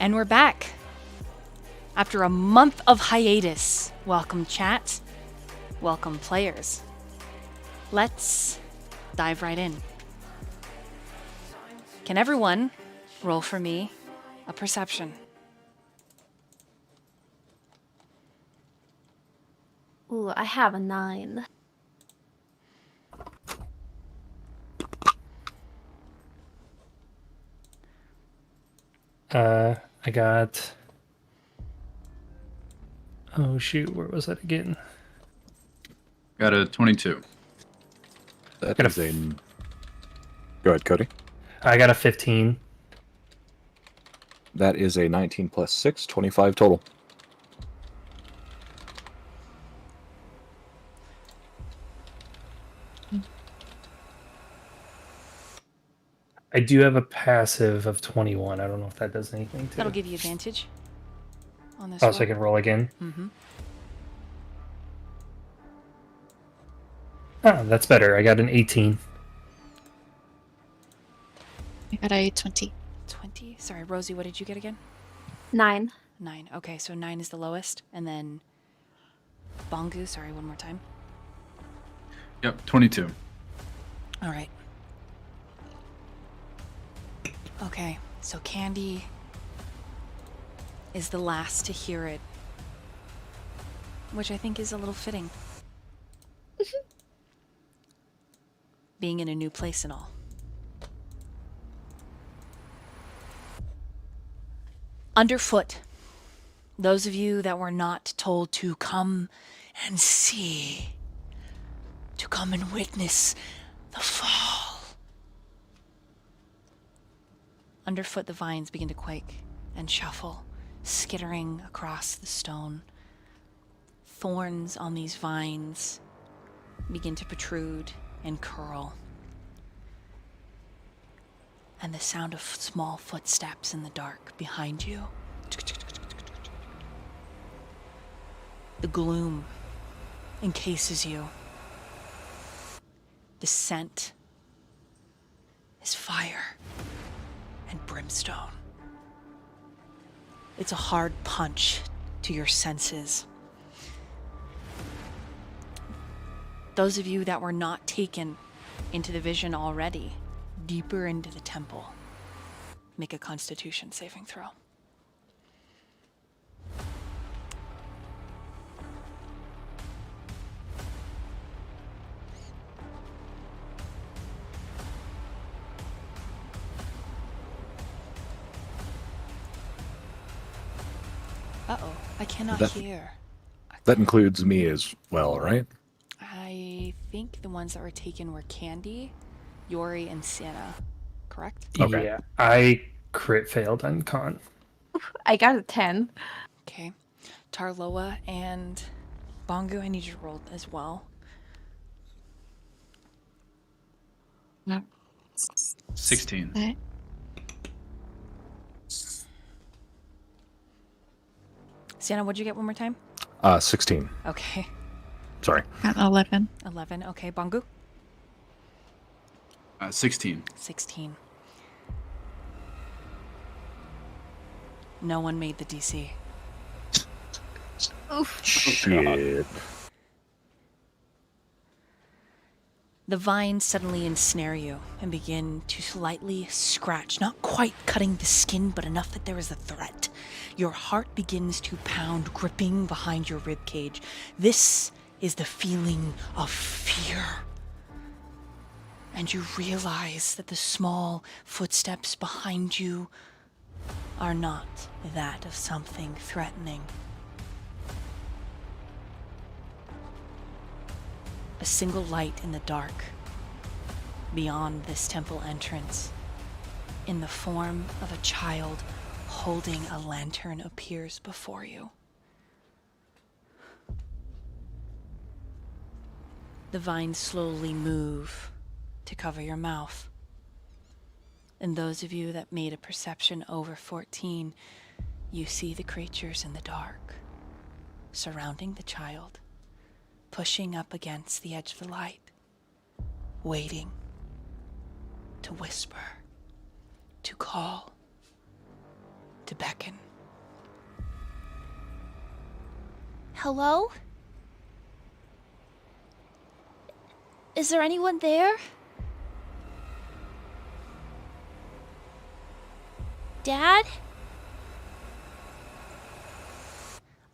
And we're back. After a month of hiatus, welcome chat, welcome players. Let's dive right in. Can everyone roll for me a perception? Ooh, I have a 9. I got... Oh shoot, where was that again? Got a 22. That Got a is a... Go ahead, Cody. I got a 15. That is a 19 plus 6, 25 total. I do have a passive of 21. I don't know if that does anything to That'll give you advantage on this Oh, roll. so I can roll again? Mm-hmm. Oh, that's better. I got an 18. I got a 20. 20. Sorry, Rosie, what did you get again? 9. 9. Okay, so 9 is the lowest. And then Bongu, sorry, one more time. Yep, 22. All right. Okay, so Candy is the last to hear it, which I think is a little fitting. Being in a new place and all. Underfoot, those of you that were not told to come and see, to come and witness the fall. Underfoot, the vines begin to quake and shuffle, skittering across the stone. Thorns on these vines begin to protrude and curl. And the sound of small footsteps in the dark behind you. The gloom encases you. The scent is fire and brimstone. It's a hard punch to your senses. Those of you that were not taken into the vision already, deeper into the temple, make a Constitution saving throw. Uh-oh, I cannot hear. That includes me as well, right? I think the ones that were taken were Candy, Yori, and Sienna, correct? Okay. Yeah, I crit failed on con. I got a 10. Okay. Tarloa and Bongo, I need you to roll as well. No. 16. Okay. Sienna, what'd you get one more time? 16. Okay. Sorry. Got 11. 11. Okay, Bongo? 16. 16. No one made the DC. Oof. Shit. The vines suddenly ensnare you and begin to slightly scratch, not quite cutting the skin, but enough that there is a threat. Your heart begins to pound, gripping behind your ribcage. This is the feeling of fear. And you realize that the small footsteps behind you are not that of something threatening. A single light in the dark beyond this temple entrance, in the form of a child holding a lantern, appears before you. The vines slowly move to cover your mouth. And those of you that made a perception over 14, you see the creatures in the dark, surrounding the child, pushing up against the edge of the light, waiting to whisper, to call, to beckon. Hello? Is there anyone there? Dad?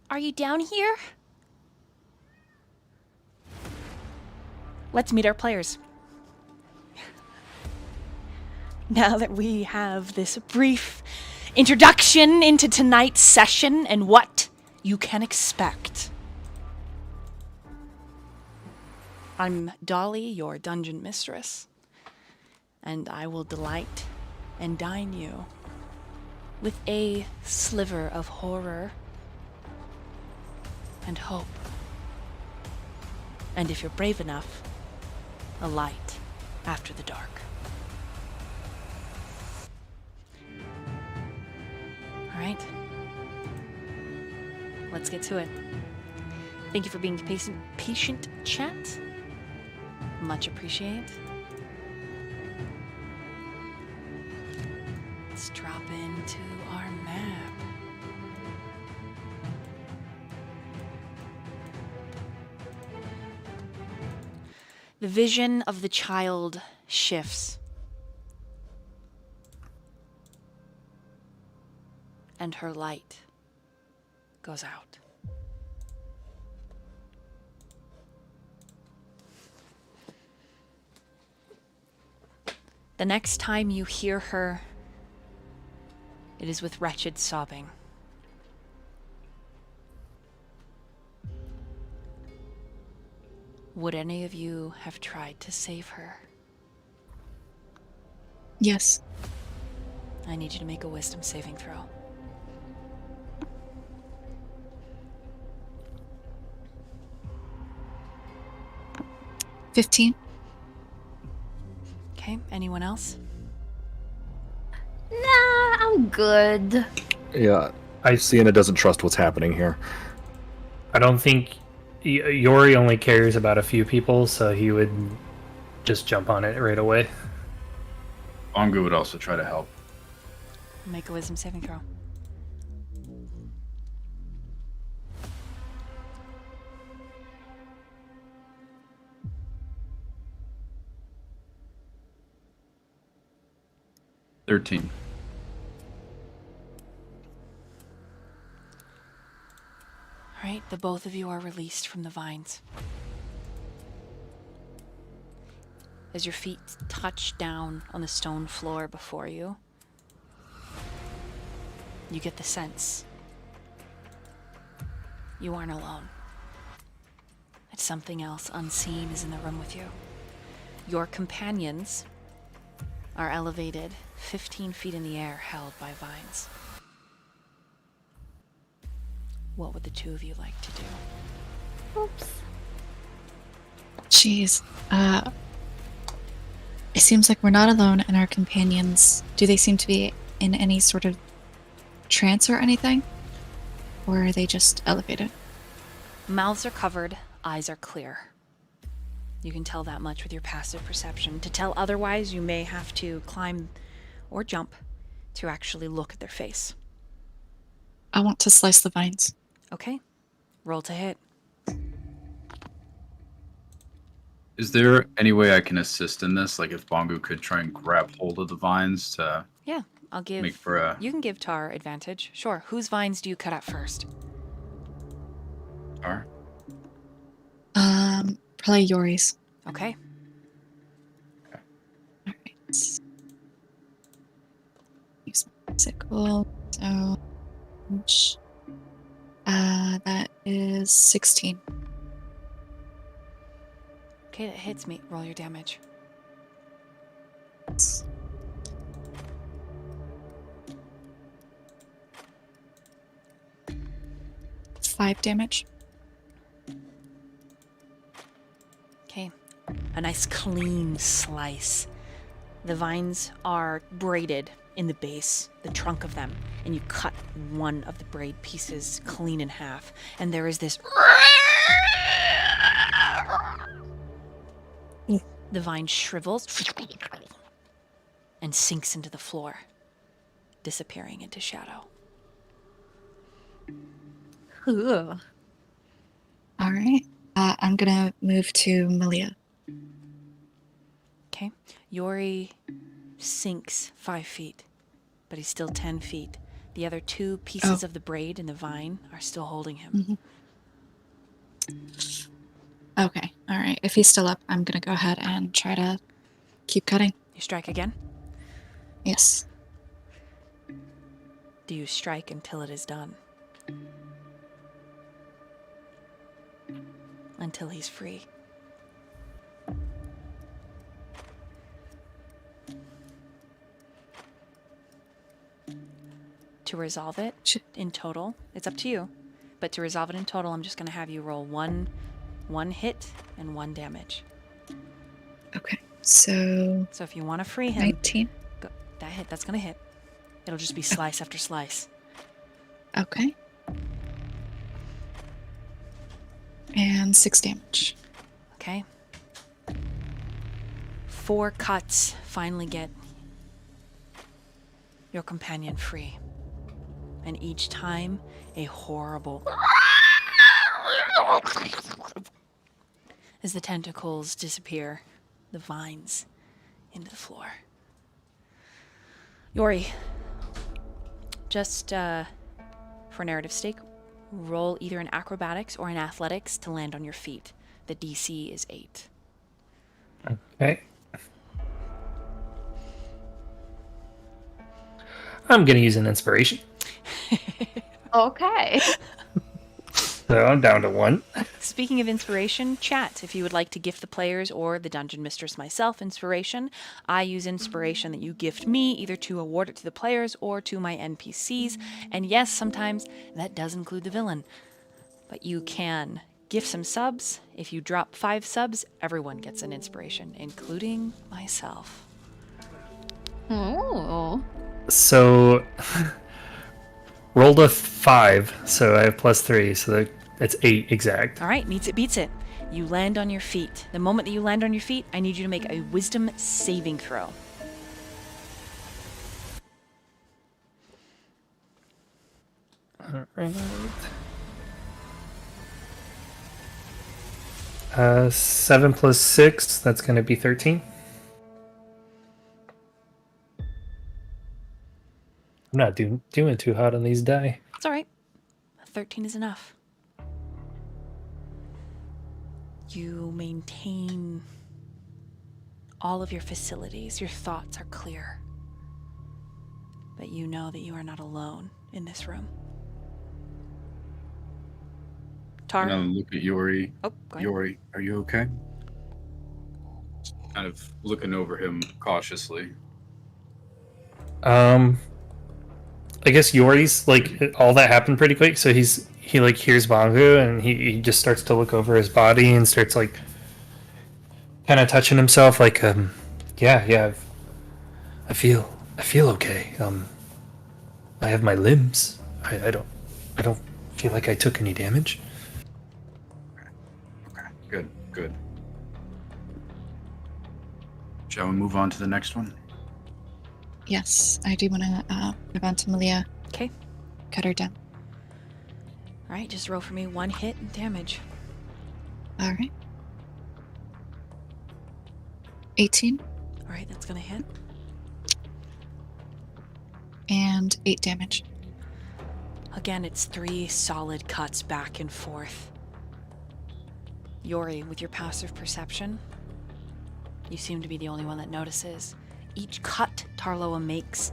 Are you down here? Let's meet our players. Now that we have this brief introduction into tonight's session and what you can expect. I'm Dolly, your dungeon mistress, and I will delight and dine you with a sliver of horror and hope. And if you're brave enough, a light after the dark. All right. Let's get to it. Thank you for being patient chat. Much appreciate. Let's drop into our map. The vision of the child shifts. And her light goes out. The next time you hear her, it is with wretched sobbing. Would any of you have tried to save her? Yes. I need you to make a wisdom saving throw. $15. Okay, anyone else? Nah, I'm good. Yeah, Sienna doesn't trust what's happening here. I don't think Yori only cares about a few people, so he would just jump on it right away. Bongo would also try to help. Make a wisdom saving throw. $13. All right, the both of you are released from the vines. As your feet touch down on the stone floor before you, you get the sense you aren't alone. That something else unseen is in the room with you. Your companions are elevated 15 feet in the air, held by vines. What would the two of you like to do? Oops. Jeez. It seems like we're not alone, and our companions, do they seem to be in any sort of trance or anything? Or are they just elevated? Mouths are covered, eyes are clear. You can tell that much with your passive perception. To tell otherwise, you may have to climb or jump to actually look at their face. I want to slice the vines. Okay, roll to hit. Is there any way I can assist in this? Like if Bongo could try and grab hold of the vines to Yeah, I'll give... make for a... You can give Tar advantage. Sure, whose vines do you cut out first? Tar? Probably Yori's. Okay. Alright. Use my sickle. So that is 16. Okay, that hits me. Roll your damage. Five damage. Okay. A nice clean slice. The vines are braided in the base, the trunk of them, and you cut one of the braid pieces clean in half, and there is this... The vine shrivels and sinks into the floor, disappearing into shadow. Ugh. All right. I'm gonna move to Malia. Okay. Yori sinks 5 feet, but he's still 10 feet. The other 2 pieces of the braid and the vine are still holding him. Okay. All right. If he's still up, I'm gonna go ahead and try to keep cutting. You strike again? Yes. Do you strike until it is done? Until he's free. To resolve it in total, it's up to you. But to resolve it in total, I'm just going to have you roll one hit and 1 damage. Okay. So So if you want to free him, 19. go, that's going to hit. It'll just be slice after slice. Okay. And 6 damage. Okay? 4 cuts finally get your companion free. And each time, a horrible... as the tentacles disappear, the vines into the floor. Yori, just for narrative sake, roll either in acrobatics or in athletics to land on your feet. The DC is 8. Okay. I'm gonna use an inspiration. Okay. So I'm down to 1. Speaking of inspiration, chat if you would like to gift the players or the dungeon mistress myself inspiration. I use inspiration that you gift me either to award it to the players or to my NPCs. And yes, sometimes that does include the villain. But you can gift some subs. If you drop 5 subs, everyone gets an inspiration, including myself. Oh. So rolled a 5, so I have +3, so that's 8 exact. All right, meets it, beats it. You land on your feet. The moment that you land on your feet, I need you to make a wisdom saving throw. All right. 7 plus 6, that's going to be 13. I'm not doing too hot on these die. It's all right. 13 is enough. You maintain all of your facilities. Your thoughts are clear. But you know that you are not alone in this room. Tar? I'm gonna look at Yori. Oh, go ahead. Yori, are you okay? Kind of looking over him cautiously. I guess Yori's like all that happened pretty quick, so he like hears Bangu and he just starts to look over his body and starts like kind of touching himself like yeah I feel okay. I have my limbs. I don't feel like I took any damage. Okay, good. Shall we move on to the next one? Yes, I do want to move on to Malia. Okay. Cut her down. All right, just roll for me 1 hit and damage. All right. 18 All right, that's going to hit. and 8 damage. Again, it's 3 solid cuts back and forth. Yori, with your passive perception, you seem to be the only one that notices. Each cut Tarloa makes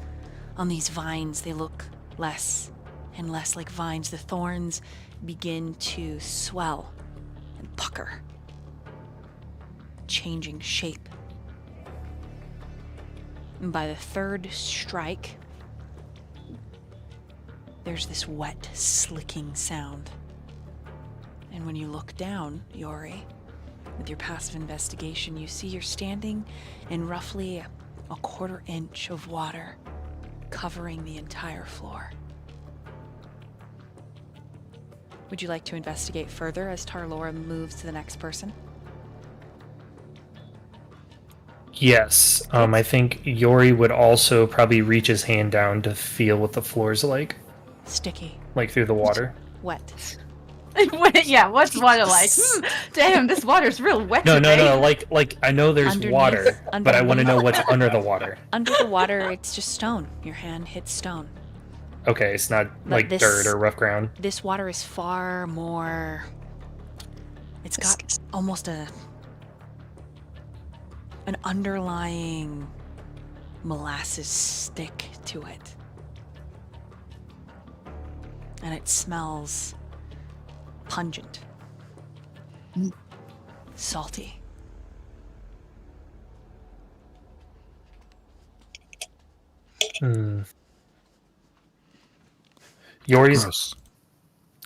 on these vines, they look less and less like vines. The thorns begin to swell and pucker, changing shape. And by the 3rd strike, there's this wet, slicking sound. And when you look down, Yori, with your passive investigation, you see you're standing in roughly a 1/4 inch of water covering the entire floor. Would you like to investigate further as Tarlora moves to the next person? Yes, I think Yori would also probably reach his hand down to feel what the floor's like Sticky, through the water. wet. Yeah, what's water like? Damn, this water's real wet No, today. like I know there's Underneath- water, but I want to underneath. know what's under the water. Under the water, it's just stone. Your hand hits stone. Okay, it's not But like this- dirt or rough ground. This water is far more. It's got Viscous. almost an underlying molasses stick to it. And it smells pungent. Mm. Salty. Yori's Gross.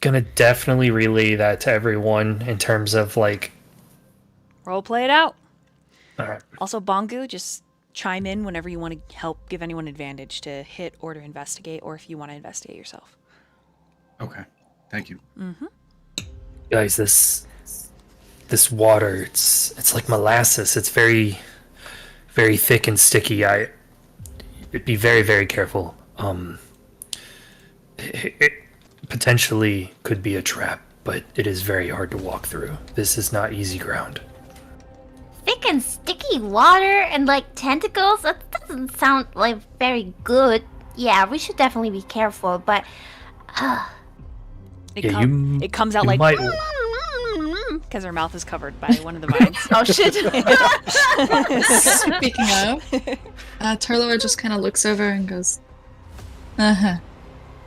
gonna definitely relay that to everyone in terms of like. Role play it out. All right. Also, Bongu, just chime in whenever you want to help give anyone advantage to hit or to investigate, or if you want to investigate yourself. Okay. Thank you. Guys, this water, it's like molasses. It's very, very thick and sticky. Be very, very careful. It potentially could be a trap, but it is very hard to walk through. This is not easy ground. Thick and sticky water and like tentacles? That doesn't sound like very good. Yeah, we should definitely be careful, but It, Yeah, you- it comes out you like might- because her mouth is covered by one of the vines. oh shit. Speaking of, Tarloa just kind of looks over and goes, uh-huh.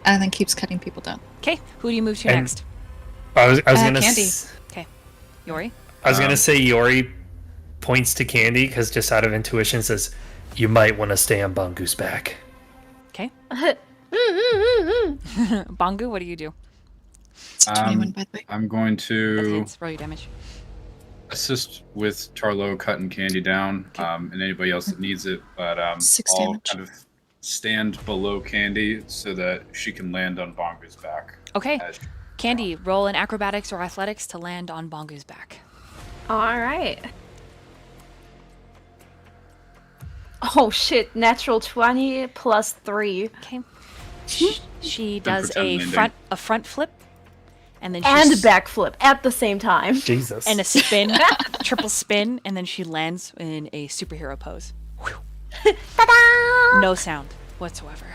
And then keeps cutting people down. Okay, who do you move to And- next? I was gonna Candy. Yori? I was gonna say Yori points to Candy because just out of intuition says, "You might want to stay on Bungu's back." Okay. Bongu, what do you do? It's 21, by the way. I'm going That to hits. Roll your damage. assist with Tarlo cutting Candy down, Okay. and anybody else that needs it. But 6 I'll damage. kind of stand below Candy so that she can land on Bongu's back. Okay. as she- Candy, roll in acrobatics or athletics to land on Bongu's back. Alright. Oh shit, natural 20 plus 3. Okay. She does pretend a landing. front flip, and then And she's backflip at the same time. Jesus. and a spin, triple spin, and then she lands in a superhero pose. Ta-da! No sound whatsoever.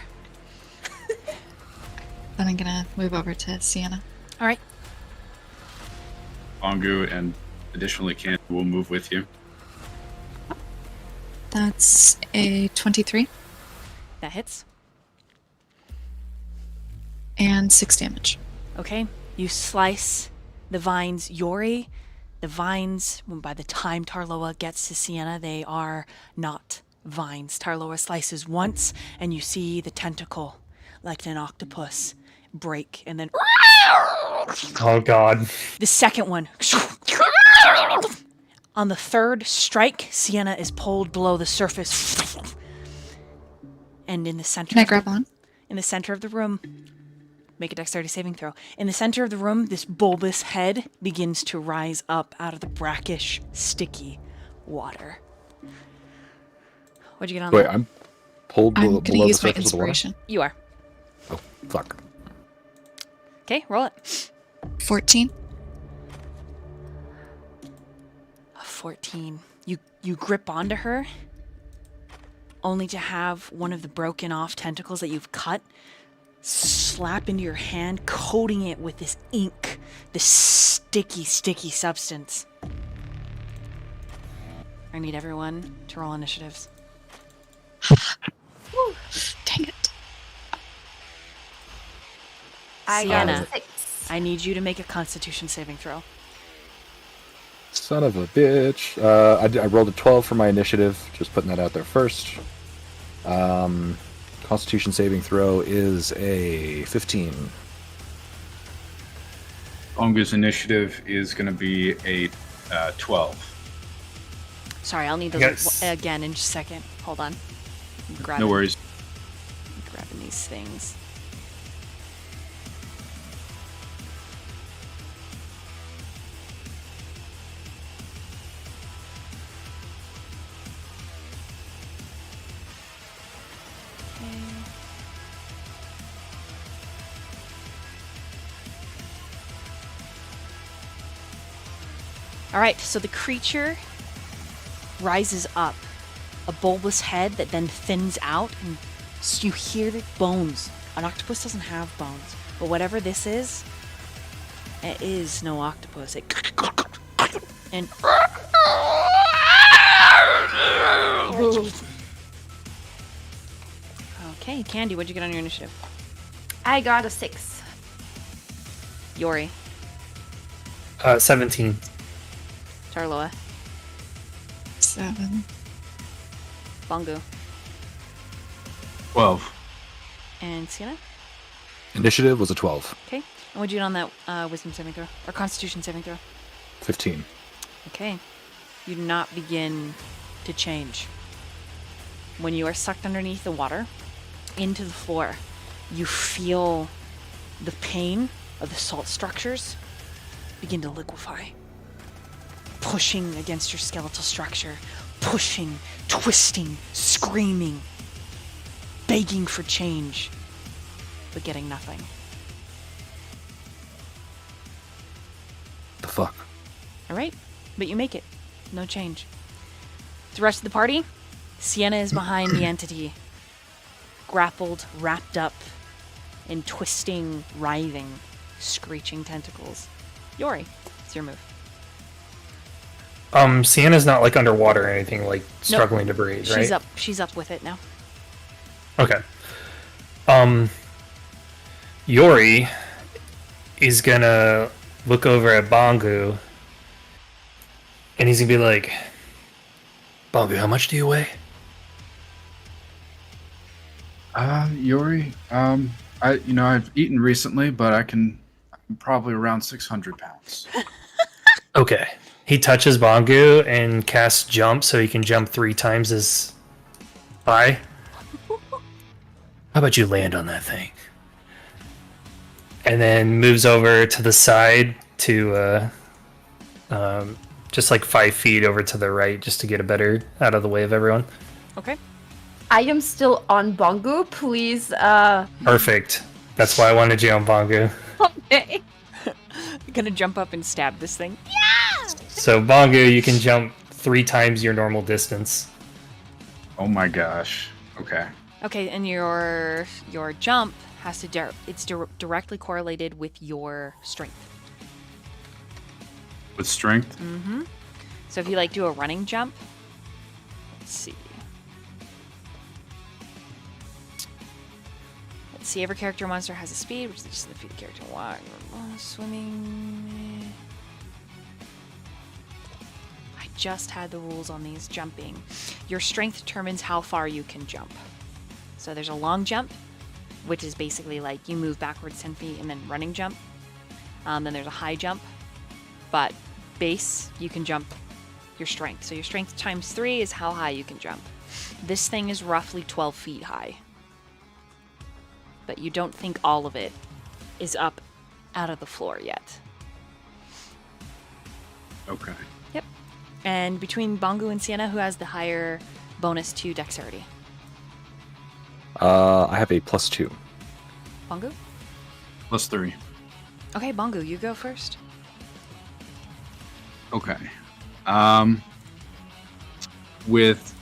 Then I'm gonna move over to Sienna. All right. Bongu and additionally Candy will move with you. That's a 23 That hits. and 6 damage. Okay. You slice the vines. Yori, the vines, when by the time Tarloa gets to Sienna, they are not vines. Tarloa slices once, and you see the tentacle, like an octopus, break, and then Oh God. the second one. On the third strike, Sienna is pulled below the surface. And in the center Can I of the- grab on? in the center of the room, make a dexterity saving throw. In the center of the room, this bulbous head begins to rise up out of the brackish, sticky water. What'd you get on Wait, that? I'm pulled I'm below gonna the use my surface of the water. inspiration. You are. Oh, fuck. Okay, roll it. 14. A 14. You grip onto her, only to have one of the broken off tentacles that you've cut slap into your hand, coating it with this ink, this sticky, sticky substance. I need everyone to roll initiatives. Dang it. I Sienna. got a 6. I need you to make a Constitution saving throw. Son of a bitch. I rolled a 12 for my initiative. Just putting that out there first. Constitution saving throw is a 15. Bongu's initiative is going to be a 12. Sorry, I'll need those Yes. again in just a second. Hold on. No worries. Grabbing these things. All right, so the creature rises up, a bulbous head that then thins out, and you hear the bones. An octopus doesn't have bones, but whatever this is, it is no octopus. It and okay, Candy, what'd you get on your initiative? I got a 6. Yori, 17. Tarloa, 7. Bongo, 12. and Sienna. Initiative was a 12. Okay, and what'd you get on that wisdom saving throw or Constitution saving throw? 15. Okay, you do not begin to change. When you are sucked underneath the water into the floor, you feel the pain of the salt structures begin to liquefy, pushing against your skeletal structure, pushing, twisting, screaming, begging for change, but getting nothing. The fuck? All right, but you make it. No change. The rest of the party, Sienna is behind the entity, grappled, wrapped up in twisting, writhing, screeching tentacles. Yori, it's your move. Sienna's not like underwater or anything, like struggling to breathe, right? She's up with it now. Okay. Yori is gonna look over at Bongu, and he's gonna be like, "Bongu, how much do you weigh?" Yori, I've eaten recently, but I'm probably around 600 pounds. Okay. He touches Bongu and casts jump, so he can jump 3 times as high. How about you land on that thing? And then moves over to the side to just like 5 feet over to the right, just to get a better out of the way of everyone. Okay. I am still on Bongo. Please, Perfect. That's why I wanted you on Bongu. Okay. You're gonna jump up and stab this thing. So Bongu, you can jump 3 times your normal distance. Oh my gosh. Okay. Okay, and your jump has to directly correlated with your strength. With strength? Mm-hmm. So if you like do a running jump, let's see. Let's see. Every character or monster has a speed, which is just the feet of character. Walk, swimming. I just had the rules on these jumping. Your strength determines how far you can jump. So there's a long jump, which is basically like you move backwards 10 feet and then running jump. Then there's a high jump, but base, you can jump your strength. So your strength times 3 is how high you can jump. This thing is roughly 12 feet high. But you don't think all of it is up out of the floor yet. Okay. Yep. And between Bongu and Sienna, who has the higher bonus to dexterity? I have a +2. Bongu? +3. Okay, Bongu, you go first. Okay. With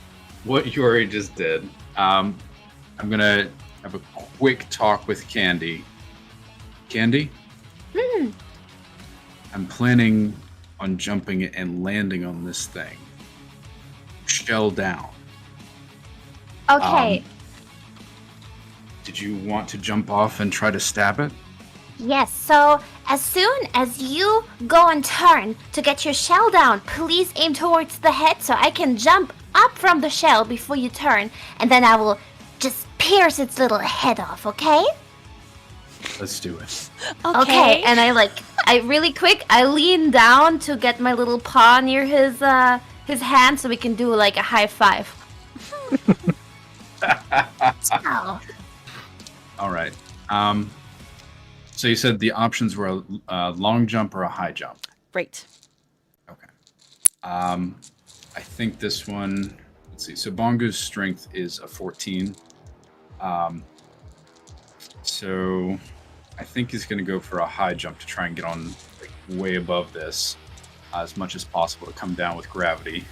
what Yori just did, I'm gonna have a quick talk with Candy. Candy? I'm planning on jumping and landing on this thing. Shell down. Okay. Did you want to jump off and try to stab it? Yes, so as soon as you go and turn to get your shell down, please aim towards the head so I can jump up from the shell before you turn, and then I will just pierce its little head off, okay? Let's do it. Okay, and I really quick, I lean down to get my little paw near his hand so we can do like a high five. Ow. All right. So you said the options were a long jump or a high jump. Right. Okay. I think this one. Let's see. So Bongo's strength is a 14. So I think he's going to go for a high jump to try and get on way above this. as much as possible to come down with gravity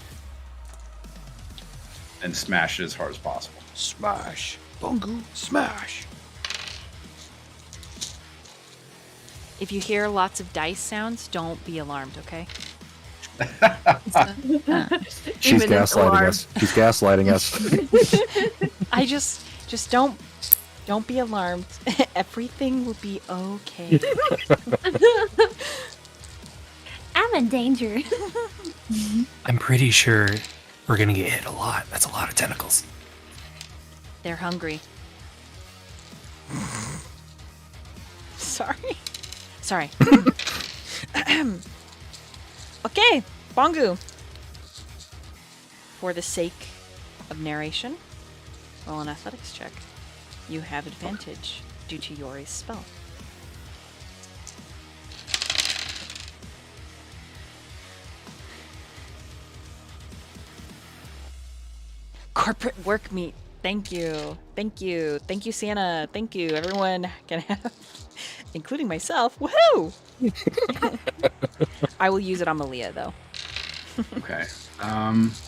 and smash it as hard as possible. Smash. Bungu, smash. If you hear lots of dice sounds, don't be alarmed, okay? She's Even an gaslighting alarm. us. She's gaslighting us. I just don't be alarmed. Everything will be okay. I'm in danger. I'm pretty sure we're gonna get hit a lot. That's a lot of tentacles. They're hungry. Sorry. Okay, Bongu. For the sake of narration, roll an athletics check. You have advantage due to Yori's spell. Corporate work meet. Thank you. Thank you. Thank you, Santa. Thank you. Everyone can have, including myself. Woohoo! I will use it on Malia, though. Okay.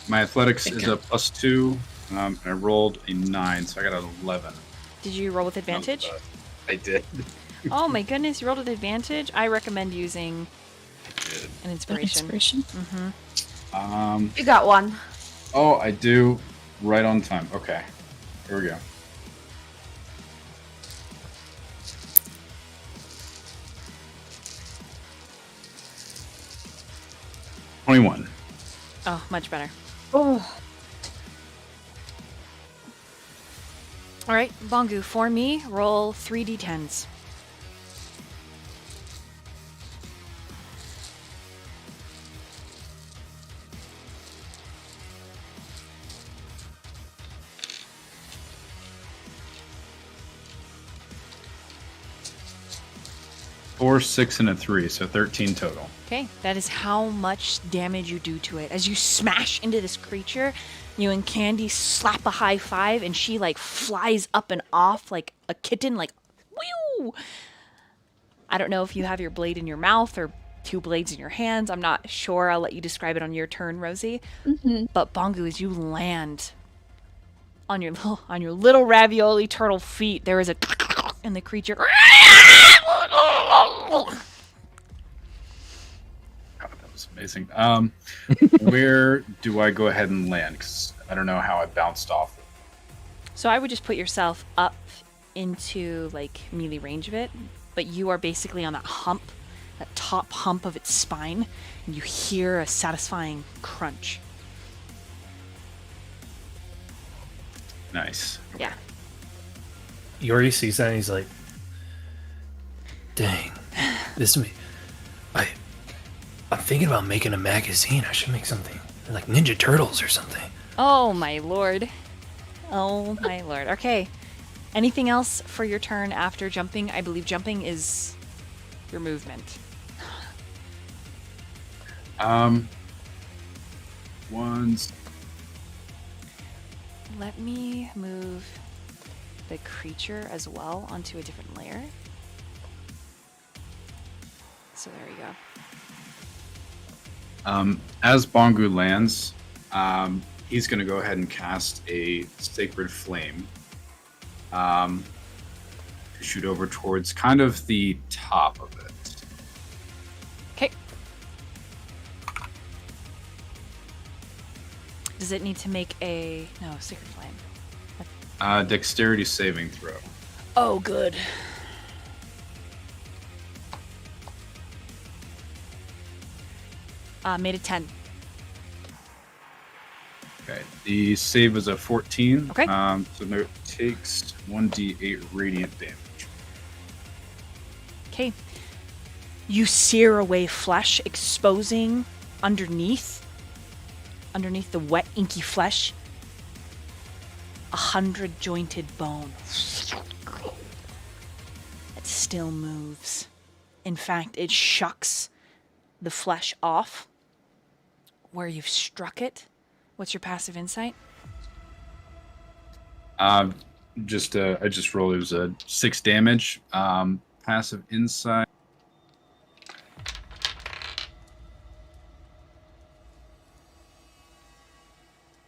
My athletics is a +2. And I rolled a 9, so I got an 11. Did you roll with advantage? I did. Oh my goodness, you rolled with advantage? I recommend using an inspiration. Inspiration. You got one. Oh, I do. Right on time. Okay. Here we go. $21. Oh, much better. Oh. All right, Bongu, for me, roll 3d10s. Four, 6, and a 3, so 13 total. Okay, that is how much damage you do to it. As you smash into this creature, you and Candy slap a high five, and she like flies up and off like a kitten, like whew. I don't know if you have your blade in your mouth or two blades in your hands. I'm not sure. I'll let you describe it on your turn, Rosie. But Bongu, as you land on your little ravioli turtle feet, there is a and the creature. God, that was amazing. Where do I go ahead and land? Because I don't know how I bounced off. So I would just put yourself up into like melee range of it, but you are basically on that hump, that top hump of its spine, and you hear a satisfying crunch. Nice. Yeah. Yori sees that and he's like, dang, this me. I'm thinking about making a magazine. I should make something like Ninja Turtles or something. Oh my lord. Oh my lord. Okay. Anything else for your turn after jumping? I believe jumping is your movement. Ones. Let me move the creature as well onto a different layer. So there you go. As Bongu lands, he's going to go ahead and cast a Sacred Flame to shoot over towards kind of the top of it. Okay. Does it need to make a... No, Sacred Flame. Dexterity saving throw. Oh, good. Made a 10. Okay. The save is a 14. Okay. So no, it takes 1d8 radiant damage. Okay. You sear away flesh, exposing underneath the wet, inky flesh, 100 jointed bone. It still moves. In fact, it shucks the flesh off where you've struck it. What's your passive insight? I just rolled. It was a 6 damage. Passive insight.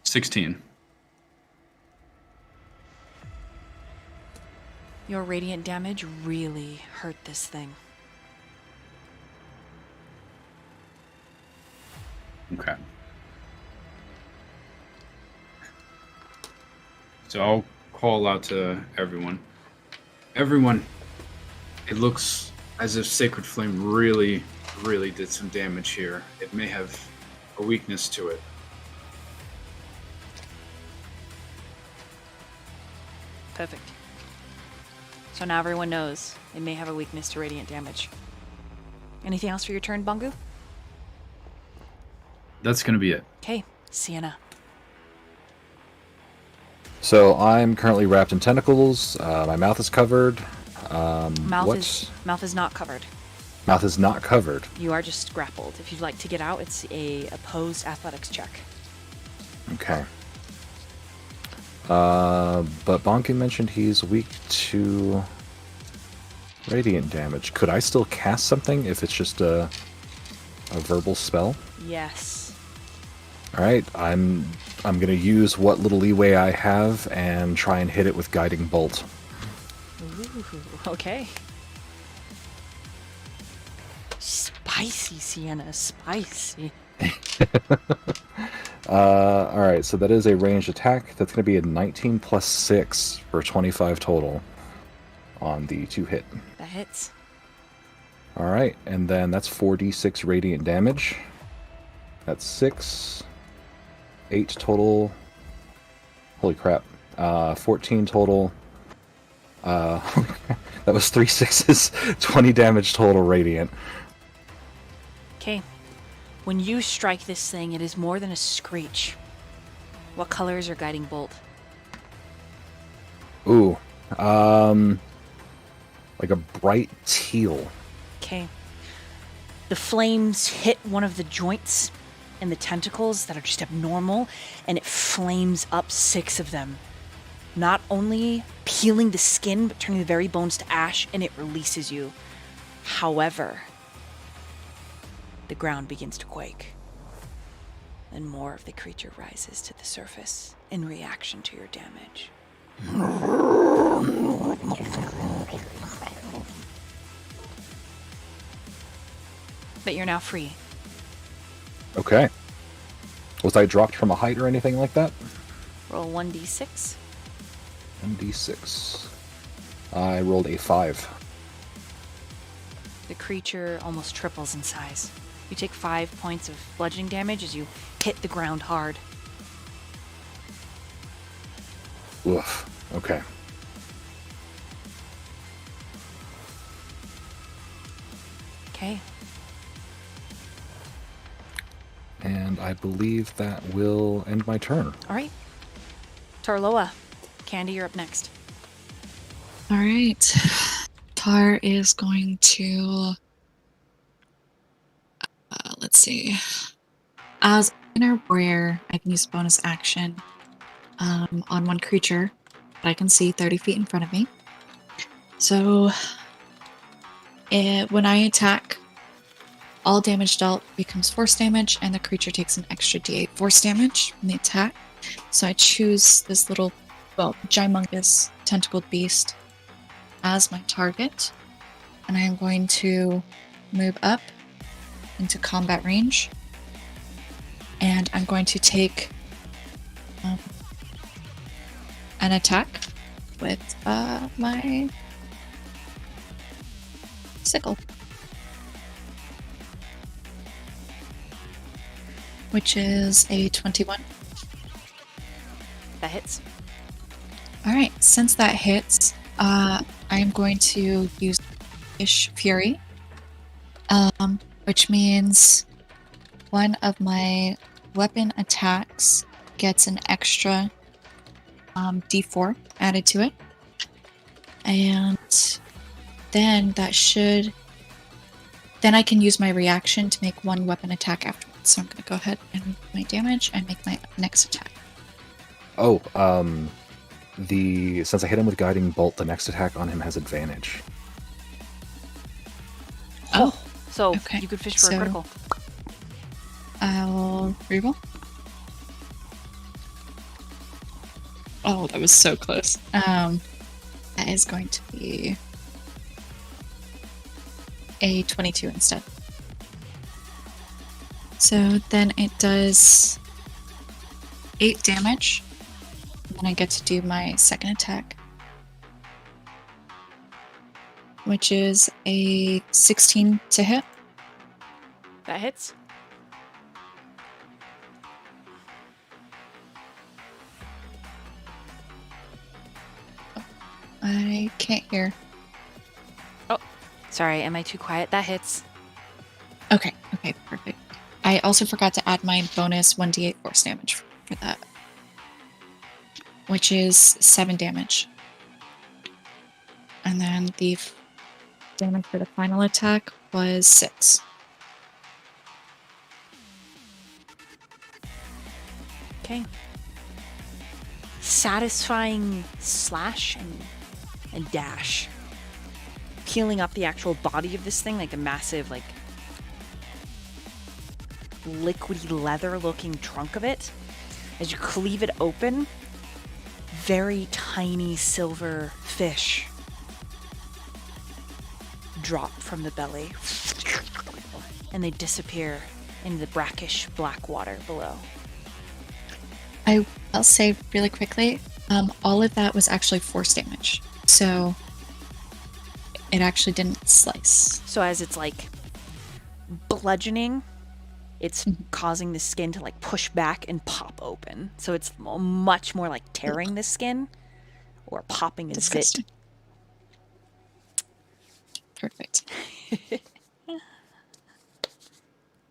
16. Your radiant damage really hurt this thing. Okay. So I'll call out to everyone. Everyone, it looks as if Sacred Flame really, really did some damage here. It may have a weakness to it. Perfect. So now everyone knows it may have a weakness to radiant damage. Anything else for your turn, Bangu? That's going to be it. Okay, Sienna. So I'm currently wrapped in tentacles. My mouth is covered. Mouth is not covered. Mouth is not covered. You are just grappled. If you'd like to get out, it's a opposed athletics check. Okay. But Bonky mentioned he's weak to radiant damage. Could I still cast something if it's just a verbal spell? Yes. All right, I'm gonna use what little leeway I have and try and hit it with guiding bolt. Ooh, okay. Spicy, Sienna, spicy. All right, so that is a ranged attack. That's gonna be a 19 plus 6 for 25 total on the 2 hit. That hits. All right, and then that's 4d6 radiant damage. That's 6, 8 total. Holy crap. 14 total. That was 3 sixes, 20 damage total radiant. Okay. When you strike this thing, it is more than a screech. What color is your guiding bolt? Ooh. Like a bright teal. Okay. The flames hit one of the joints and the tentacles that are just abnormal, and it flames up 6 of them. Not only peeling the skin, but turning the very bones to ash, and it releases you. However, the ground begins to quake. And more of the creature rises to the surface in reaction to your damage. But you're now free. Okay. Was I dropped from a height or anything like that? Roll 1d6. 1d6. I rolled a 5. The creature almost triples in size. You take 5 points of bludgeoning damage as you hit the ground hard. Oof. Okay. Okay. And I believe that will end my turn. All right. Tarloa. Candy, you're up next. All right. Tar is going to. Let's see. As inner warrior, I can use a bonus action on one creature that I can see 30 feet in front of me. So when I attack, all damage dealt becomes force damage, and the creature takes an extra d8 force damage from the attack. So I choose this little, gymongous tentacled beast as my target, and I am going to move up into combat range, and I'm going to take an attack with my sickle, which is a 21. That hits. All right, since that hits, I'm going to use Ish Fury, which means one of my weapon attacks gets an extra d4 added to it, and then then I can use my reaction to make one weapon attack afterwards. So I'm going to go ahead and make my damage and make my next attack. Oh, since I hit him with guiding bolt, the next attack on him has advantage. Oh, So okay. you could fish for a critical. I'll reroll. Oh, that was so close. That is going to be a 22 instead. So then it does 8 damage. And then I get to do my second attack, which is a 16 to hit. That hits. I can't hear. Sorry, am I too quiet? That hits. Okay, perfect. I also forgot to add my bonus 1d8 force damage for that, which is 7 damage. And then the damage for the final attack was 6. Okay. Satisfying slash and dash. Peeling up the actual body of this thing, like a massive, like, liquidy leather looking trunk of it. As you cleave it open, very tiny silver fish drop from the belly. And they disappear into the brackish black water below. I'll say really quickly, all of that was actually force damage. So it actually didn't slice. So as it's like bludgeoning, it's causing the skin to like push back and pop open. So it's much more like tearing the skin or popping a zit. Disgusting. Perfect.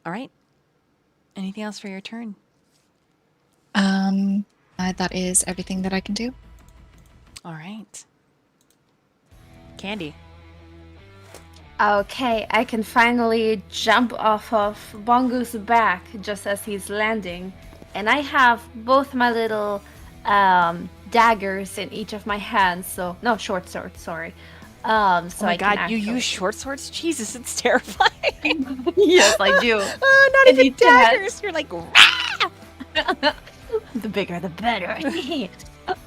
All right. Anything else for your turn? That is everything that I can do. All right. Candy. Okay, I can finally jump off of Bongu's back just as he's landing. And I have both my little daggers in each of my hands, so... No, short sword, sorry. So Oh my I god, can you actually... use short swords? Jesus, it's terrifying. Yes, I do. Oh, not And even you can't. daggers. You're like, rah! The bigger the better.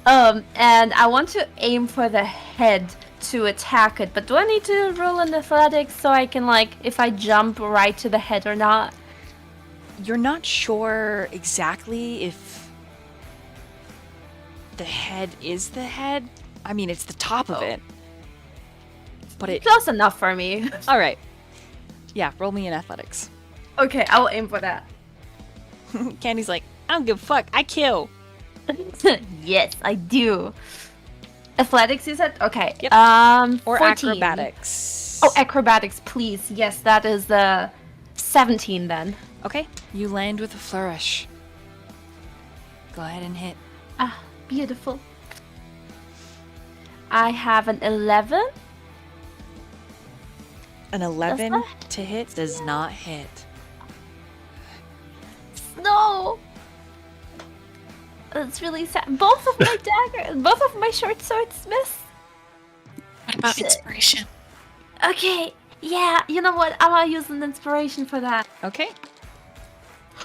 And I want to aim for the head to attack it, but do I need to roll an athletics so I can, like, if I jump right to the head or not? You're not sure exactly if the head is the head. I mean, it's the top of it. But it... Close enough for me. All right. Yeah, roll me in athletics. Okay, I will aim for that. Candy's like, I don't give a fuck. I kill. Yes, I do. Athletics, you said? Okay. Yep. Or 14. acrobatics. Oh, acrobatics, please. Yes, that is the 17 then. Okay. You land with a flourish. Go ahead and hit. Ah, beautiful. I have an 11. An 11 that- to hit does not hit. No! That's really sad. Both of my daggers, both of my short swords miss. What about Shit. inspiration? Okay, yeah, you know what? I'm gonna use an inspiration for that. Okay.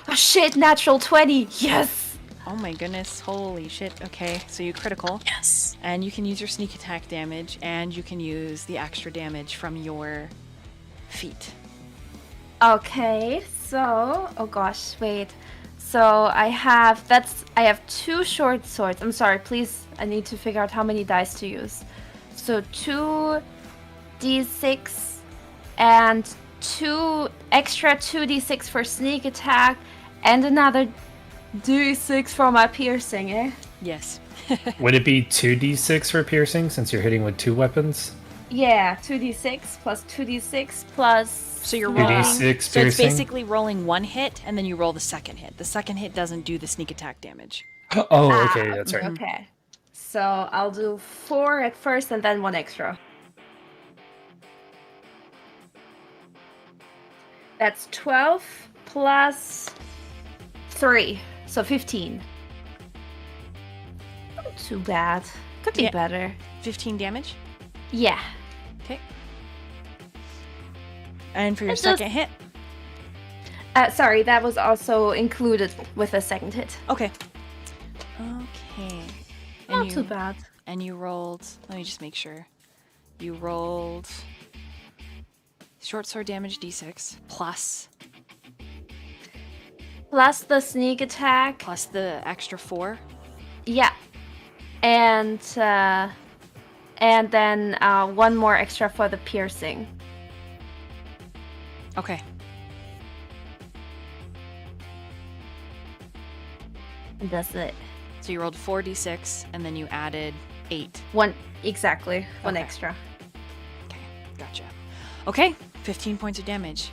Oh shit, natural 20. Yes! Oh my goodness. Holy shit. Okay. So you critical. Yes. And you can use your sneak attack damage, and you can use the extra damage from your feet. Okay, so, oh gosh, wait. So I have 2 short swords. I'm sorry, please, I need to figure out how many dice to use. So 2d6 and 2 extra 2d6 for sneak attack and another d6 for my piercing, eh? Yes. Would it be 2d6 for piercing since you're hitting with 2 weapons? Yeah, 2d6 plus 2d6 plus... So you're 2d6 rolling. piercing? So it's basically rolling one hit, and then you roll the second hit. The second hit doesn't do the sneak attack damage. Oh, okay, that's right. Okay. So I'll do 4 at first and then 1 extra. That's 12 plus 3, so 15. Not too bad. Could be Yeah. better. 15 damage. Yeah. Okay. And for your It's just- second hit. Sorry, that was also included with the second hit. Okay. Okay. And too bad. And you rolled. Let me just make sure. You rolled short sword damage d6 plus Plus the sneak attack. plus the extra 4. Yeah. And then one more extra for the piercing. Okay. And that's it. So you rolled 4d6 and then you added 8. One exactly. One Okay. extra. Okay, gotcha. Okay, 15 points of damage.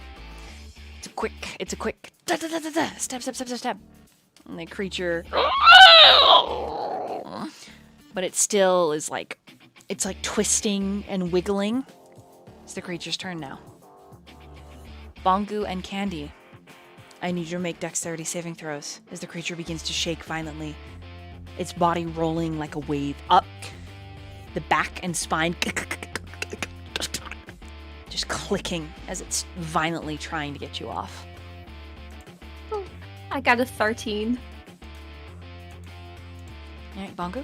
It's a quick da, da, da, da, da. Stab. And the creature, but it still is like, it's like twisting and wiggling. It's the creature's turn now. Bongu and Candy, I need you to make dexterity saving throws as the creature begins to shake violently. Its body rolling like a wave up, the back and spine just clicking as it's violently trying to get you off. I got a 13. All right, Bongu.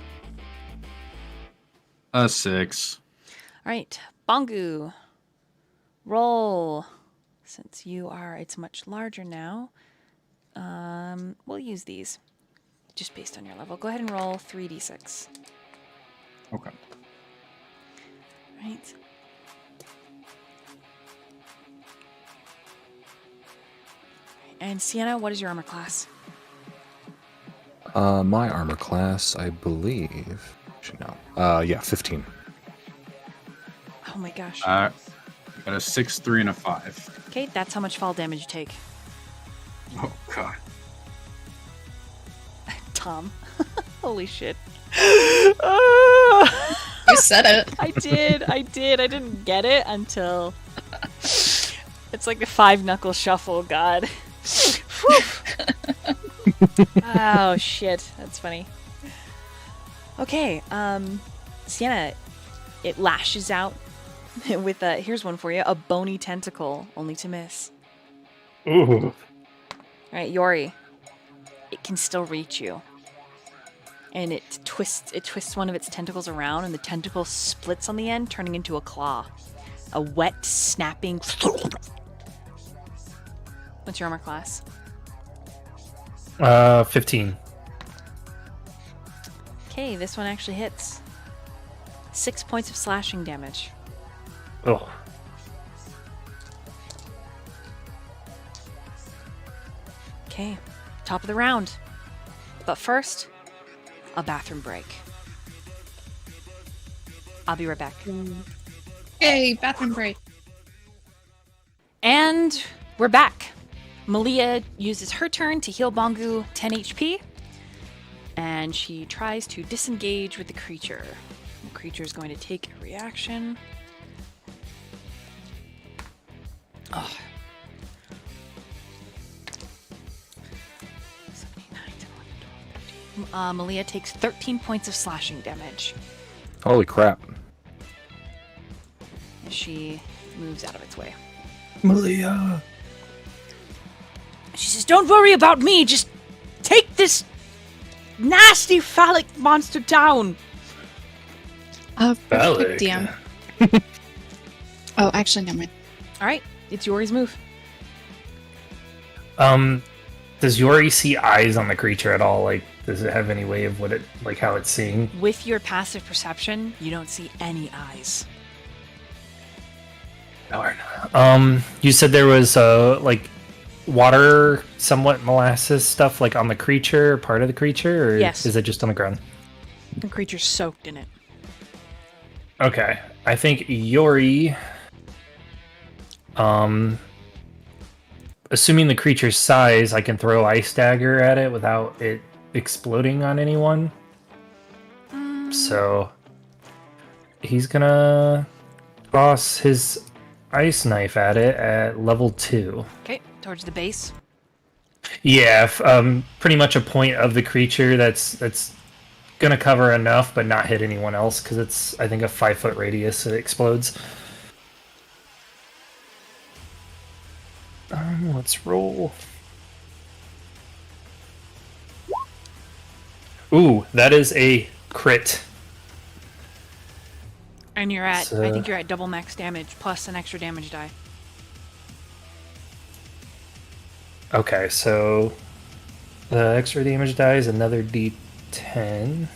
A 6. All right, Bongu. Roll. Since it's much larger now. We'll use these just based on your level. Go ahead and roll 3d6. Okay. Right. And Sienna, what is your armor class? My armor class, I believe. Actually, no. Yeah, 15. Oh my gosh. Got a 6, 3, and a 5. Okay, that's how much fall damage you take. Oh god. Tom. Holy shit. You said it. I did. I didn't get it until it's like the 5-knuckle shuffle, god. Oh shit, that's funny. Okay, Sienna, it lashes out with here's one for you, a bony tentacle, only to miss. Ooh. Alright, Yori. It can still reach you. And it twists one of its tentacles around, and the tentacle splits on the end, turning into a claw. A wet, snapping. What's your armor class? 15. Okay, this one actually hits. 6 points of slashing damage. Oh. Okay, top of the round. But first, a bathroom break. I'll be right back. Yay, bathroom break. And we're back. Malia uses her turn to heal Bongu 10 HP. And she tries to disengage with the creature. The creature is going to take a reaction. Oh. 7, 8, 9, 10, 11, 12, 13. Malia takes 13 points of slashing damage Holy crap. as she moves out of its way. Malia. She says, "Don't worry about me, just take this nasty phallic monster down." Real Phallic. quick, DM. Oh, actually, never mind. All right, it's Yori's move. Does Yori see eyes on the creature at all? Like, does it have any way of what it, like, how it's seeing? With your passive perception, you don't see any eyes. Darn. You said there was like water, somewhat molasses stuff, like on the creature, part of the creature, or Yes. is it just on the ground? The creature's soaked in it. Okay, I think Yori, assuming the creature's size, I can throw Ice Dagger at it without it exploding on anyone. So he's gonna toss his Ice Knife at it at level 2. Okay, towards the base. Yeah, pretty much a point of the creature that's gonna cover enough, but not hit anyone else because it's, I think, a 5-foot radius. It explodes. Let's roll. Ooh, that is a crit And you're at, So- I think you're at double max damage plus an extra damage die. Okay, so the extra damage die is another D10.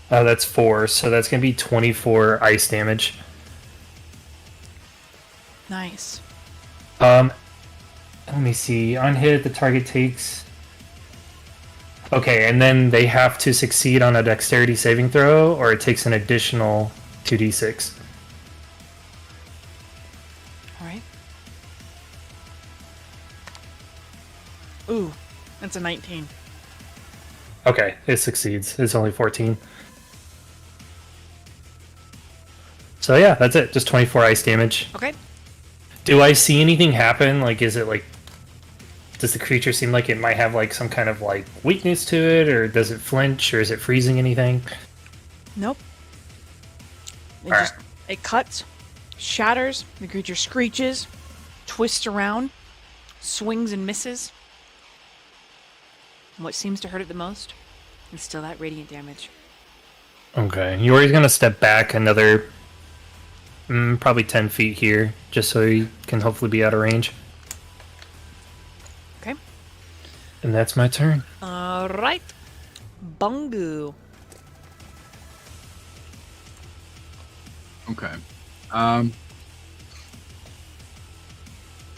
Oh, that's 4, so that's gonna be 24 ice damage. Nice. Let me see. On hit, the target takes. Okay, and then they have to succeed on a dexterity saving throw, or it takes an additional 2d6. All right. Ooh, that's a 19. Okay, it succeeds. It's only 14. So yeah, that's it. Just 24 ice damage. Okay. Do I see anything happen? Like, is it like, does the creature seem like it might have like some kind of like weakness to it, or does it flinch, or is it freezing anything? Nope. It Alright. just it cuts, shatters, the creature screeches, twists around, swings and misses. And what seems to hurt it the most is still that radiant damage. Okay, Yori's gonna step back another, probably 10 feet here, just so he can hopefully be out of range. Okay. And that's my turn. All right. Bungu. Okay.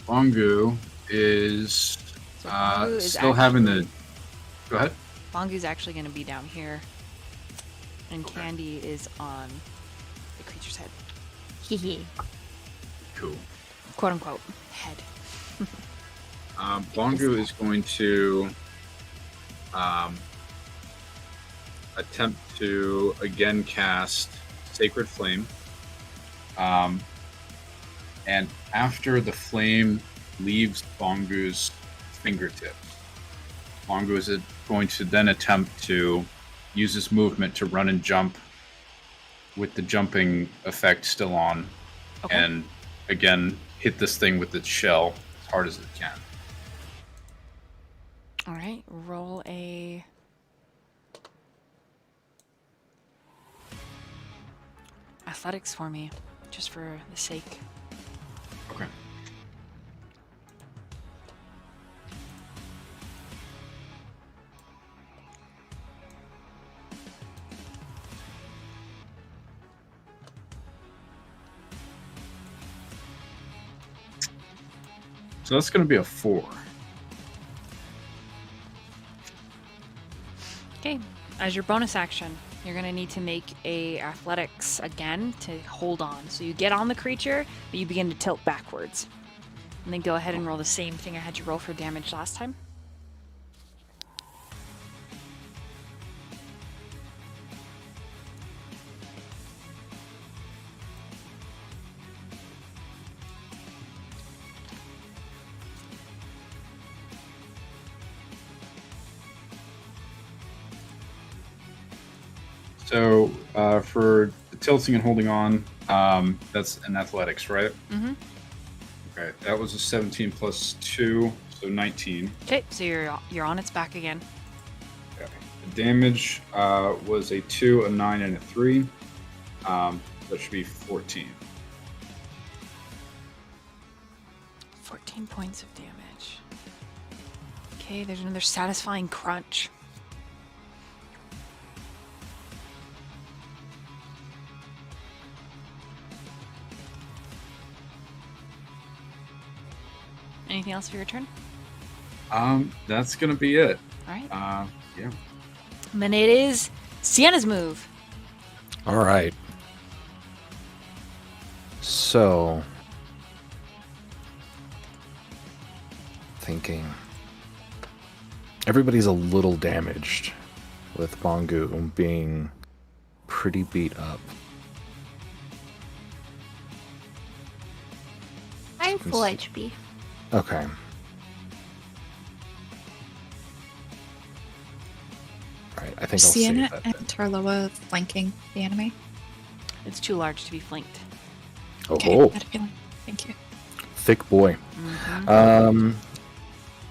Bongu is, So Bongu is still having the. actually- Go ahead. Bongu's actually going to be down here, and Candy is on the creature's head, Hehe. Cool. quote unquote head. Bongu is going to attempt to again cast Sacred Flame. And after the flame leaves Bongu's fingertips, Bongu is going to then attempt to use his movement to run and jump with the jumping effect still on. Okay. And again, hit this thing with its shell as hard as it can. All right, roll a athletics for me, just for the sake. Okay. So that's going to be a 4. Okay, as your bonus action, you're gonna need to make a athletics again to hold on. So you get on the creature, but you begin to tilt backwards. And then go ahead and roll the same thing I had you roll for damage last time. So for the tilting and holding on, that's an athletics, right? Mm-hmm. Okay, that was a 17 plus 2, so 19. Okay, so you're on its back again. Okay. The damage was a 2, a 9, and a 3. That should be 14. 14 points of damage. Okay, there's another satisfying crunch. Anything else for your turn? That's gonna be it. All right. Yeah. And then it is Sienna's move. All right. So, thinking everybody's a little damaged with Bongu being pretty beat up. I'm full HP. Okay. Alright, I think I'll Sienna save that and then. Tarloa flanking the enemy. It's too large to be flanked. Okay, Oh, I had a feeling. Thank you. thick boy. Mm-hmm.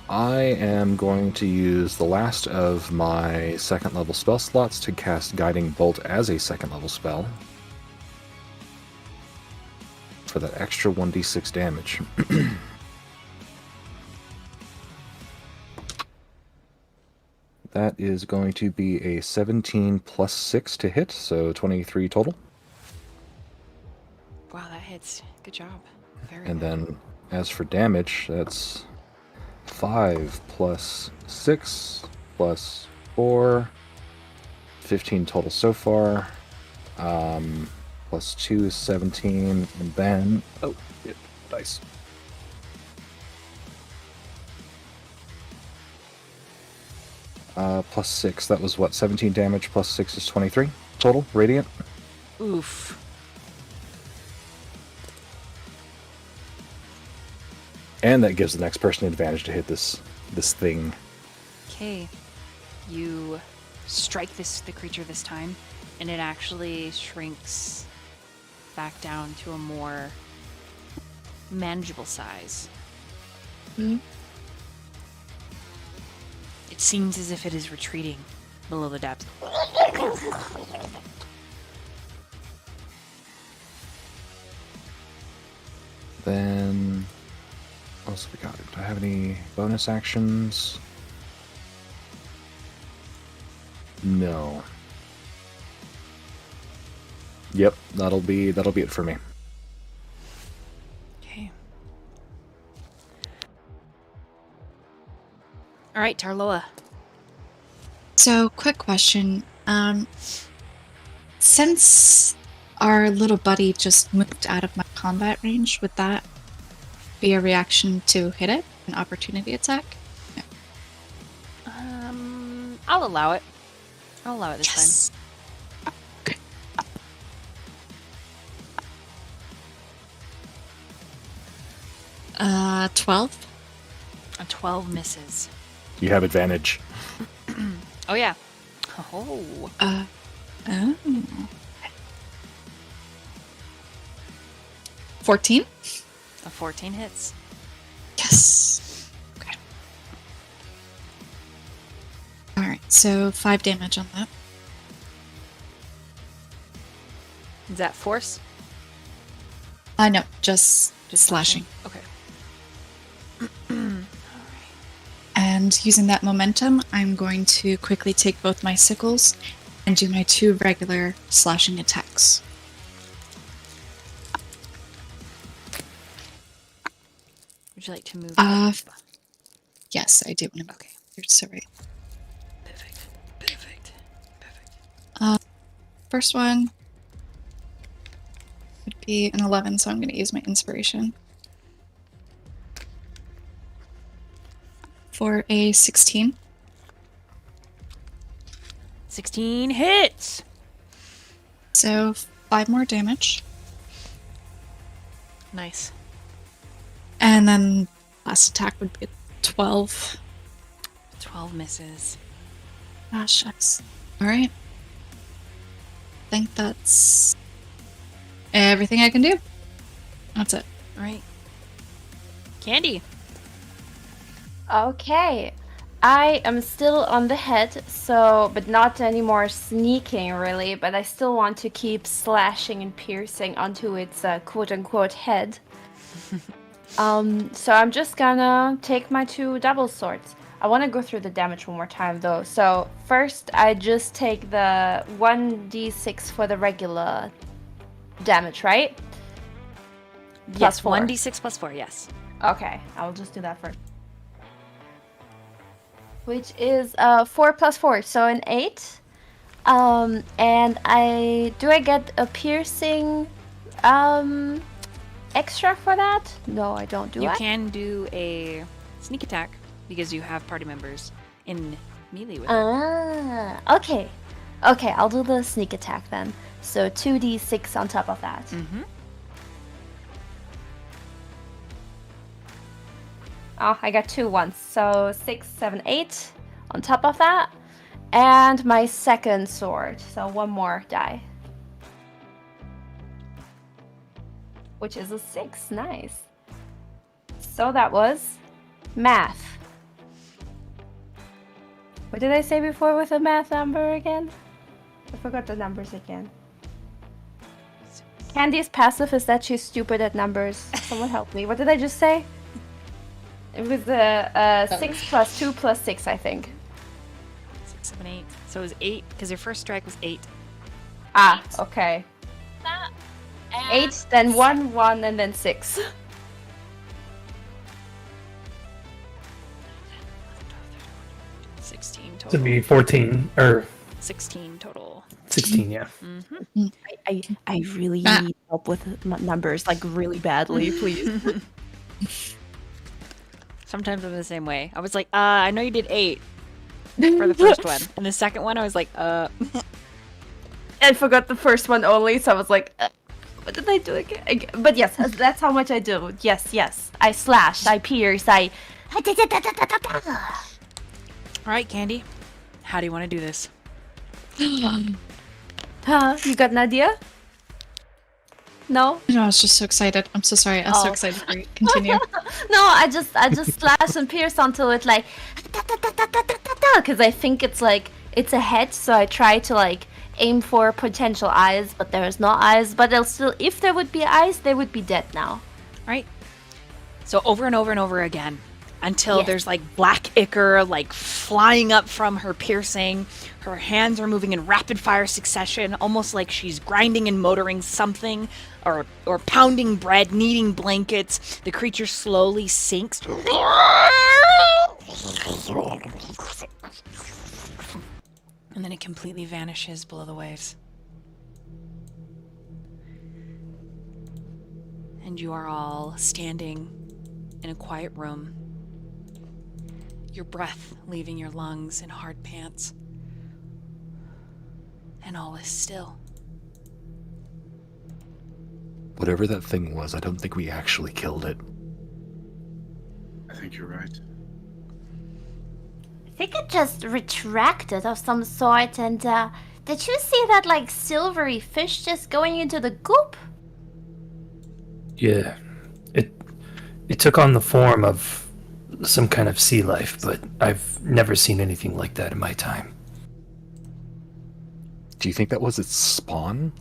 I am going to use the last of my second level spell slots to cast Guiding Bolt as a second level spell. For that extra 1d6 damage. That is going to be a 17 plus 6 to hit, so 23 total. Wow, that hits. Good job. Very And good. then, as for damage, that's 5 plus 6 plus 4, 15 total so far. Plus 2 is 17, and then... Oh, yep, dice. Plus 6, that was what, 17 damage, plus 6 is 23 total, radiant. Oof. And that gives the next person advantage to hit this thing. Okay. You strike the creature this time, and it actually shrinks back down to a more manageable size. Mhm. It seems as if it is retreating below the depths. Then... what else have we got? Do I have any bonus actions? No. Yep, that'll be it for me. Okay. All right, Tarloa. So, quick question. Since our little buddy just moved out of my combat range, would that be a reaction to hit it? An opportunity attack? I'll allow it. I'll allow it this Yes. Okay. Uh, 12? time. A 12 misses. You have advantage. Oh, yeah. Oh. Oh. 14? A 14 hits. Yes. Okay. Alright, so 5 damage on that. Is that force? No, just slashing. Okay. And using that momentum, I'm going to quickly take both my sickles and do my 2 regular slashing attacks. Would you like to move? Uh, Yes, I do. Okay, you're so right. Perfect. Perfect. Perfect. First one would be an 11, so I'm going to use my inspiration. For a 16. 16 hits! So 5 more damage. Nice. And then last attack would be a 12. 12 misses. Ah, shucks. Alright. I think that's everything I can do. That's it. All right. Candy. Okay. I am still on the head, so, but not anymore sneaking really, but I still want to keep slashing and piercing onto its quote-unquote head. So I'm just gonna take my 2 double swords. I want to go through the damage one more time though. So first I just take the 1d6 for the regular damage, right? Yes, 4. 1d6 plus 4, yes. Okay, I'll just do that first. Which is 4 plus 4, so an 8. And I get a piercing extra for that? No, I don't. You can do a sneak attack because you have party members in melee with you. Okay. Okay, I'll do the sneak attack then. So 2d6 on top of that. Mm-hmm. Oh, I got 2 once. So 6, 7, 8 on top of that. And my second sword. So 1 more die. Which is a 6. Nice. So that was math. What did I say before with the math number again? I forgot the numbers again. Candy's passive is that she's stupid at numbers. Someone help me. What did I just say? It was 6 plus 2 plus 6, I think. 6, 7, 8. So it was 8 because your first strike was 8. Ah, okay. That, 8, then 1, 1, and then 6. 16 total. To be 14 or 16 total. 16, yeah. I really Ah. need help with numbers, like really badly, please. Sometimes I'm the same way. I was like, I know you did 8 for the first one. And the second one, I was like, I forgot the first one only, so I was like, what did I do again? But yes, that's how much I do. Yes, yes. I slash, I pierce, I... All right, Candy. How do you want to do this? Huh? You got an idea? No? No, I was just so excited. I'm so sorry. I was so Oh. excited for you. Continue. No, I just slash and pierce until it like... Because I think it's like, it's a head, so I try to like aim for potential eyes, but there's no eyes. But they'll still, if there would be eyes, they would be dead now. All right. So over and over and over again until Yes. there's like black ichor like flying up from her piercing. Her hands are moving in rapid fire succession, almost like she's grinding and motoring something or pounding bread, kneading blankets. The creature slowly sinks. And then it completely vanishes below the waves. And you are all standing in a quiet room, your breath leaving your lungs in hard pants, and all is still. Whatever that thing was, I don't think we actually killed it. I think you're right. I think it just retracted of some sort, and did you see that like silvery fish just going into the goop? Yeah. It took on the form of some kind of sea life, but I've never seen anything like that in my time. Do you think that was its spawn?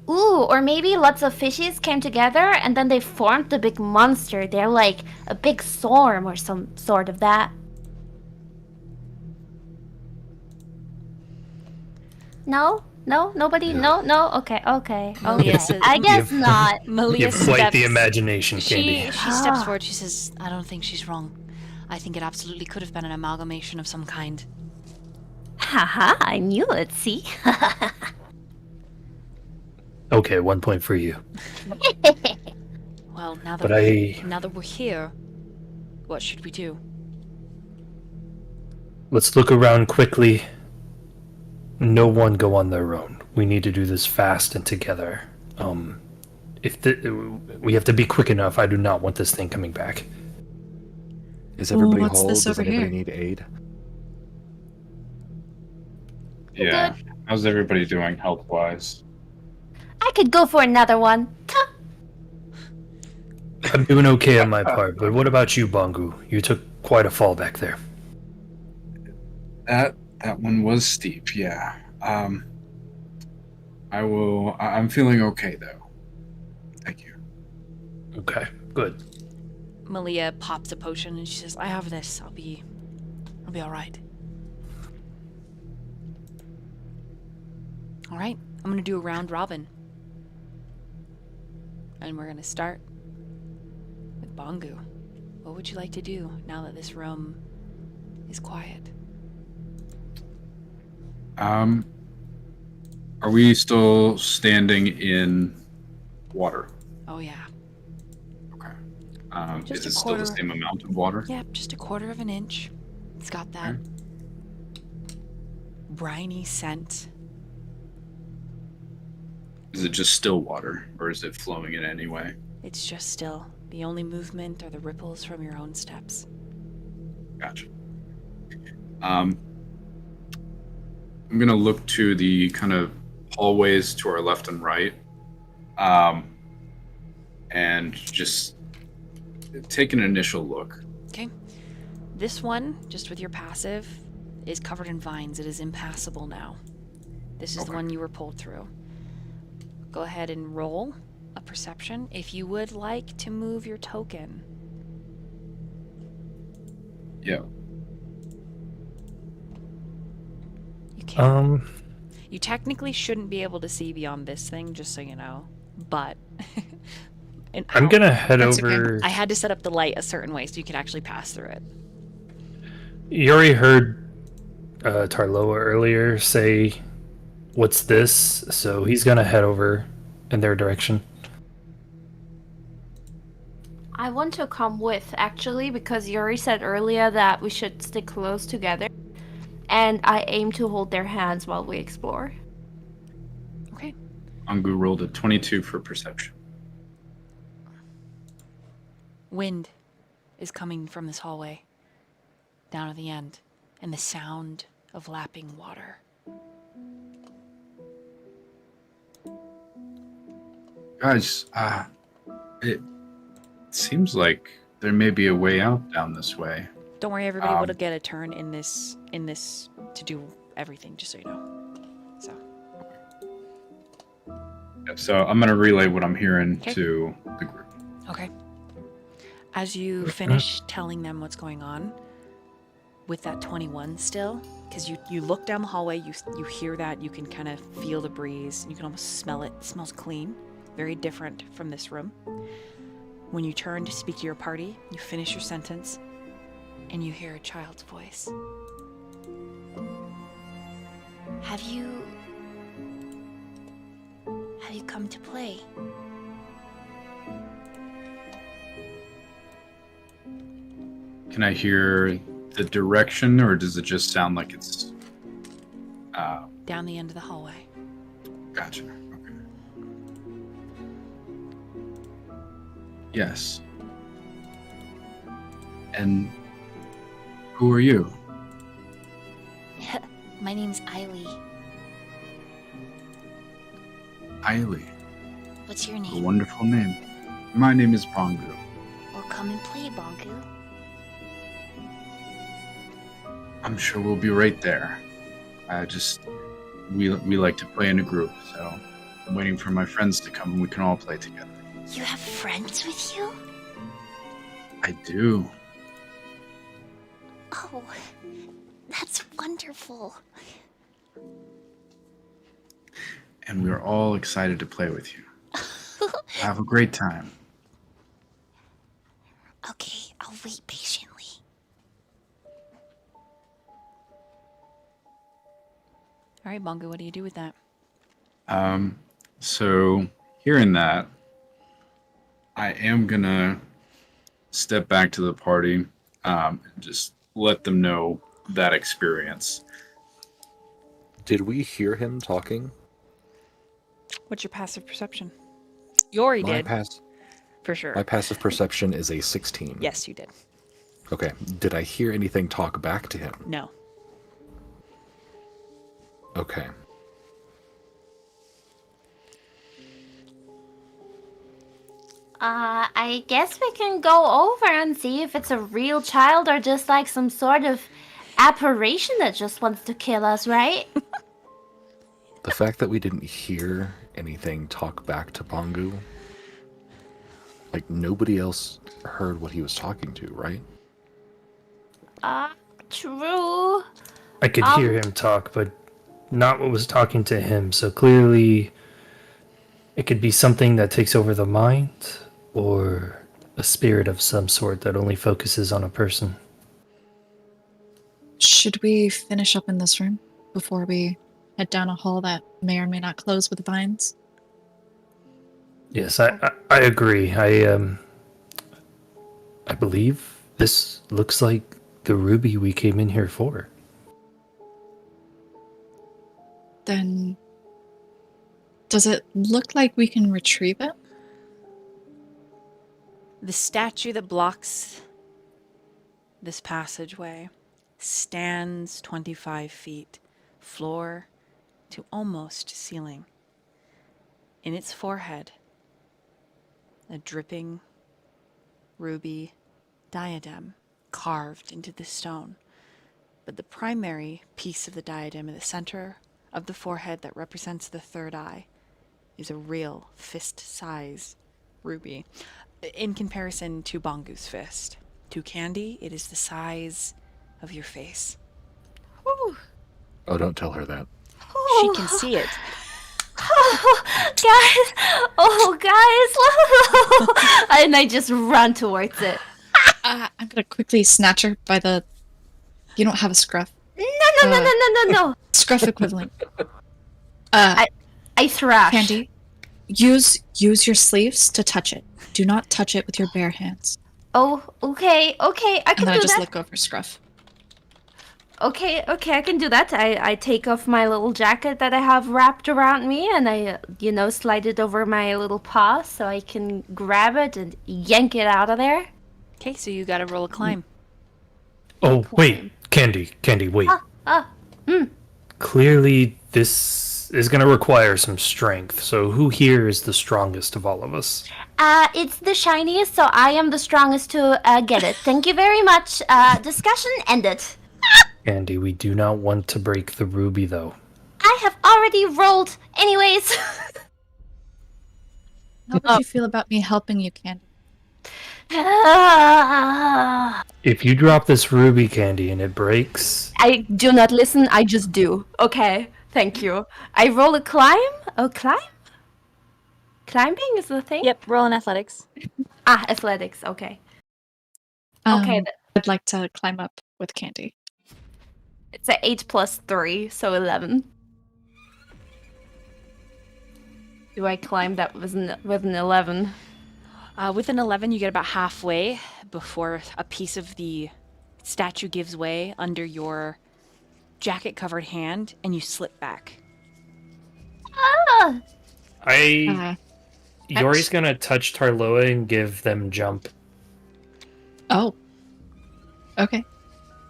Ooh, or maybe lots of fishes came together and then they formed a big monster. They're like a big storm or some sort of that. No? No? Nobody? No? No? Okay, okay, okay. Yes, I guess You've- not. You Malia have quite the steps- imagination, Candy. She steps forward. She says, I don't think she's wrong. I think it absolutely could have been an amalgamation of some kind. Haha, I knew it, see? Okay, 1 point for you. Well, now But that we're here, what should we do? let's look around quickly. No one go on their own. We need to do this fast and together. We have to be quick enough. I do not want this thing coming back. Is everybody what's whole? this Does over anybody here? need aid? Yeah. How's everybody doing health-wise? I could go for another one. Tuh. I'm doing okay on my part, but what about you, Bongu? You took quite a fall back there. That one was steep, yeah. I'm feeling okay though. Thank you. Okay, good. Malia pops a potion and she says, I have this. I'll be all right. All right, I'm gonna do a round robin. And we're gonna start with Bongu. What would you like to do now that this room is quiet? Are we still standing in water? Oh yeah. Okay. Just Is a it still the quarter. same amount of water? Yep, just a quarter of an inch. It's got that briny scent. Is it just still water, or is it flowing in any way? It's just still. The only movement are the ripples from your own steps. Gotcha. I'm gonna look to the kind of hallways to our left and right, and just take an initial look. Okay. This one, just with your passive, is covered in vines. It is impassable now. This is the one you were pulled through. Go ahead and roll a perception if you would like to move your token. Yeah. You can. Um, You technically shouldn't be able to see beyond this thing, just so you know. But I'm gonna head That's okay. over. I had to set up the light a certain way so you could actually pass through it. You already heard Tarloa earlier say, "What's this?" So he's gonna head over in their direction. I want to come with, actually, because Yuri said earlier that we should stick close together. And I aim to hold their hands while we explore. Okay. Bangu rolled a 22 for perception. Wind is coming from this hallway down at the end, and the sound of lapping water. Guys, it seems like there may be a way out down this way. Don't worry, everybody will get a turn in this to do everything, just so you know. So So I'm going to relay what I'm hearing Okay. to the group. okay. As you finish telling them what's going on with that 21 still, because you look down the hallway, you hear that, you can kind of feel the breeze, you can almost smell it. It smells clean, very different from this room. When you turn to speak to your party, you finish your sentence, and you hear a child's voice. Have you come to play? Can I hear the direction, or does it just sound like it's... Down the end of the hallway. Gotcha. Okay. Yes. And who are you? My name's Eily. Eily. What's your A name? wonderful name. My name is Bangu. Well, come and play, Bangu. I'm sure we'll be right there. We like to play in a group, so I'm waiting for my friends to come and we can all play together. You have friends with you? I do. Oh, that's wonderful. And we're all excited to play with you. Have a great time. Okay, I'll wait patiently. All right, Bongo, what do you do with that? So hearing that, I am gonna step back to the party, and just let them know that experience. Did we hear him talking? What's your passive perception? You already My did, for sure. My passive perception is a 16. Yes, you did. Okay. Did I hear anything talk back to him? No. Okay. I guess we can go over and see if it's a real child or just like some sort of apparition that just wants to kill us, right? The fact that we didn't hear anything talk back to Bangu, like nobody else heard what he was talking to, right? True. I could hear him talk, but not what was talking to him. So clearly, it could be something that takes over the mind, or a spirit of some sort that only focuses on a person. Should we finish up in this room before we head down a hall that may or may not close with vines? Yes, I agree. I believe this looks like the ruby we came in here for. Then does it look like we can retrieve it? The statue that blocks this passageway stands 25 feet, floor to almost ceiling. In its forehead, a dripping ruby diadem carved into the stone. But the primary piece of the diadem in the center of the forehead that represents the third eye is a real fist-size ruby. In comparison to Bongu's fist. To Candy, it is the size of your face. Ooh. Oh, don't tell her that. She can see it. Oh, guys. And I just run towards it. I'm gonna quickly snatch her by the. You don't have a scruff. No. Scruff equivalent. I thrash. Candy, use your sleeves to touch it. Do not touch it with your bare hands. Oh, okay. I And can then do I just that. look over scruff. Okay, I can do that. I take off my little jacket that I have wrapped around me and I, slide it over my little paw so I can grab it and yank it out of there. Okay, so you gotta roll a climb. Oh, wait. Candy, wait. Clearly, this is going to require some strength. So, who here is the strongest of all of us? It's the shiniest, so I am the strongest to get it. Thank you very much. Discussion ended. Candy, we do not want to break the ruby, though. I have already rolled. Anyways. How would you feel about me helping you, Candy? If you drop this ruby, Candy, and it breaks, I do not listen, I just do. Okay, thank you. I roll a climb? Oh, climb? Climbing is the thing? Yep, roll in athletics. Athletics, okay. Okay, I'd like to climb up with Candy. it's a 8 plus 3, so 11. Do I climb that with an 11? With an 11, you get about halfway before a piece of the statue gives way under your jacket-covered hand, and you slip back. Yori's going to touch Tarloa and give them jump. Oh. Okay.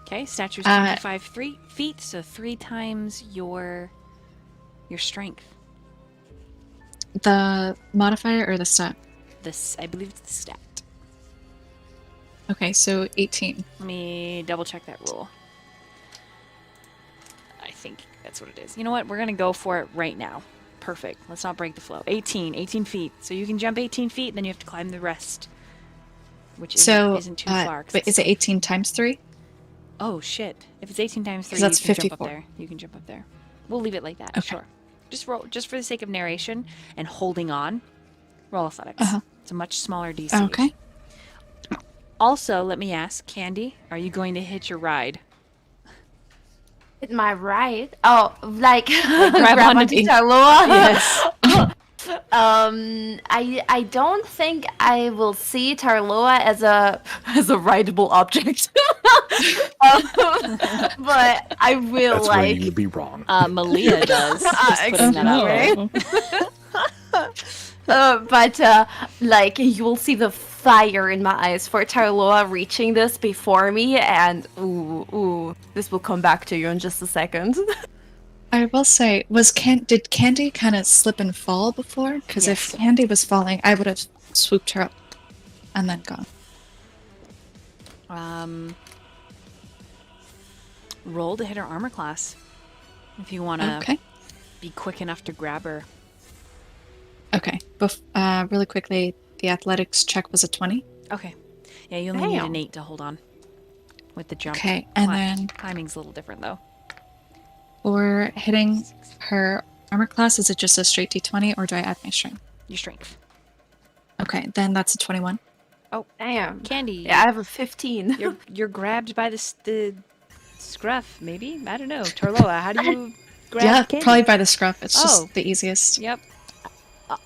Okay, statue's 25 feet, so 3 times your strength. The modifier or the stat? This, I believe it's the stat. Okay, so 18. Let me double check that rule. I think that's what it is. You know what? We're going to go for it right now. Perfect. Let's not break the flow. 18 feet. So you can jump 18 feet, then you have to climb the rest, which isn't too far. But is it 18 times 3? Oh, shit. If it's 18 times 3, that's you can jump 54. up there. You can jump up there. We'll leave it like that. Okay. Sure. Just roll, just for the sake of narration and holding on. Roll athletics. It's a much smaller DC. Okay. Also, let me ask, Candy, are you going to hitch your ride? Hit my ride? Oh, like grab grab onto onto the- Tarloa? Yes. I don't think I will see Tarloa as a rideable object. But I will That's where you'd be wrong. Malia does. Just putting that out there. But you will see the fire in my eyes for Tarloa reaching this before me, and ooh, this will come back to you in just a second. I will say, did Candy kind of slip and fall before? Because Yes. if Candy was falling, I would have swooped her up and then gone. Roll to hit her armor class. If you want to Okay. be quick enough to grab her. Okay. Really quickly, the athletics check was a 20. Okay. Yeah, you only need Damn. an 8 to hold on with the jump. Okay, and then Climbing's a little different, though. for hitting her armor class, is it just a straight d20 or do I add my strength? Your strength. Okay, then that's a 21. Oh, Damn. Candy. Yeah, I have a 15. You're grabbed by the scruff, maybe? I don't know. Torloa, how do you grab Yeah, Candy? probably by the scruff. It's Oh. just the easiest. Yep.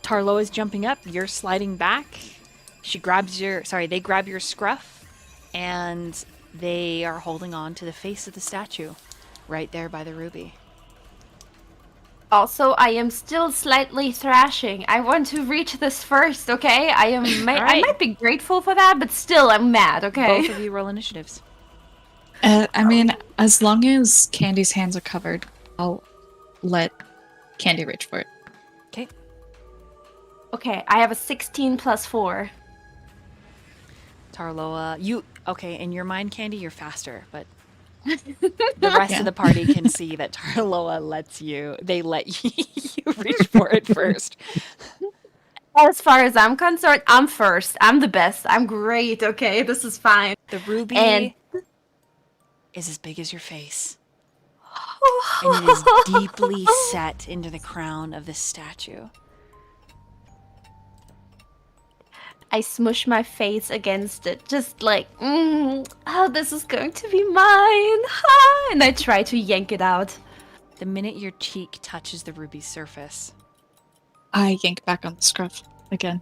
Tarloa is jumping up. You're sliding back. They grab your scruff, and they are holding on to the face of the statue, right there by the ruby. Also, I am still slightly thrashing. I want to reach this first, okay? I might be grateful for that, but still, I'm mad, okay? Both of you roll initiatives. I mean, as long as Candy's hands are covered, I'll let Candy reach for it. Okay. Okay, I have a 16 plus 4. Tarloa, in your mind, Candy, you're faster, but the rest of the party can see that Tarloa let you reach for it first. As far as I'm concerned, I'm first. I'm the best. I'm great. Okay, this is fine. The ruby And is as big as your face, and it is deeply set into the crown of this statue. I smush my face against it, just like, oh, this is going to be mine. And I try to yank it out. The minute your cheek touches the ruby's surface, I yank back on the scruff again.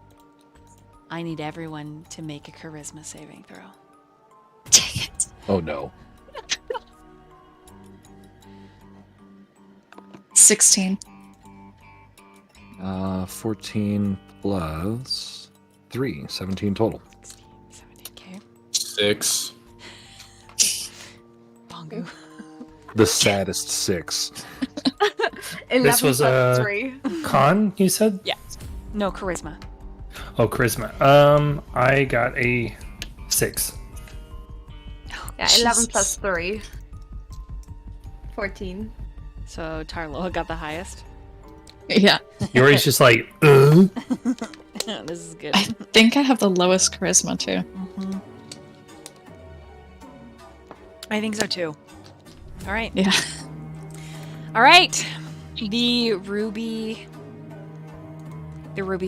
I need everyone to make a charisma saving throw. Dang it. Oh no. 16. 14 plus 3, 17 total. 17, 6. Bongu. The saddest 6. 11 This was plus a 3. con, you said? Yeah. No, charisma. Oh, charisma. I got a 6. Yeah, 11 Jesus. plus 3. 14. So Tarloa got the highest. Yeah. Yori's just like, This is good. I think I have the lowest charisma too. I think so too. All right. Yeah. All right. The ruby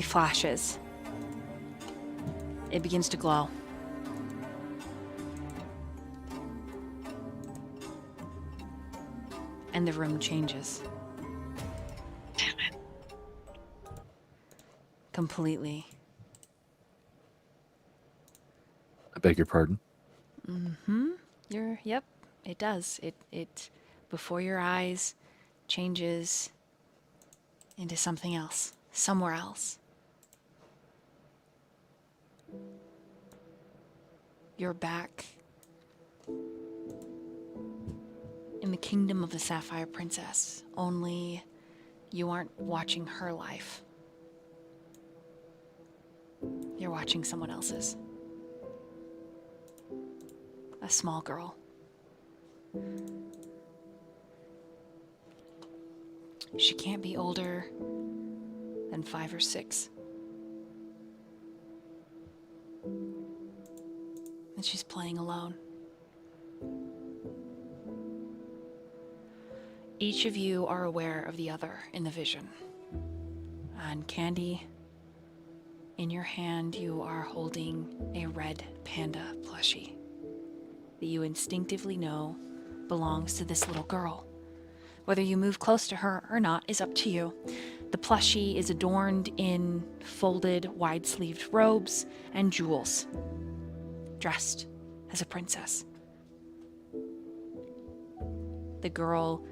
flashes. It begins to glow. And the room changes. Damn it. Completely. I beg your pardon. Yep, it does. It before your eyes changes into something else, somewhere else. You're back in the kingdom of the Sapphire Princess, only you aren't watching her life. You're watching someone else's. A small girl. She can't be older than 5 or 6. And she's playing alone. Each of you are aware of the other in the vision. And Candy, in your hand, you are holding a red panda plushie that you instinctively know belongs to this little girl. Whether you move close to her or not is up to you. The plushie is adorned in folded, wide-sleeved robes and jewels, dressed as a princess. The girl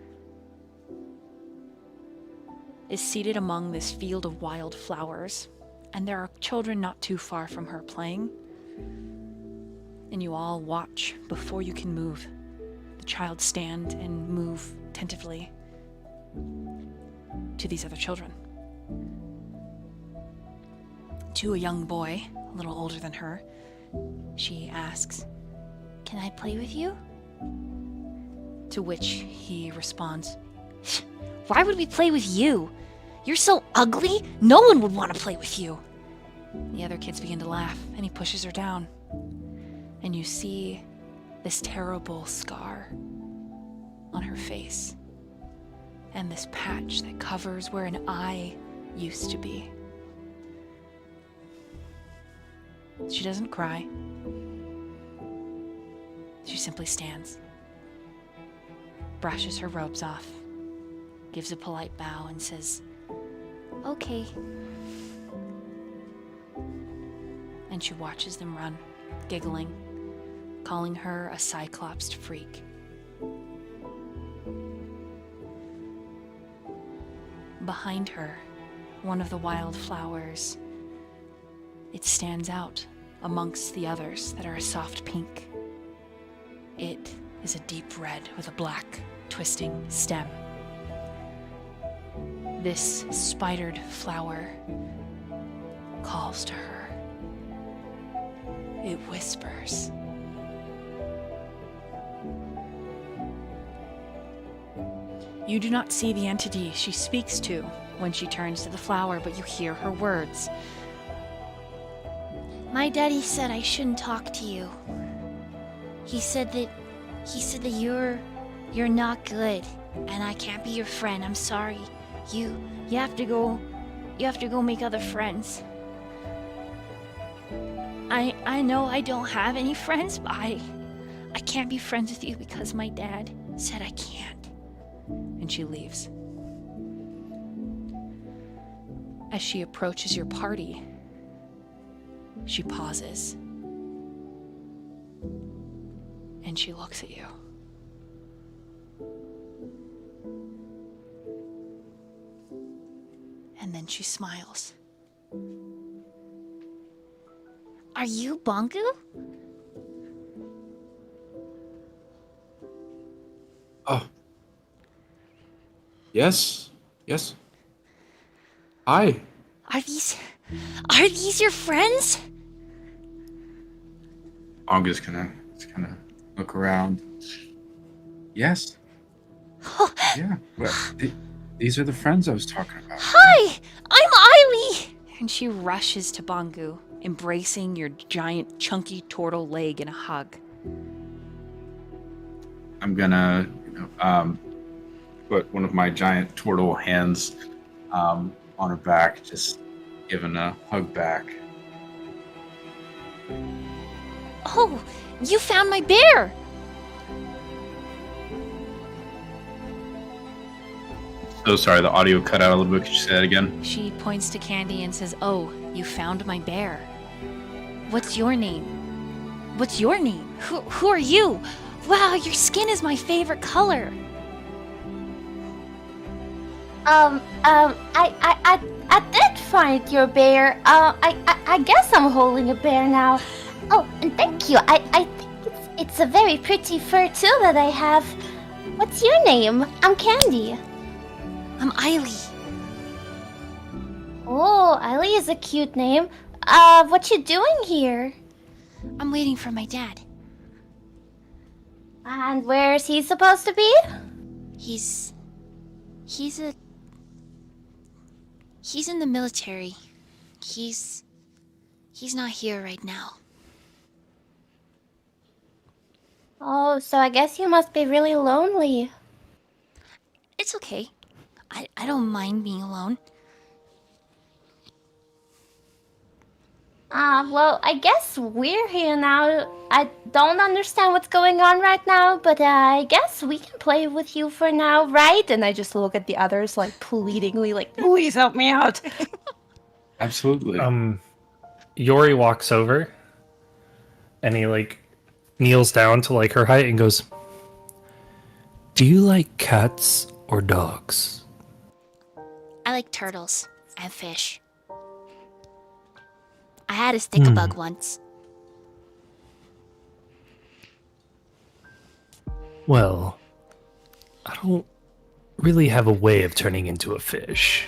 is seated among this field of wild flowers, and there are children not too far from her playing. And you all watch before you can move. The child stand and move tentatively to these other children. To a young boy, a little older than her, she asks, Can I play with you? to which he responds, Why would we play with you? You're so ugly, no one would want to play with you. the other kids begin to laugh, and he pushes her down. And you see this terrible scar on her face, and this patch that covers where an eye used to be. She doesn't cry. She simply stands, brushes her robes off, gives a polite bow, and says, Okay. and she watches them run, giggling, calling her a cyclopsed freak. Behind her, one of the wild flowers, it stands out amongst the others that are a soft pink. It is a deep red with a black, twisting stem. This spidered flower calls to her. It whispers. You do not see the entity she speaks to when she turns to the flower, but you hear her words. My daddy said I shouldn't talk to you. He said that you're not good and I can't be your friend. I'm sorry. You have to go make other friends. I know I don't have any friends, but I can't be friends with you because my dad said I can't. And she leaves. As she approaches your party, she pauses. And she looks at you. And then she smiles. Are you Bongu? Oh. Yes. Yes. Hi. Are these your friends? Bongu's gonna look around. Yes. Yeah. Well, these are the friends I was talking about. Hi, I'm Eily. And she rushes to Bongu, embracing your giant, chunky turtle leg in a hug. I'm gonna, put one of my giant turtle hands on her back, just giving a hug back. Oh, you found my bear. So sorry, the audio cut out a little bit. Could you say that again? She points to Candy and says, "Oh, you found my bear. What's your name? What's your name? Who are you? Wow, your skin is my favorite color. I did find your bear. I guess I'm holding a bear now. Oh, and thank you. I think it's a very pretty fur too that I have. What's your name? I'm Candy. I'm Eily. Oh, Eily is a cute name. What you doing here? I'm waiting for my dad. And where is he supposed to be? He's in the military. He's not here right now. Oh, so I guess you must be really lonely. It's okay. I don't mind being alone. Well, I guess we're here now. I don't understand what's going on right now, but I guess we can play with you for now, right? And I just look at the others, like, pleadingly, like, please help me out. Absolutely. Yori walks over and he like kneels down to like her height and goes, "Do you like cats or dogs?" I like turtles and fish. I had a stick-a-bug once. Well, I don't really have a way of turning into a fish.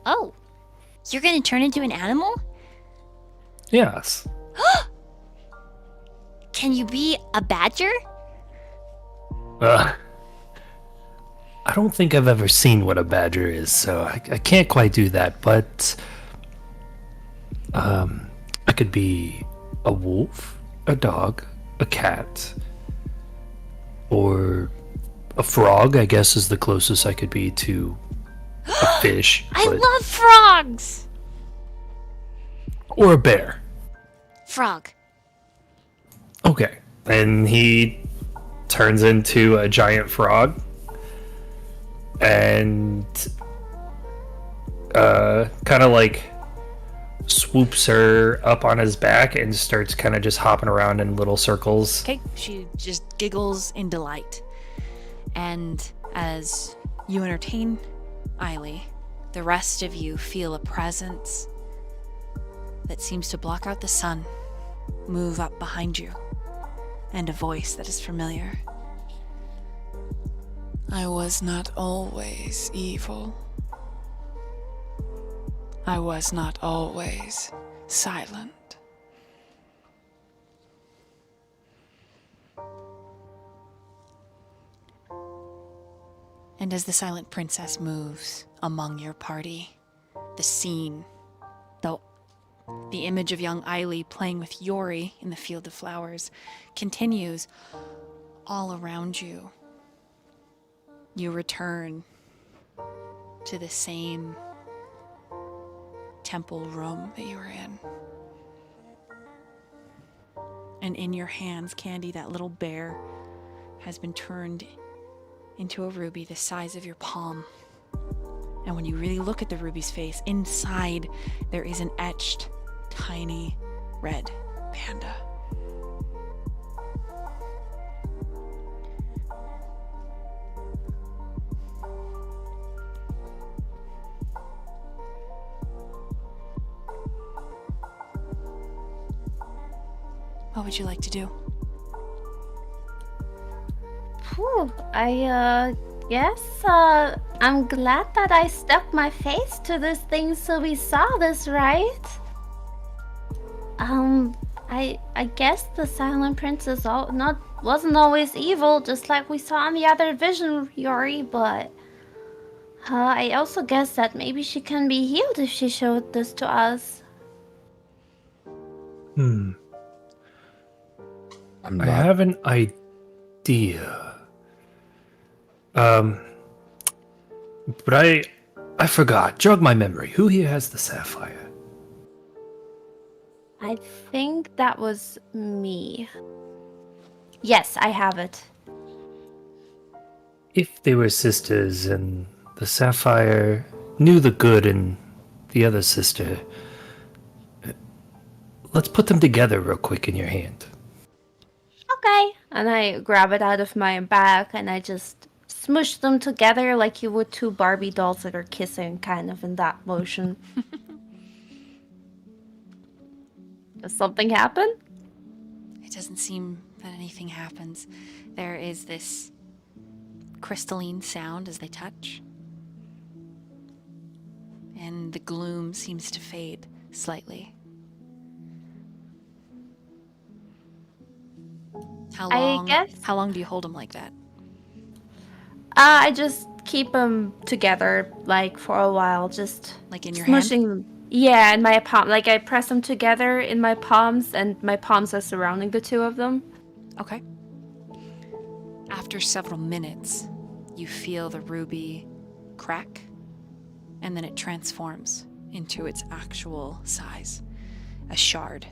Oh, you're gonna turn into an animal? Yes. Can you be a badger? I don't think I've ever seen what a badger is, so I can't quite do that, but I could be a wolf, a dog, a cat, or a frog, I guess is the closest I could be to a fish. I love frogs! Or a bear. Frog. Okay. And he turns into a giant frog and kind of like swoops her up on his back and starts kind of just hopping around in little circles. Okay, she just giggles in delight. And as you entertain Eily, the rest of you feel a presence that seems to block out the sun move up behind you, and a voice that is familiar. I was not always evil. I was not always silent. And as the Silent Princess moves among your party, the scene, the image of young Eiley playing with Yori in the field of flowers, continues all around you. You return to the same temple room that you were in. And in your hands, Candy, that little bear has been turned into a ruby the size of your palm. And when you really look at the ruby's face, inside there is an etched, tiny, red panda. What would you like to do? Whew, I guess I'm glad that I stuck my face to this thing so we saw this, right? I guess the Silent Princess wasn't always evil, just like we saw in the other vision, Yori, but I also guess that maybe she can be healed if she showed this to us. Hmm. I'm I not. have an idea. But I forgot. Jog my memory. Who here has the sapphire? I think that was me. Yes, I have it. If they were sisters and the sapphire knew the good in the other sister, let's put them together real quick in your hand. Okay. And I grab it out of my bag and I just smush them together like you would two Barbie dolls that are kissing, kind of in that motion. Does something happen? It doesn't seem that anything happens. There is this crystalline sound as they touch, and the gloom seems to fade slightly. How long do you hold them like that? I just keep them together, like, for a while, just Like in your smushing hand? them. Yeah, in my palm. Like, I press them together in my palms, and my palms are surrounding the two of them. Okay. After several minutes, you feel the ruby crack, and then it transforms into its actual size. A shard.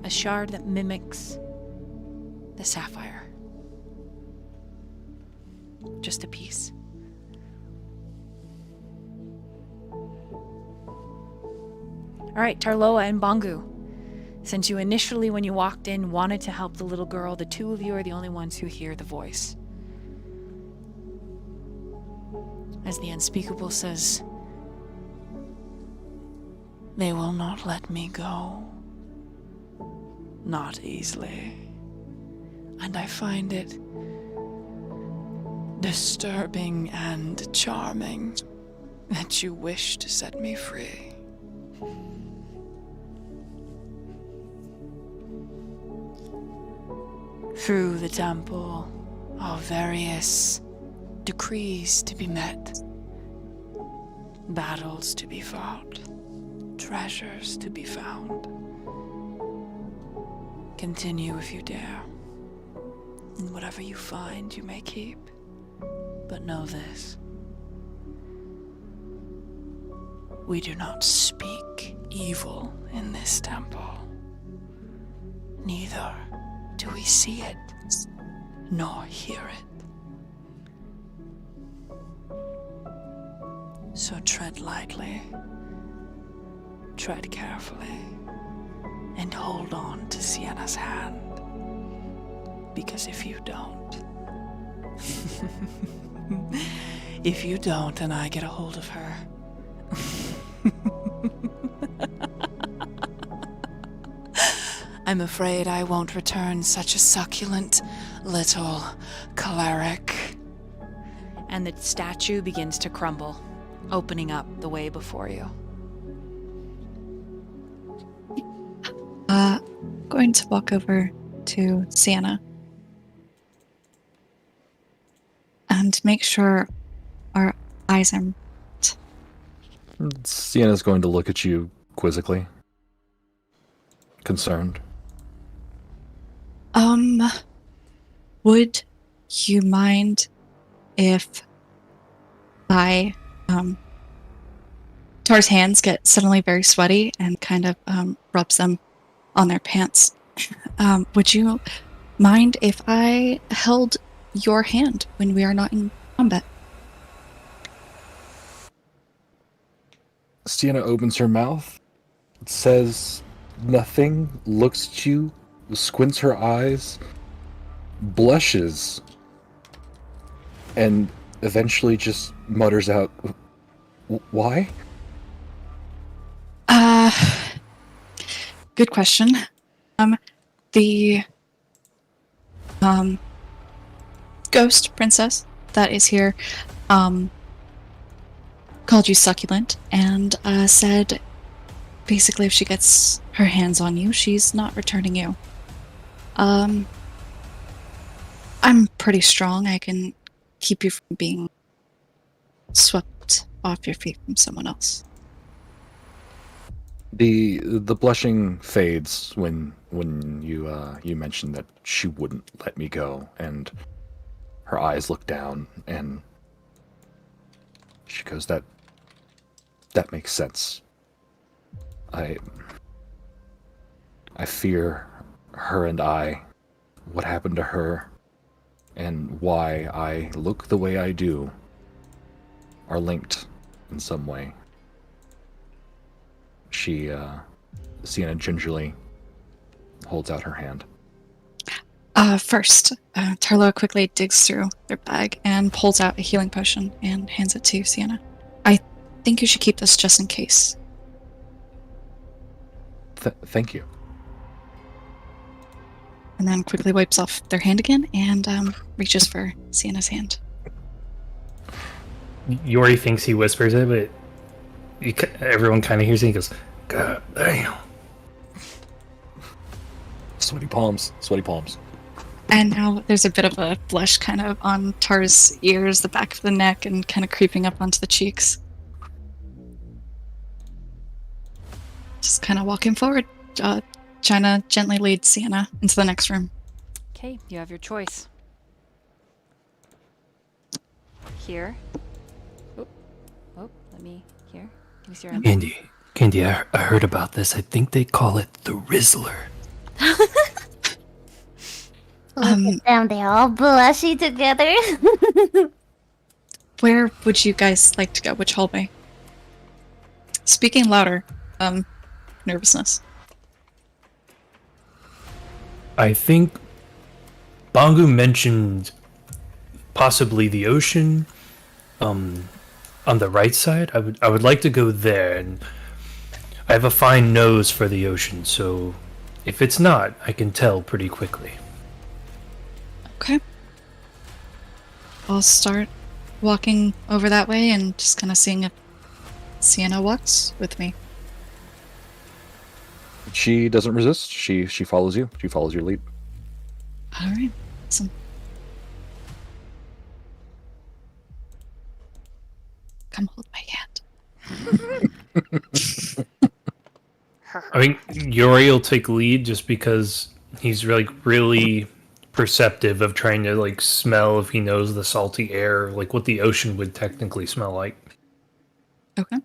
A shard that mimics the sapphire. Just a piece. All right, Tarloa and Bongu. Since you initially, when you walked in, wanted to help the little girl, the two of you are the only ones who hear the voice. As the unspeakable says, "They will not let me go. Not easily. And I find it disturbing and charming that you wish to set me free." Through the temple are various decrees to be met, battles to be fought, treasures to be found. Continue if you dare, and whatever you find you may keep, but know this: we do not speak evil in this temple. Neither do we see it, nor hear it. So tread lightly, tread carefully, and hold on to Sienna's hand. Because if you don't, and I get a hold of her, I'm afraid I won't return such a succulent little cleric. And the statue begins to crumble, opening up the way before you. Going to walk over to Sienna. and make sure our eyes are. Sienna's going to look at you quizzically. Concerned. Would you mind if Tar's hands get suddenly very sweaty and kind of rubs them on their pants. Would you mind if I held your hand when we are not in combat? Sienna opens her mouth, says nothing, looks at you, squints her eyes, blushes, and eventually just mutters out, "Why?" Good question. The ghost princess that is here called you succulent and said basically if she gets her hands on you, she's not returning you. I'm pretty strong. I can keep you from being swept off your feet from someone else. The blushing fades when you mention that she wouldn't let me go, and her eyes look down, and she goes, "That makes sense. I fear her and I, what happened to her, and why I look the way I do, are linked in some way." Sienna gingerly holds out her hand. First, Tarloa quickly digs through their bag and pulls out a healing potion and hands it to Sienna. I think you should keep this just in case. Thank you. And then quickly wipes off their hand again and reaches for Sienna's hand. Yori thinks he whispers it, but everyone kind of hears it and goes, "God damn." Sweaty palms. And now there's a bit of a blush kind of on Tar's ears, the back of the neck, and kind of creeping up onto the cheeks. Just kind of walking forward. China gently leads Sienna into the next room. Okay, you have your choice. Here. Let me here. Can you see her? Candy, I heard about this. I think they call it the Rizzler. Damn, they all blushy together. Where would you guys like to go? Which hallway? Speaking louder. Nervousness. I think Bangu mentioned possibly the ocean on the right side. I would like to go there, and I have a fine nose for the ocean, so if it's not, I can tell pretty quickly. Okay. I'll start walking over that way and just kind of seeing if Sienna walks with me. She doesn't resist. She follows you. She follows your lead. All right. Awesome. Come hold my hand. I mean, Yori will take lead just because he's really perceptive of trying to like smell if he knows the salty air, like what the ocean would technically smell like. Okay.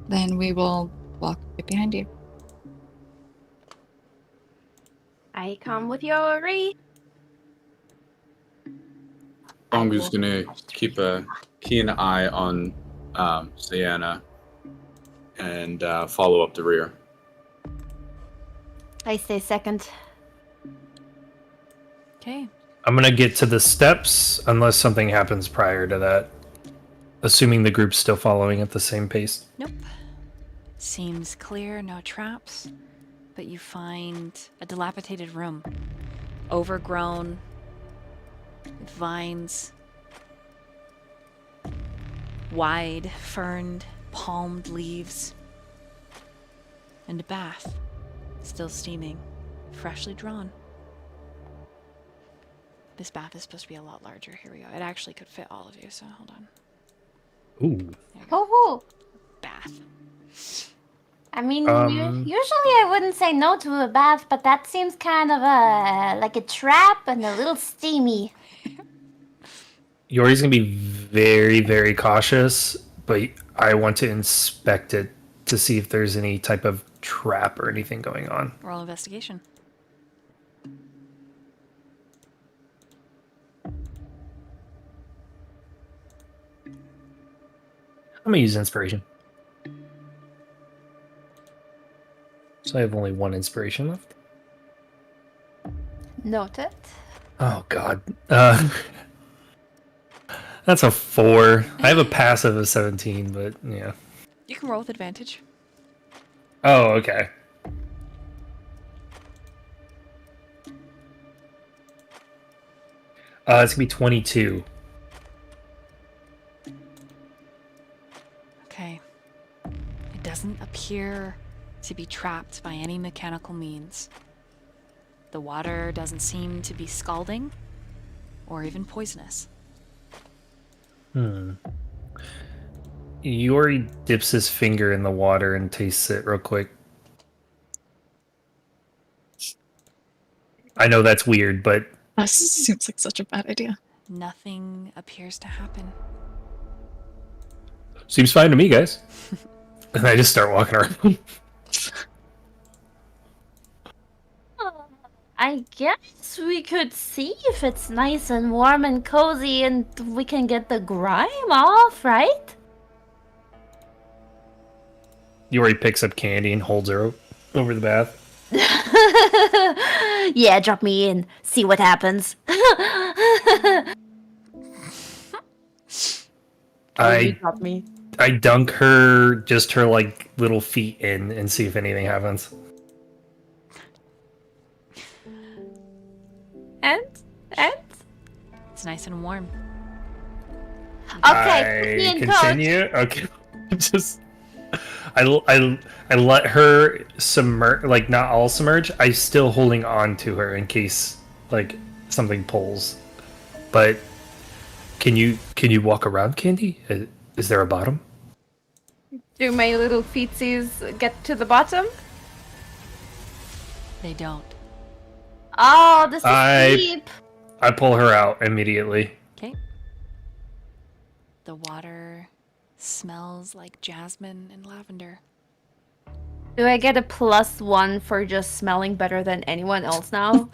Then we will walk right behind you. I come with Yori. Bongu's gonna keep a keen eye on Sienna and follow up the rear. I stay second. Okay. I'm gonna get to the steps unless something happens prior to that. Assuming the group's still following at the same pace. Nope. Seems clear, no traps. But you find a dilapidated room. Overgrown with vines. Wide, ferned, palmed leaves. And a bath. Still steaming. Freshly drawn. This bath is supposed to be a lot larger. Here we go. It actually could fit all of you, so hold on. Ooh. There you go. Oh, Bath. I mean, Um, usually I wouldn't say no to a bath, but that seems kind of like a trap and a little steamy. Yori's gonna be very, very cautious, but I want to inspect it to see if there's any type of trap or anything going on. Roll investigation. I'm gonna use inspiration. So I have only one inspiration left. Noted. Oh god. That's a 4. I have a passive of 17, but yeah. You can roll with advantage. Oh, okay. It's gonna be 22. Okay. It doesn't appear to be trapped by any mechanical means. The water doesn't seem to be scalding or even poisonous. Yori dips his finger in the water and tastes it real quick. I know that's weird, but That seems like such a bad idea. Nothing appears to happen. seems fine to me, guys. And I just start walking around. I guess we could see if it's nice and warm and cozy and we can get the grime off, right? Yori picks up candy and holds her over the bath. Yeah, drop me in. See what happens. Drop me. I dunk her, just her like little feet in, and see if anything happens. And? It's nice and warm. Okay, put me I in continue. Okay, just I let her submerge, like not all submerge. I'm still holding on to her in case like something pulls. But can you walk around, Candy? Is there a bottom? Do my little feetsies get to the bottom? They don't. Oh, this is I- deep. I pull her out immediately. Okay. The water smells like jasmine and lavender. Do I get a +1 for just smelling better than anyone else now?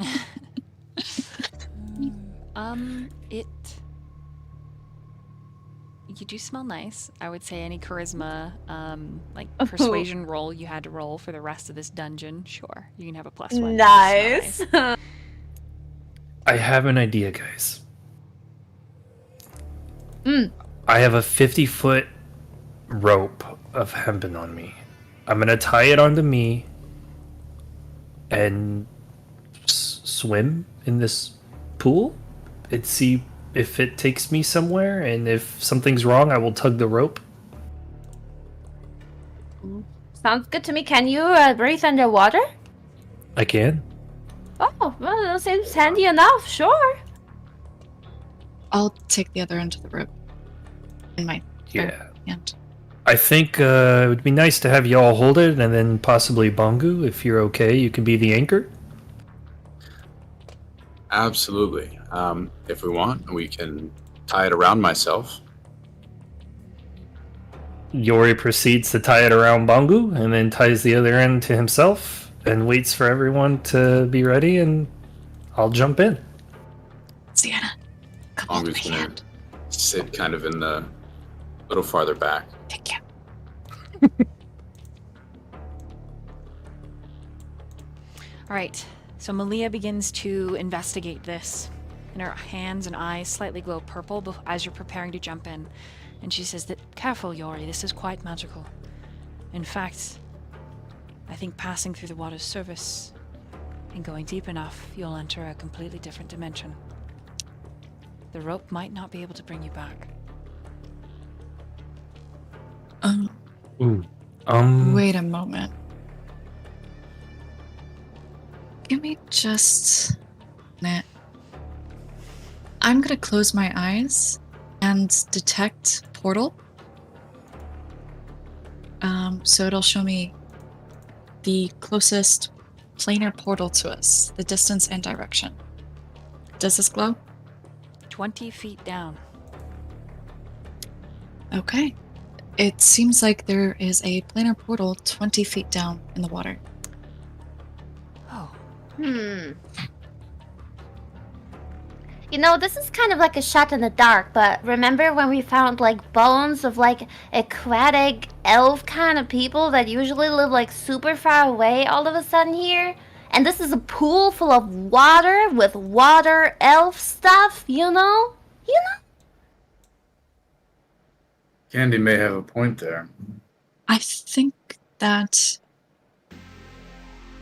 You do smell nice. I would say any charisma, like persuasion roll you had to roll for the rest of this dungeon. Sure, you can have a +1. You smell Nice. I have an idea, guys. I have a 50-foot rope of hempen on me. I'm gonna tie it onto me and swim in this pool and see if it takes me somewhere, and if something's wrong, I will tug the rope. Sounds good to me. Can you breathe underwater? I can. Oh, well, that seems handy enough. Sure. I'll take the other end of the rope in my Yeah. hand. I think it would be nice to have you all hold it, and then possibly Bongu, if you're okay, you can be the anchor. Absolutely. If we want, we can tie it around myself. Yori proceeds to tie it around Bongu, and then ties the other end to himself, and waits for everyone to be ready, and I'll jump in. Sienna, come hold my Bongu's gonna hand. sit kind of in the little farther back. Thank you. All right. So Malia begins to investigate this, and her hands and eyes slightly glow purple as you're preparing to jump in. And she says that, "Careful, Yori, this is quite magical. In fact, I think passing through the water's surface and going deep enough, you'll enter a completely different dimension. The rope might not be able to bring you back." Ooh. Wait a moment. Give me just a minute. I'm gonna close my eyes and detect portal. So it'll show me the closest planar portal to us, the distance and direction. Does this glow? 20 feet down. Okay. It seems like there is a planar portal 20 feet down in the water. Oh, You know, this is kind of like a shot in the dark, but remember when we found like bones of like aquatic elf kind of people that usually live like super far away all of a sudden here? And this is a pool full of water with water elf stuff, you know? You know? Candy may have a point there. I think that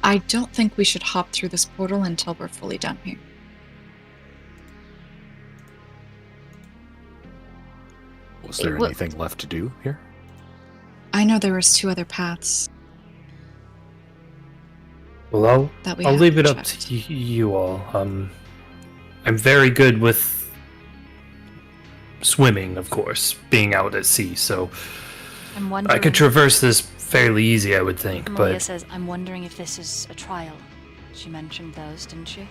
I don't think we should hop through this portal until we're fully done here. Was there Well- anything left to do here? I know there was 2 other paths Well, that we I'll haven't leave it up checked. to you all. I'm very good with swimming, of course, being out at sea, so I'm wondering. I could traverse this fairly easy, I would think. Malia But says, I'm wondering if this is a trial. She mentioned those, didn't she?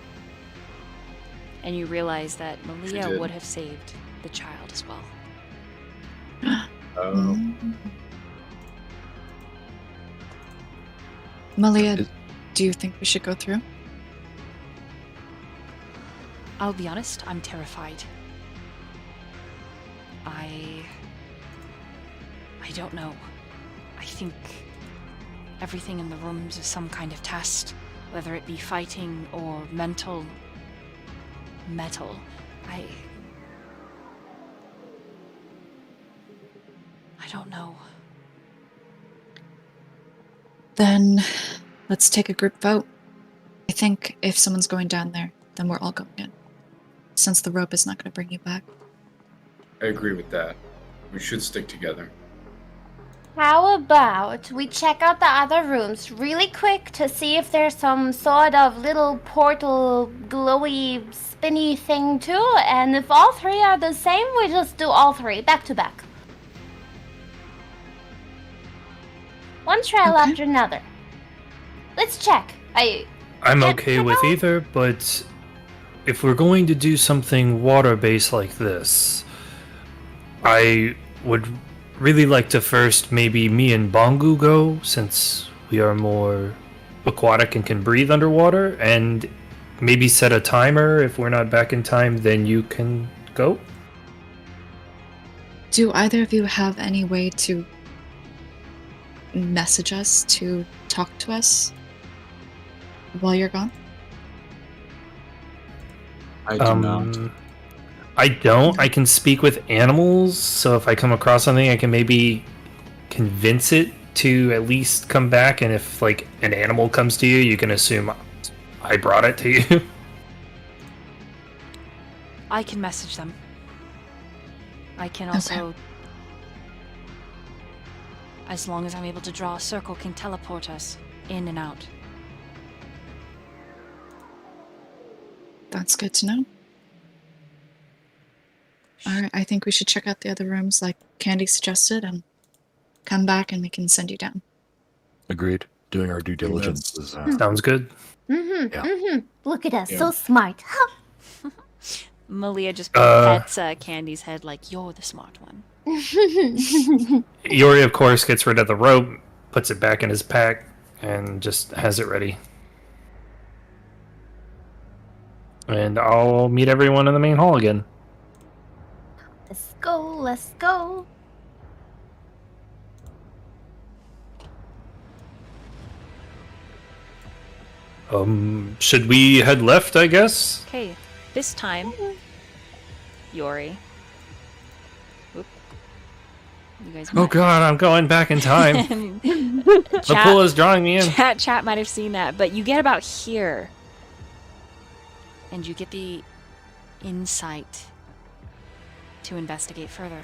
And you realize that Malia did. would have saved the child as well. Oh, Mm. Malia, Is- do you think we should go through? I'll be honest, I'm terrified. I don't know. I think everything in the rooms is some kind of test, whether it be fighting or metal. I don't know. Then let's take a group vote. I think if someone's going down there, then we're all going in. Since the rope is not going to bring you back. I agree with that. We should stick together. How about we check out the other rooms really quick to see if there's some sort of little portal glowy spinny thing too, and if all 3 are the same, we just do all 3 back to back. One trial Okay. after another. Let's check. I'm Can- okay can with I- either, but if we're going to do something water-based like this, I would really like to first maybe me and Bongu go, since we are more aquatic and can breathe underwater, and maybe set a timer. If we're not back in time, then you can go. Do either of you have any way to message us, to talk to us while you're gone? I do not. I don't. I can speak with animals, so if I come across something, I can maybe convince it to at least come back. And if like an animal comes to you, you can assume I brought it to you. I can message them. I can also, as long as I'm able to draw a circle, can teleport us in and out. That's good to know. Alright, I think we should check out the other rooms like Candy suggested and come back and we can send you down. Agreed. Doing our due diligence is Sounds good. Look at us, Yeah. so smart. Malia just Uh, pets Candy's head like, you're the smart one. Yori, of course, gets rid of the rope, puts it back in his pack, and just has it ready. And I'll meet everyone in the main hall again. Let's go, let's go. Should we head left, I guess? Okay, this time, Yori. Whoop. You guys Oh might- god, I'm going back in time. The Chat- pool is drawing me in. Chat might have seen that, but you get about here. And you get the insight to investigate further.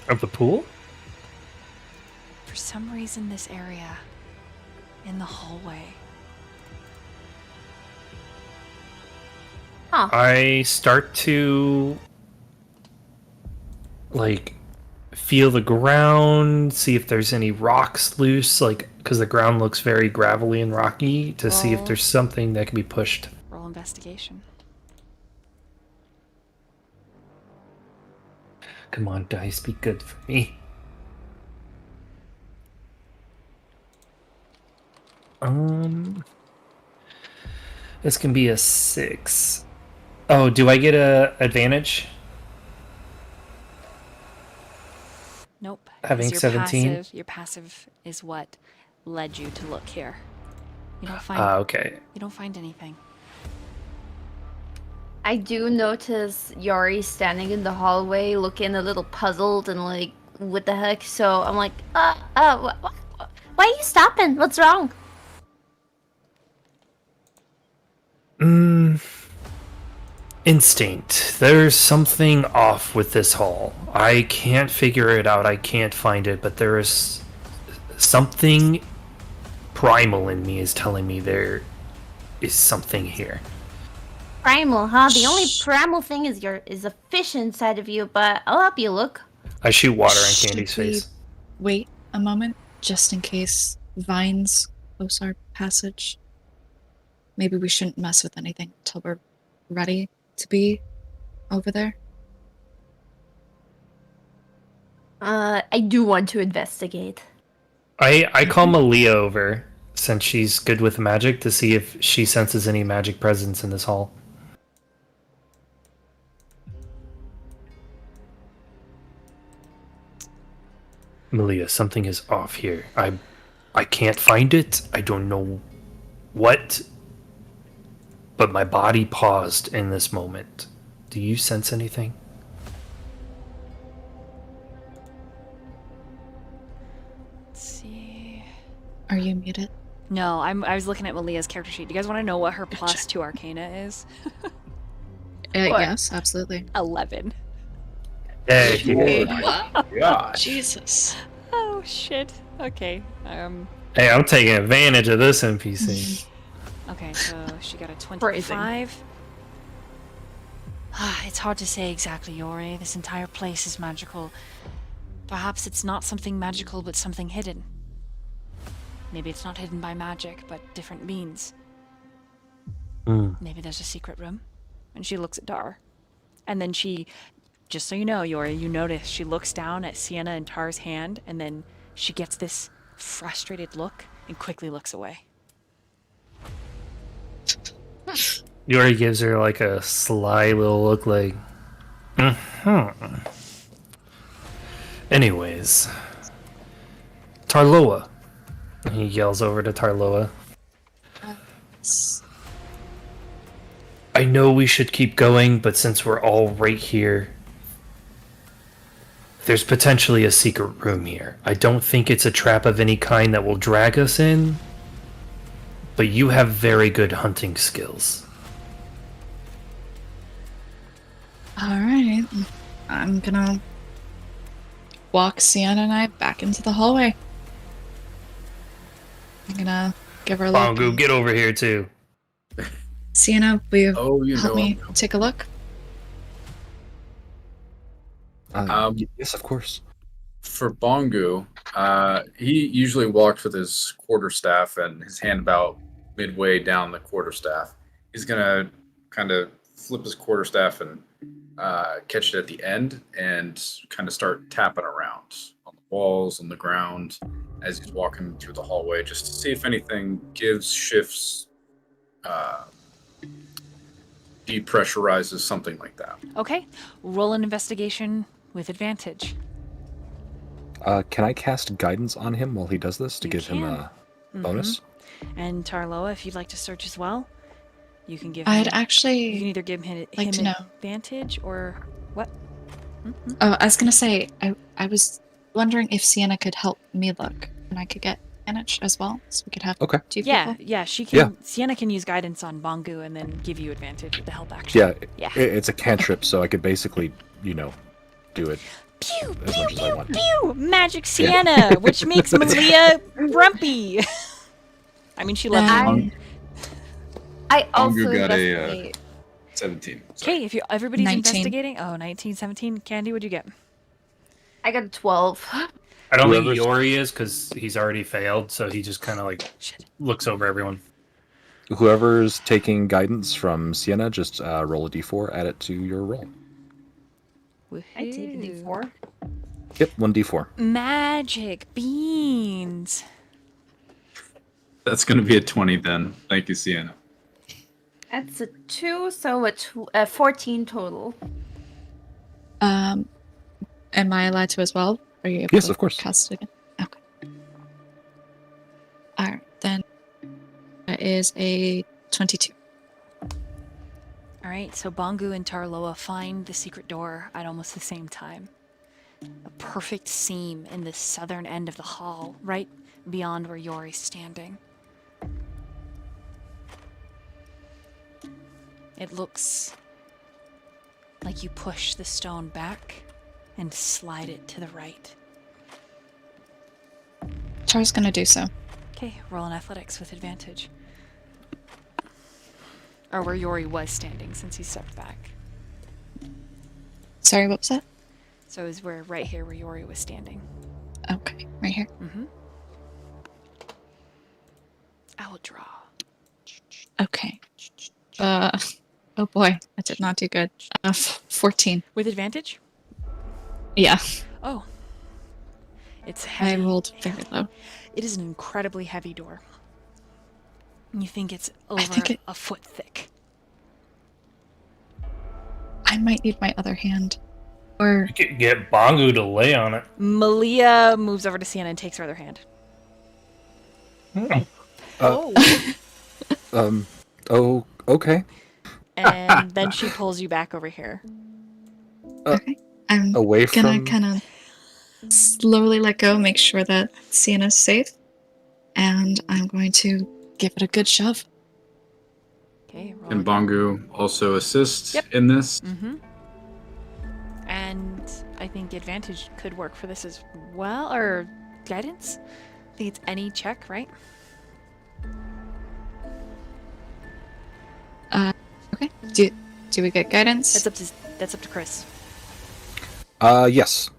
Of the pool? For some reason, this area in the hallway Huh. I start to like feel the ground, see if there's any rocks loose, like because the ground looks very gravelly and rocky, to see if Roll. there's something that can be pushed. Roll investigation. Come on, dice, be good for me. This can be a 6. Oh, do I get a advantage? Nope. Having 'cause 17? Your passive is what led you to look here. You don't find. Okay. You don't find anything. I do notice Yori standing in the hallway looking a little puzzled and like, what the heck? So I'm like, why are you stopping? What's wrong? Instinct. There's something off with this hall. I can't figure it out. I can't find it, but there is something primal in me is telling me there is something here. Primal, huh? The only primal thing is a fish inside of you, but I'll help you look. I shoot water on Should Candy's we face. Wait a moment, just in case vines close our passage. Maybe we shouldn't mess with anything until we're ready to be over there. I do want to investigate. I call Malia over, since she's good with magic, to see if she senses any magic presence in this hall. Malia, something is off here. I can't find it. I don't know what, but my body paused in this moment. Do you sense anything? Let's see. Are you muted? No, I was looking at Malia's character sheet. Do you guys want to know what her plus 2 Arcana is? Yes, absolutely. 11. Hey, God. Jesus. Oh shit. Okay. hey, I'm taking advantage of this NPC. Okay, so she got a 25. It's hard to say exactly, Yori. This entire place is magical. Perhaps it's not something magical, but something hidden. Maybe it's not hidden by magic, but different means. Maybe there's a secret room. And she looks at Dar. And then she, just so you know, Yori, you notice she looks down at Sienna and Tar's hand, and then she gets this frustrated look and quickly looks away. Yori gives her like a sly little look like, Anyways. Tarloa. He yells over to Tarloa. I know we should keep going, but since we're all right here, there's potentially a secret room here. I don't think it's a trap of any kind that will drag us in, but you have very good hunting skills. Alright. I'm gonna walk Sienna and I back into the hallway. I'm gonna give her a look. Bongo, get over here too. Sienna, will you Oh, you help know. me take a look? Yes, of course. For Bongu, he usually walks with his quarterstaff and his hand about midway down the quarterstaff. He's gonna kind of flip his quarterstaff and catch it at the end and kind of start tapping around on the walls, on the ground, as he's walking through the hallway, just to see if anything gives, shifts, depressurizes, something like that. Okay, roll an investigation with advantage. Can I cast guidance on him while he does this to You give him can. a bonus? And Tarloa, if you'd like to search as well, you can give I'd him, you can actually either give him, like to know. advantage or what? Oh, I was gonna say I was wondering if Sienna could help me look and I could get advantage as well. So we could have Okay. two Yeah, people. yeah, she can. Yeah. Sienna can use guidance on Bongu and then give you advantage with the help action. Yeah, Yeah. it's a cantrip, so I could basically, do it Pew, as pew, much as I pew, want. pew! Magic Sienna, which makes Malia grumpy. I mean, she loves Um, you. I also Bongu got investigate. 17. Sorry. Okay, if everybody's 19. investigating. Oh, 19, 17. Candy, what'd you get? I got a 12. I don't think Whoever's- Yori is because he's already failed, so he just kind of like Shit. looks over everyone. Whoever's taking guidance from Sienna, just roll a d4, add it to your roll. I take a Woohoo. D4. Yep, 1d4. Magic beans. That's going to be a 20 then. Thank you, Sienna. That's a 2, so a 14 total. Am I allowed to as well? Are you able Yes, to of course. cast it again? Okay. Alright, then that is a 22. All right, so Bongu and Tarloa find the secret door at almost the same time. A perfect seam in the southern end of the hall, right beyond where Yori's standing. It looks like you push the stone back and slide it to the right. Char's gonna do so. Okay, roll an athletics with advantage. Or where Yori was standing since he stepped back. Sorry, what was that? So it was right here where Yori was standing. Okay, right here. Mm-hmm. I will draw. Okay. Oh boy, I did not do good. 14. With advantage? Yeah, Oh. It's I heavy. rolled very low. It is an incredibly heavy door. You think it's over think a foot thick. I might need my other hand. Or Get Bongu to lay on it. Malia moves over to Sienna and takes her other hand. Oh, okay. And then she pulls you back over here. okay. I'm Away gonna from... kind of slowly let go, make sure that Sienna's safe, and I'm going to give it a good shove. Okay, roll. Can Bongu also assist Yep. in this? Mm-hmm. And I think advantage could work for this as well, or guidance. I think it's any check, right? Okay. Do we get guidance? That's up to Chris. Yes.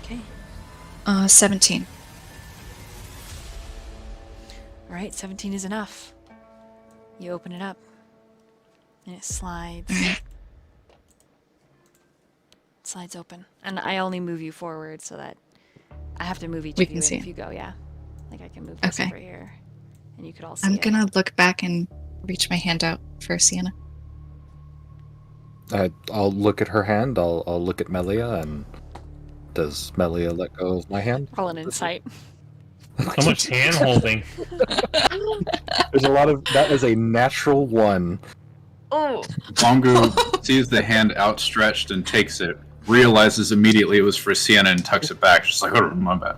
Okay. 17. All right, 17 is enough. You open it up, and it slides. Alright. Slides open, and I only move you forward so that I have to move each We of you can see in if it. you go. Yeah, like I can move this Okay. over here, and you could all see I'm it. gonna look back and reach my hand out for Sienna. I'll look at her hand. I'll look at Melia, and does Melia let go of my hand? Roll an insight. So much hand holding. There's a lot of... That is a natural 1. Oh, Bongu sees the hand outstretched and takes it, realizes immediately it was for Sienna and tucks it back. Just like, oh, my bad.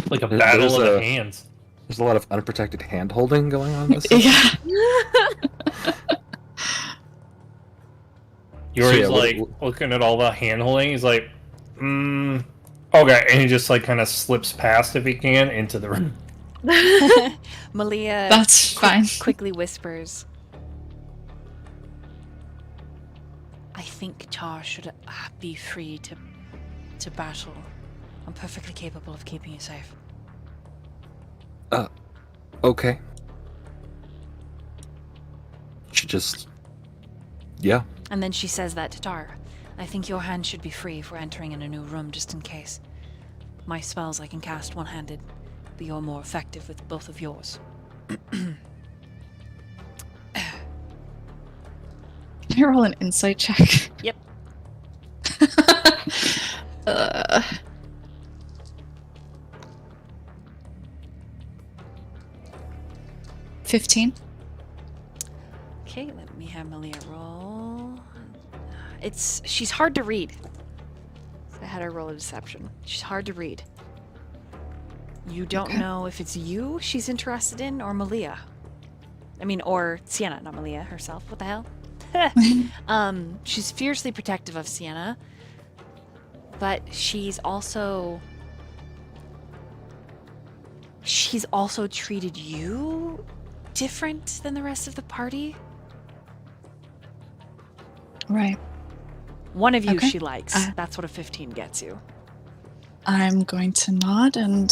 Like a There's battle of the a- hands. There's a lot of unprotected hand holding going on. This Yeah. Yori's yeah, like looking at all the hand holding. He's like, okay, and he just like kind of slips past if he can into the room. Malia That's fine. quickly whispers, I think Char should be free to battle. I'm perfectly capable of keeping you safe. Okay. She just... Yeah. And then she says that to Tar. I think your hand should be free if we're entering in a new room, just in case. My spells I can cast one-handed, but you're more effective with both of yours. Can I roll an insight check? Yep. 15. Okay, let me have Malia roll. She's hard to read. So I had her roll a deception. She's hard to read. You don't Okay. know if it's you she's interested in or Malia. I mean, or Sienna, not Malia herself. What the hell? She's fiercely protective of Sienna, but she's also she's also treated you different than the rest of the party. Right. One of you Okay. she likes. That's what a 15 gets you. I'm going to nod and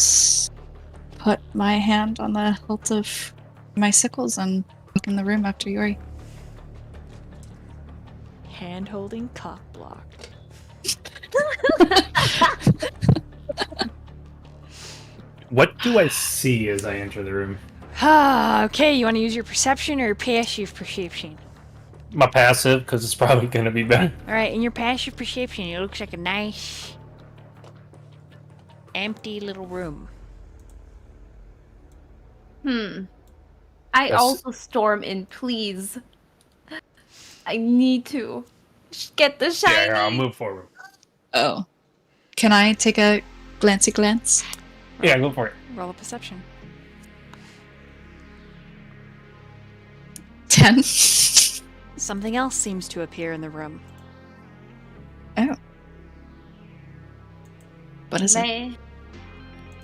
put my hand on the hilt of my sickles and walk in the room after Yuri. Hand holding cock block. What do I see as I enter the room? Okay, you want to use your perception or your passive perception? My passive, because it's probably going to be better. Alright, in your passive perception, it looks like a nice, empty little room. I Yes. also storm in, please. I need to get the shiny. Yeah, I'll move forward. Oh. Can I take a glancey glance? Yeah, go for it. Roll a perception. 10. Something else seems to appear in the room. Oh. What is it? May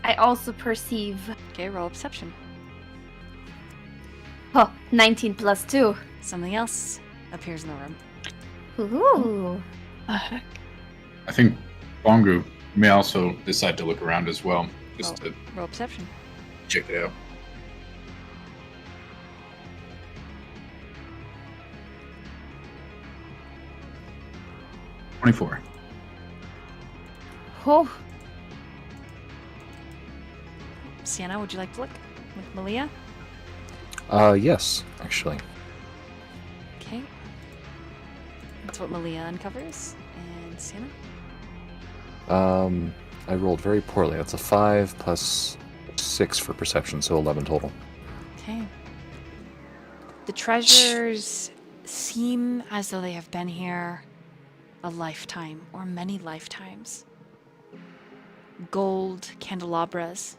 I also perceive. Okay, roll a perception. Oh, 19 plus 2. Something else appears in the room. Ooh. Heck? I think Bongu may also decide to look around as well, just to Roll perception. check it out. $24. Oh, Sienna, would you like to look with Malia? Yes, actually. Okay. That's what Malia uncovers. And Sienna? I rolled very poorly. That's a 5 plus 6 for perception, so 11 total. Okay. The treasures seem as though they have been here a lifetime or many lifetimes. Gold candelabras,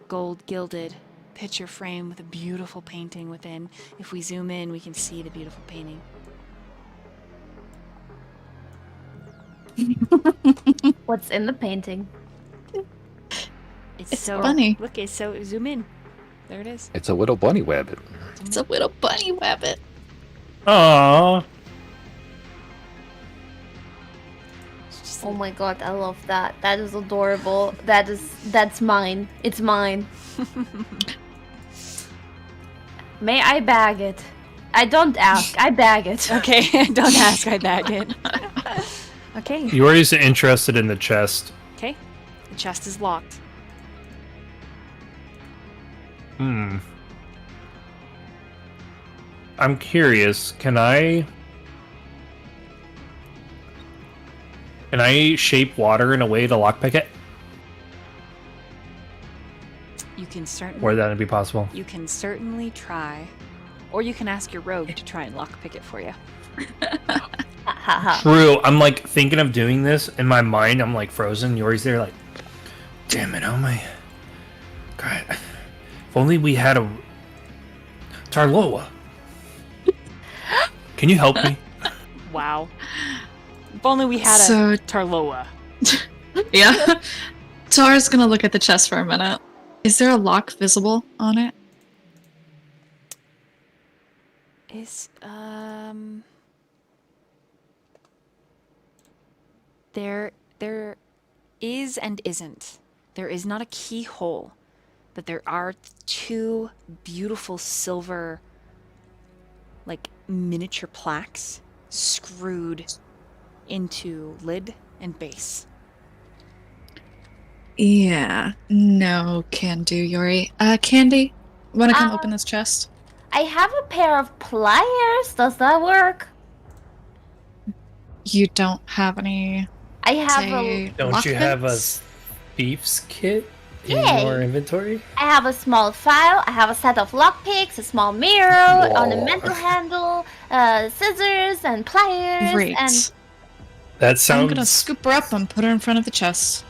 gold gilded picture frame with a beautiful painting within. If we zoom in, we can see the beautiful painting. what's in the painting? It's so funny. Look, it's so zoom in. There it is. It's a little bunny web. It's a little bunny rabbit. Aww. It's just Oh my god, I love that. That is adorable. That's mine. It's mine. May I bag it? I don't ask. I bag it. Okay, don't ask, I bag it. Okay. Yori's interested in the chest. Okay. The chest is locked. I'm curious, can I shape water in a way to lockpick it? You can certainly Or that'd be possible. You can certainly try. Or you can ask your rogue to try and lockpick it for you. True. I'm like thinking of doing this in my mind. I'm like frozen. Yori's there, like, damn it, oh my God. If only we had a Tarloa. Can you help me? Wow. If only we had So- a Tarloa. Yeah. Tara's gonna look at the chest for a minute. Is there a lock visible on it? Is there is and isn't. There is not a keyhole, but there are two beautiful silver, like, miniature plaques screwed into lid and base. Yeah. No can do, Yori. Candy, wanna come open this chest? I have a pair of pliers. Does that work? You don't have any. I have say, a Don't you have a lockpicks? thief's kit in Yay. your inventory? I have a small file. I have a set of lockpicks, a small mirror, ornamental handle, scissors, and pliers. Great. And That I'm sounds. gonna scoop her up and put her in front of the chest.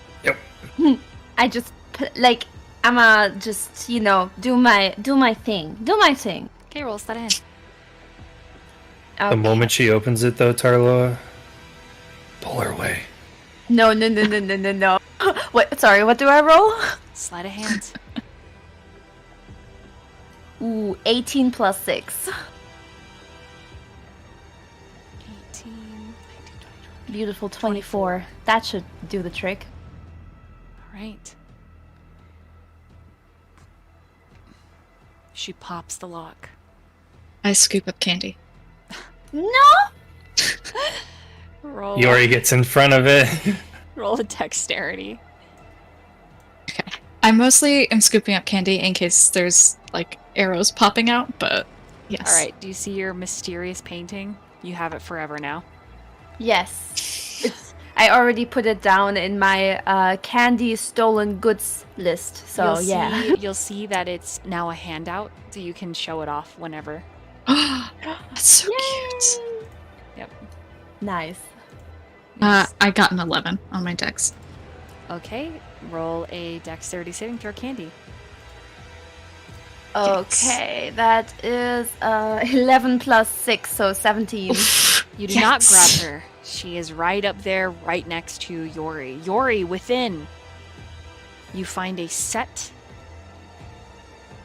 I just I'ma just do my thing. Do my thing. Okay, roll sleight of hand. The Okay. moment she opens it, though, Tarloa, pull her away. No. Wait, sorry. What do I roll? Sleight of hand. Ooh, 18 plus 6. 18, 19, 20. Beautiful 24. That should do the trick. All right. She pops the lock. I scoop up candy. No! Roll. Yori gets in front of it. Roll a dexterity. Okay. I mostly am scooping up candy in case there's like arrows popping out, but yes. All right. Do you see your mysterious painting? You have it forever now. Yes. I already put it down in my candy stolen goods list. So yeah. You'll see that it's now a handout, so you can show it off whenever. That's so cute. Yep. Nice. I got an 11 on my dex. Okay. Roll a dexterity saving throw, Candy. Okay, that is 11 plus 6, so 17. You do not grab her. She is right up there, right next to Yori. Yori, within, you find a set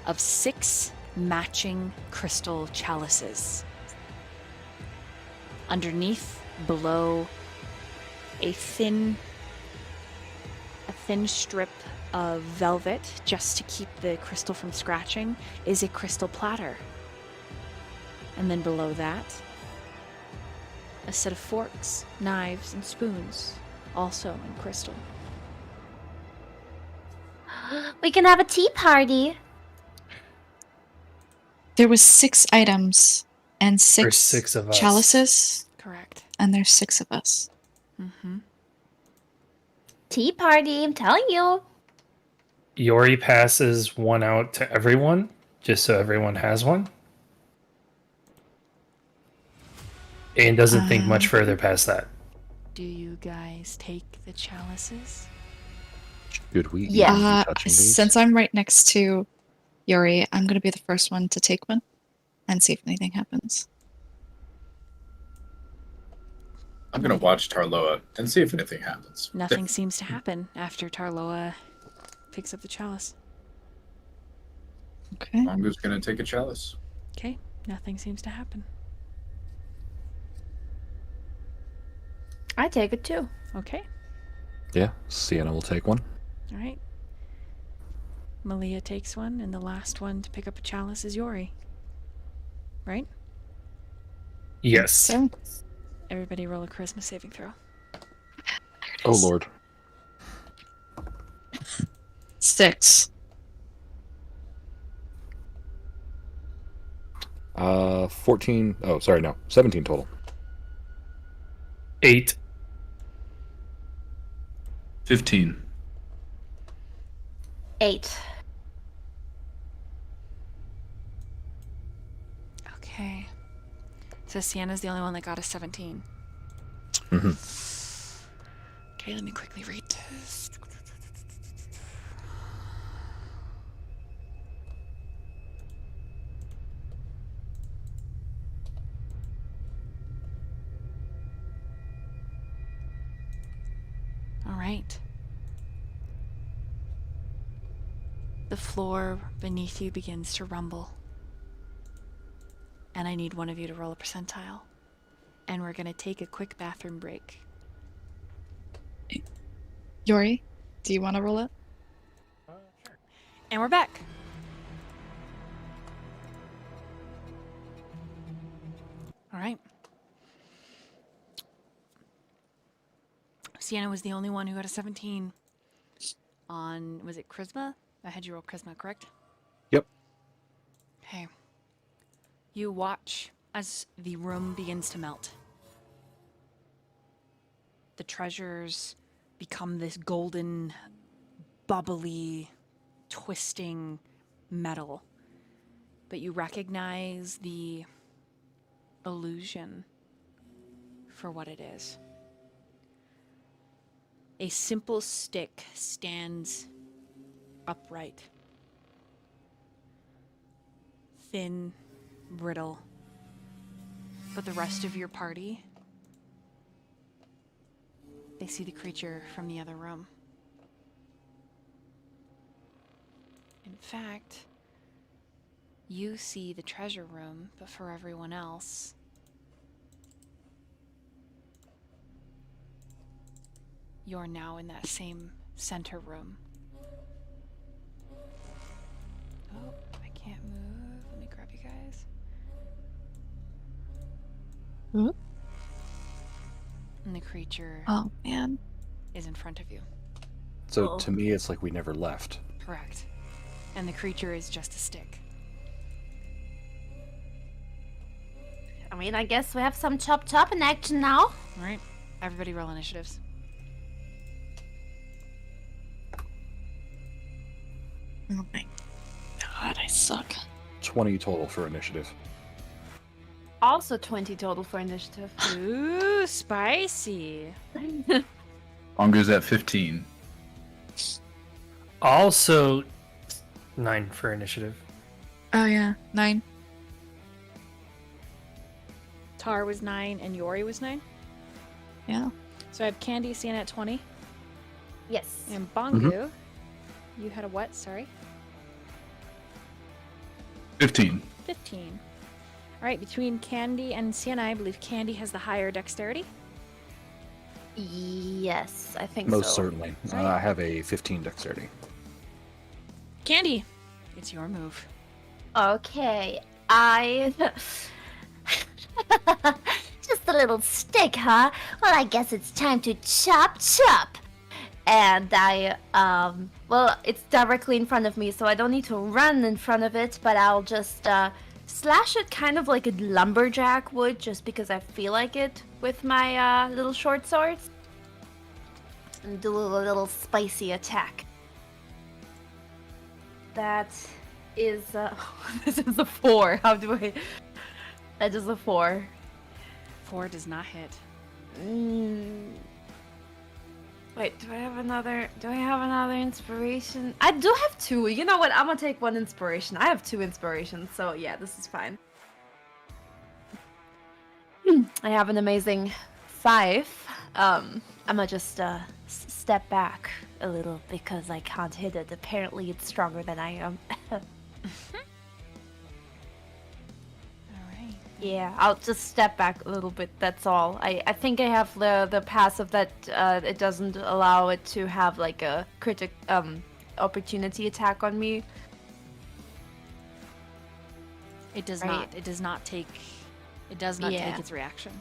of 6 matching crystal chalices. Underneath, below, a thin strip of velvet, just to keep the crystal from scratching, is a crystal platter. And then below that, a set of forks, knives, and spoons, also in crystal. We can have a tea party. There was 6 items and There's 6 6 of us. chalices, Correct. and there's 6 of us. Mm-hmm. Tea party, I'm telling you. Yori passes one out to everyone, just so everyone has one. And doesn't think much further past that. Do you guys take the chalices? Should we Yeah. even be touching these? Since I'm right next to Yuri, I'm going to be the first one to take one and see if anything happens. I'm gonna watch Tarloa and see if anything happens. Nothing seems to happen after Tarloa picks up the chalice. Okay. Mongo's gonna take a chalice. Okay, nothing seems to happen. I take it too. Okay, Yeah, Sienna will take one. all right. Malia takes one, and the last one to pick up a chalice is Yori. Right? Yes. So, Everybody roll a charisma saving throw. Oh lord. 6. 14. Oh, sorry, no. 17 total. 8. 15. 8. Okay. So Sienna's the only one that got a 17. Okay, let me quickly read this. All right. The floor beneath you begins to rumble. And I need one of you to roll a percentile. And we're going to take a quick bathroom break. Yuri, do you want to roll it? And we're back. All right. Sienna was the only one who got a 17 on, was it Charisma? I had you roll Charisma, correct? Yep. Okay. You watch as the room begins to melt. The treasures become this golden, bubbly, twisting metal. But you recognize the illusion for what it is. A simple stick stands upright. Thin, brittle. But the rest of your party, they see the creature from the other room. In fact, You see the treasure room, but for everyone else, you're now in that same center room. Oh, I can't move. Let me grab you guys. Hmm? And the creature Oh man. is in front of you. So to me, it's like we never left. Correct. And the creature is just a stick. I mean, I guess we have some chop chop in action now. All right. Everybody roll initiatives. Oh my god, I suck. 20 total for initiative. Also 20 total for initiative. Ooh, spicy. Bongo's at 15. Also, 9 for initiative. Oh yeah, 9. Tar was 9 and Yori was 9. Yeah. So I have Candy Sienna at 20. Yes. And Bongu, you had a what? Sorry? 15. 15. All right, between Candy and Sienna, I believe Candy has the higher dexterity. Yes, I think Most so. certainly. Right. I have a 15 dexterity. Candy! It's your move. Okay, I. Just a little stick, huh? Well, I guess it's time to chop chop. And I, well, it's directly in front of me, so I don't need to run in front of it, but I'll just, slash it kind of like a lumberjack would, just because I feel like it with my, little short swords. And do a little spicy attack. That is, this is a 4. How do I... That is a 4. 4 does not hit. Wait, do I have another inspiration? I do have 2. You know what? I'm gonna take 1 inspiration. I have 2 inspirations, so yeah, this is fine. I have an amazing 5. I'm gonna just step back a little because I can't hit it. Apparently, it's stronger than I am. Alright. Yeah, I'll just step back a little bit, that's all. I think I have the passive that it doesn't allow it to have like a opportunity attack on me. It does Right. not. It does not take Yeah. take its reaction.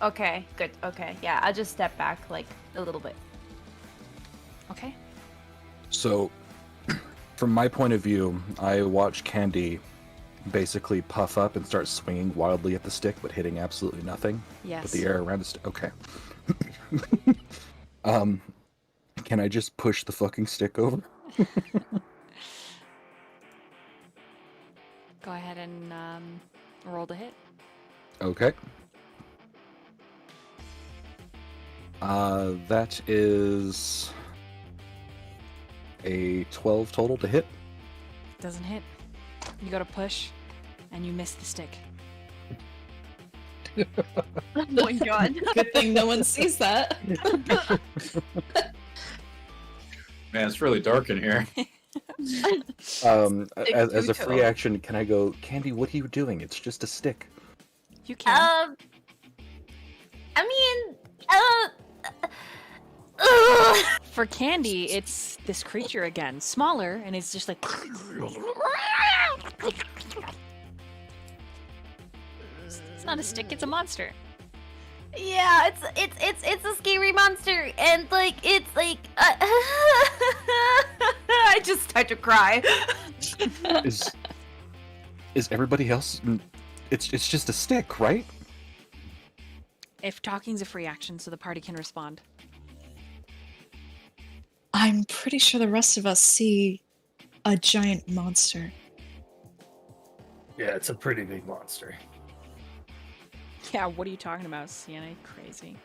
Okay, good, okay. Yeah, I'll just step back like a little bit. Okay. So, from my point of view, I watch Candy basically puff up and start swinging wildly at the stick, but hitting absolutely nothing. Yes. But the air around the stick. Okay. Can I just push the fucking stick over? Go ahead and roll to hit. Okay. That is a 12 total to hit. Doesn't hit. You go to push, and you miss the stick. Oh my god. Good thing no one sees that. Man, it's really dark in here. As a free total. action, can I go, Candy, what are you doing? It's just a stick. You can. I mean, For Candy, it's this creature again, smaller, and it's just like. It's not a stick; it's a monster. yeah, it's a scary monster, and like it's like I just start to cry. Is everybody else? It's just a stick, right? If talking's a free action, so the party can respond. I'm pretty sure the rest of us see a giant monster. Yeah, it's a pretty big monster. Yeah, what are you talking about, Sienna? Crazy.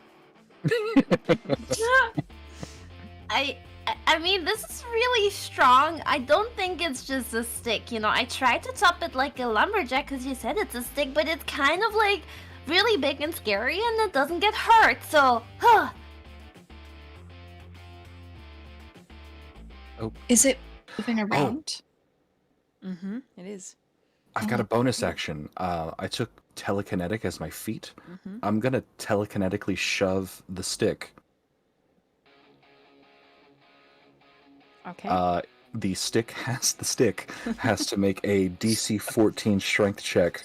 I mean, this is really strong. I don't think it's just a stick. You know, I tried to top it like a lumberjack because you said it's a stick, but it's kind of like really big and scary, and it doesn't get hurt. So, Is it moving around? Mm-hmm. It is. I've got a bonus action. I took telekinetic as my feat. Mm-hmm. I'm gonna telekinetically shove the stick. Okay. The stick has to make a DC 14 strength check,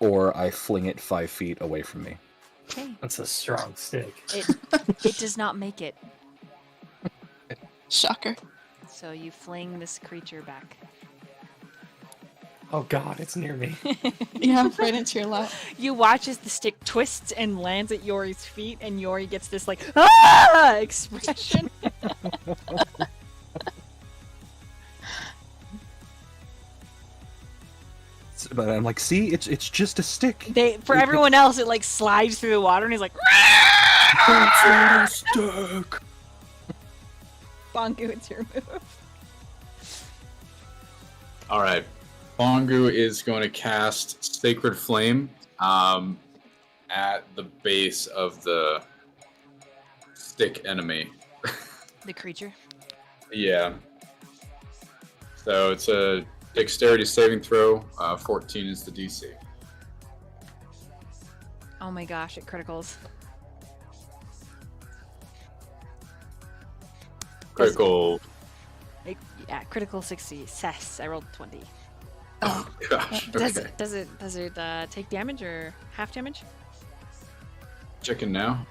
or I fling it 5 feet away from me. Okay. That's a strong stick. It does not make it. Shocker. So you fling this creature back. Oh god, it's near me. Yeah, right into your lap. You watch as the stick twists and lands at Yori's feet, and Yori gets this like ah expression. But I'm like, see, it's just a stick. For everyone else, it like slides through the water, and he's like, It's not a stick. Bongu, it's your move. All right. Bongu is going to cast Sacred Flame at the base of the stick enemy. The creature. Yeah. So it's a dexterity saving throw. 14 is the DC. Oh my gosh, it criticals. Critical. Yeah, critical success. I rolled 20. Oh gosh. Does Okay. it take damage or half damage? Checking now.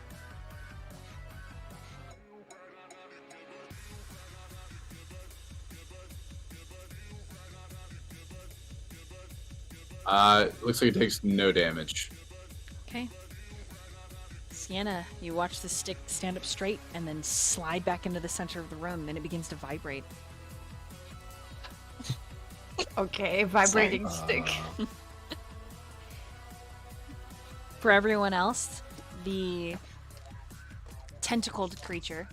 Looks like it takes no damage. Okay. Sienna, you watch the stick stand up straight and then slide back into the center of the room, and it begins to vibrate. Okay, vibrating stick. For everyone else, the tentacled creature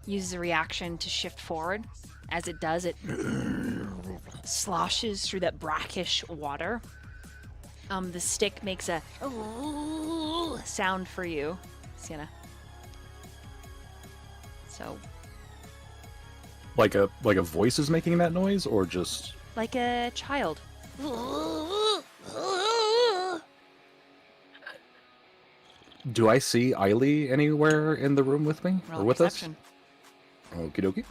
uses a reaction to shift forward. As it does, it sloshes through that brackish water. The stick makes a sound for you, Sienna. So, Like a voice is making that noise, or just like a child. do I see Eiley anywhere in the room with me Roll or with perception. us? Okie dokie.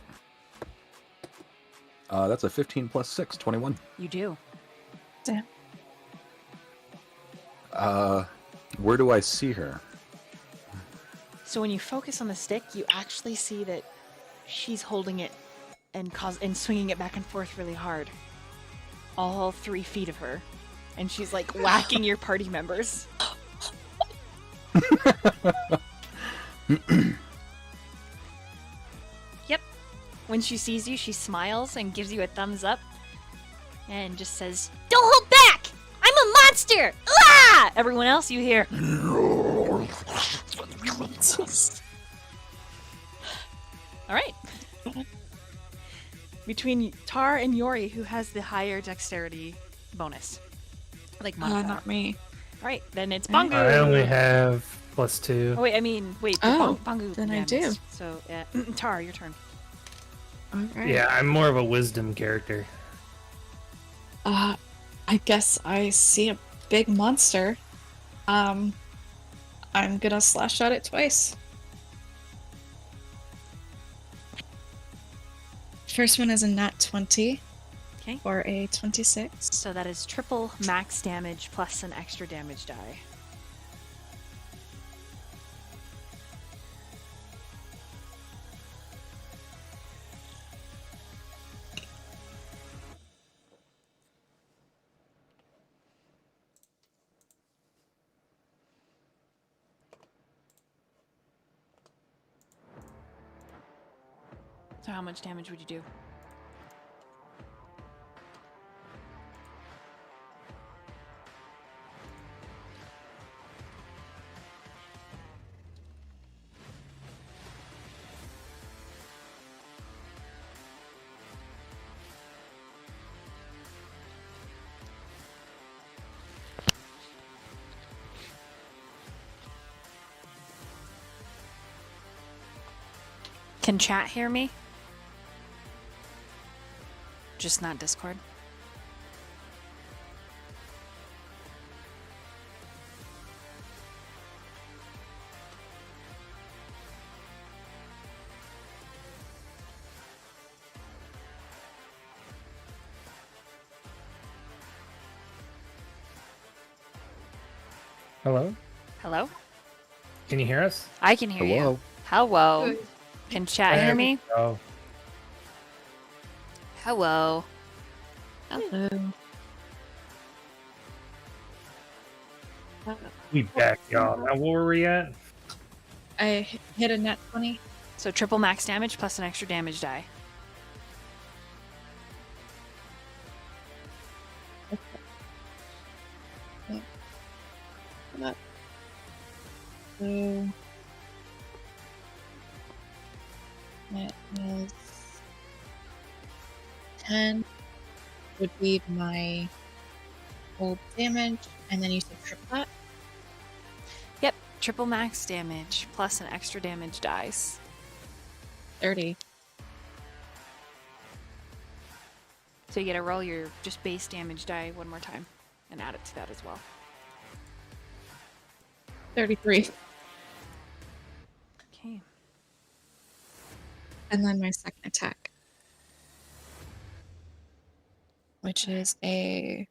That's a 15 plus 6, 21. You do. Damn. Where do I see her? So when you focus on the stick, you actually see that she's holding it and swinging it back and forth really hard. All 3 feet of her, and she's like whacking your party members. Yep. When she sees you, she smiles and gives you a thumbs up, and just says, "Don't hold back! I'm a monster!" Ah! Everyone else, you hear. All right. Between Tar and Yori, who has the higher dexterity bonus? Like modifier. Not me. All right, then it's Right. Bongu. I only have +2. Oh wait, Oh, Bongu. then I yeah, do. missed. So, Tar, your turn. Alright. Yeah, I'm more of a wisdom character. I guess I see a big monster. I'm gonna slash at it twice. First one is a nat 20. Okay. For a 26. So that is triple max damage plus an extra damage die. So how much damage would you do? Can chat hear me? Just not Discord. Hello? Hello? Can you hear us? I can hear Hello? you. Hello. Can chat hear me? Oh, Hello. Hello. we back, y'all. Now, where were we at? I hit a net 20. So triple max damage plus an extra damage die. That. So it is 10 would be my old damage, and then you said triple that. Yep, triple max damage plus an extra damage dice. 30. So you get to roll your just base damage die one more time and add it to that as well. 33. Okay. And then my second attack, which is a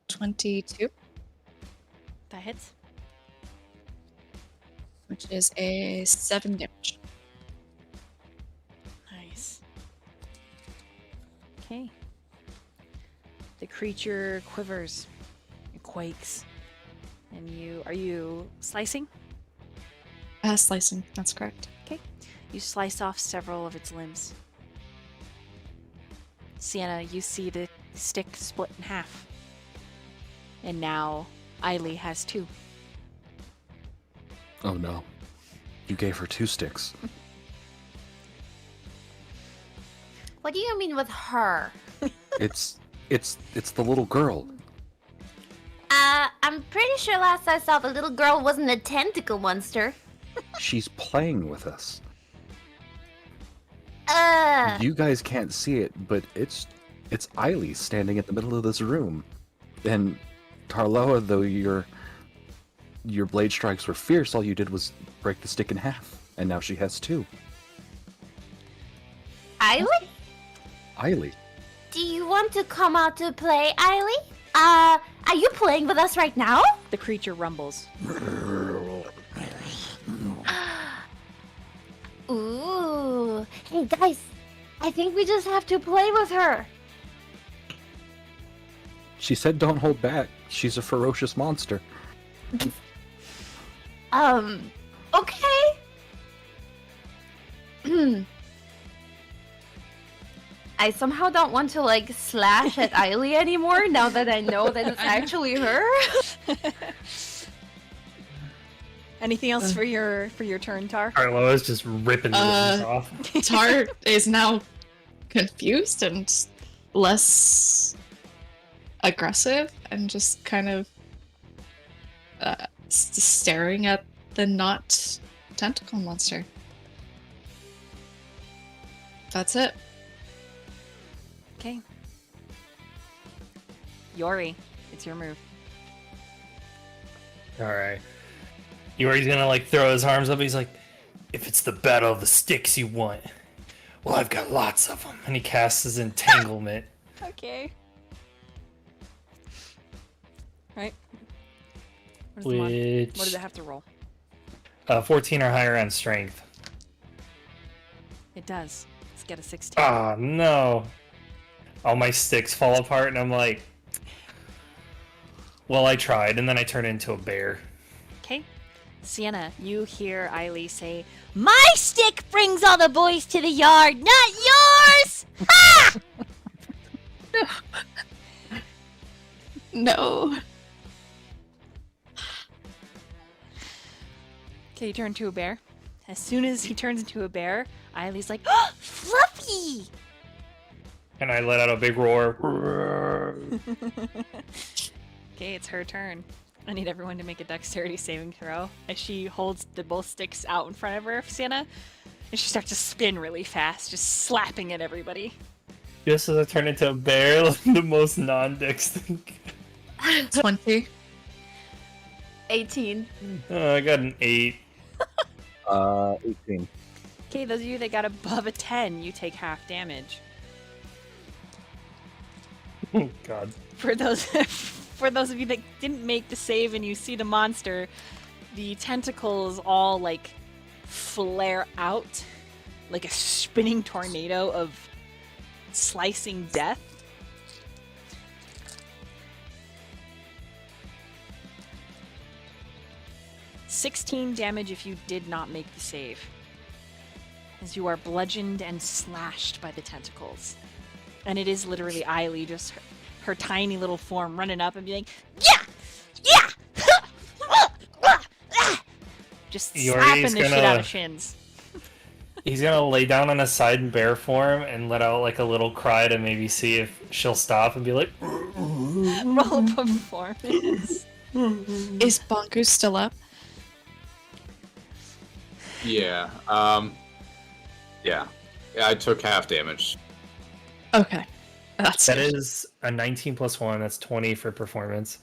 22, That hits. which is a 7 damage. Nice. Okay. The creature quivers. It quakes. And are you slicing? Slicing, that's correct. Okay. You slice off several of its limbs. Sienna, you see the stick split in half. And now Eiley has 2. Oh no. You gave her 2 sticks. What do you mean with her? It's the little girl. I'm pretty sure last I saw the little girl wasn't a tentacle monster. She's playing with us. Uh, You guys can't see it, but it's Eiley standing in the middle of this room. And Tarloa, though your blade strikes were fierce, all you did was break the stick in half, and now she has 2. Eiley? Eiley. Do you want to come out to play, Eiley? Are you playing with us right now? The creature rumbles. Ooh. Hey, guys. I think we just have to play with her. She said don't hold back. She's a ferocious monster. Okay. I somehow don't want to, like, slash at Eiley anymore now that I know that it's actually her. Anything else for your turn, Tar? Carloa's just ripping limbs off. Tar is now confused and less aggressive and just kind of staring at the not tentacle monster. That's it. Okay. Yori, it's your move. Alright. Yori's gonna like throw his arms up. He's like, if it's the battle of the sticks you want, well, I've got lots of them. And he casts his entanglement. Okay. Right. What Which does it have to roll? 14 or higher on strength. It does. Let's get a 16. Ah, no. All my sticks fall apart, and I'm like, well, I tried, and then I turn into a bear. Okay. Sienna, you hear Eiley say, "My stick brings all the boys to the yard, not yours!" Ha! No. Okay, you turn into a bear. As soon as he turns into a bear, Eiley's like, "Oh, Fluffy!" And I let out a big roar. Okay, it's her turn. I need everyone to make a dexterity saving throw as she holds both sticks out in front of her, Sienna, and she starts to spin really fast, just slapping at everybody. Just as I turn into a bear, like the most non-dex thing. 20. 18. I got an 8. 18. Okay, those of you that got above a 10, you take half damage. Oh, God. For those for those of you that didn't make the save and you see the monster, the tentacles all like flare out like a spinning tornado of slicing death. "16 damage if you did not make the save, as you are bludgeoned and slashed by the tentacles. And it is literally Eiley, just her tiny little form running up and being, yeah! Yeah! Just slapping Yori's the shit out of Shins. He's gonna lay down on his side in bear form and let out like a little cry to maybe see if she'll stop and be like, Roll a performance. Is Bonku still up? Yeah. Yeah. I took half damage. Okay. That's that good. is a 19 plus 1, that's 20 for performance.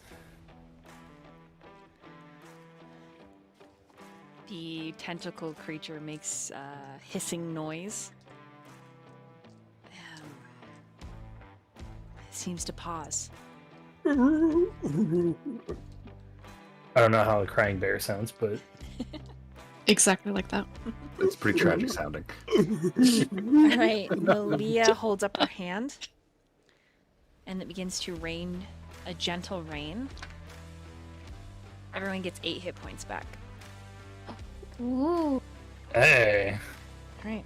The tentacle creature makes a hissing noise. Seems to pause. I don't know how a crying bear sounds, but Exactly like that. It's pretty tragic sounding. All right, Malia holds up her hand, and it begins to rain a gentle rain. Everyone gets 8 hit points back. Ooh. hey. All right.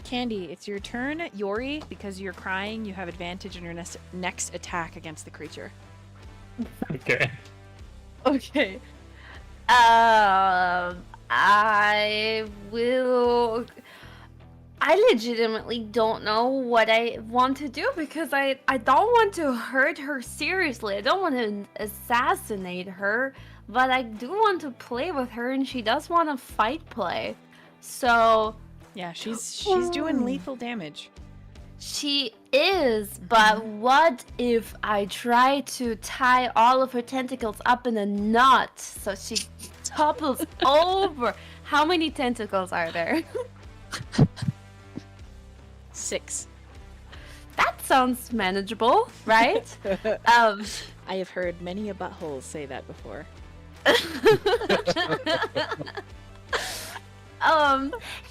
Candy, it's your turn. Yori, because you're crying, you have advantage on your next attack against the creature. Okay. Okay. I will. I legitimately don't know what I want to do because I don't want to hurt her seriously. I don't want to assassinate her, but I do want to play with her, and she does want to fight play. So Yeah, she's doing lethal damage. she is, but what if I try to tie all of her tentacles up in a knot so she topples over? How many tentacles are there? 6. That sounds manageable, right? I have heard many a butthole say that before.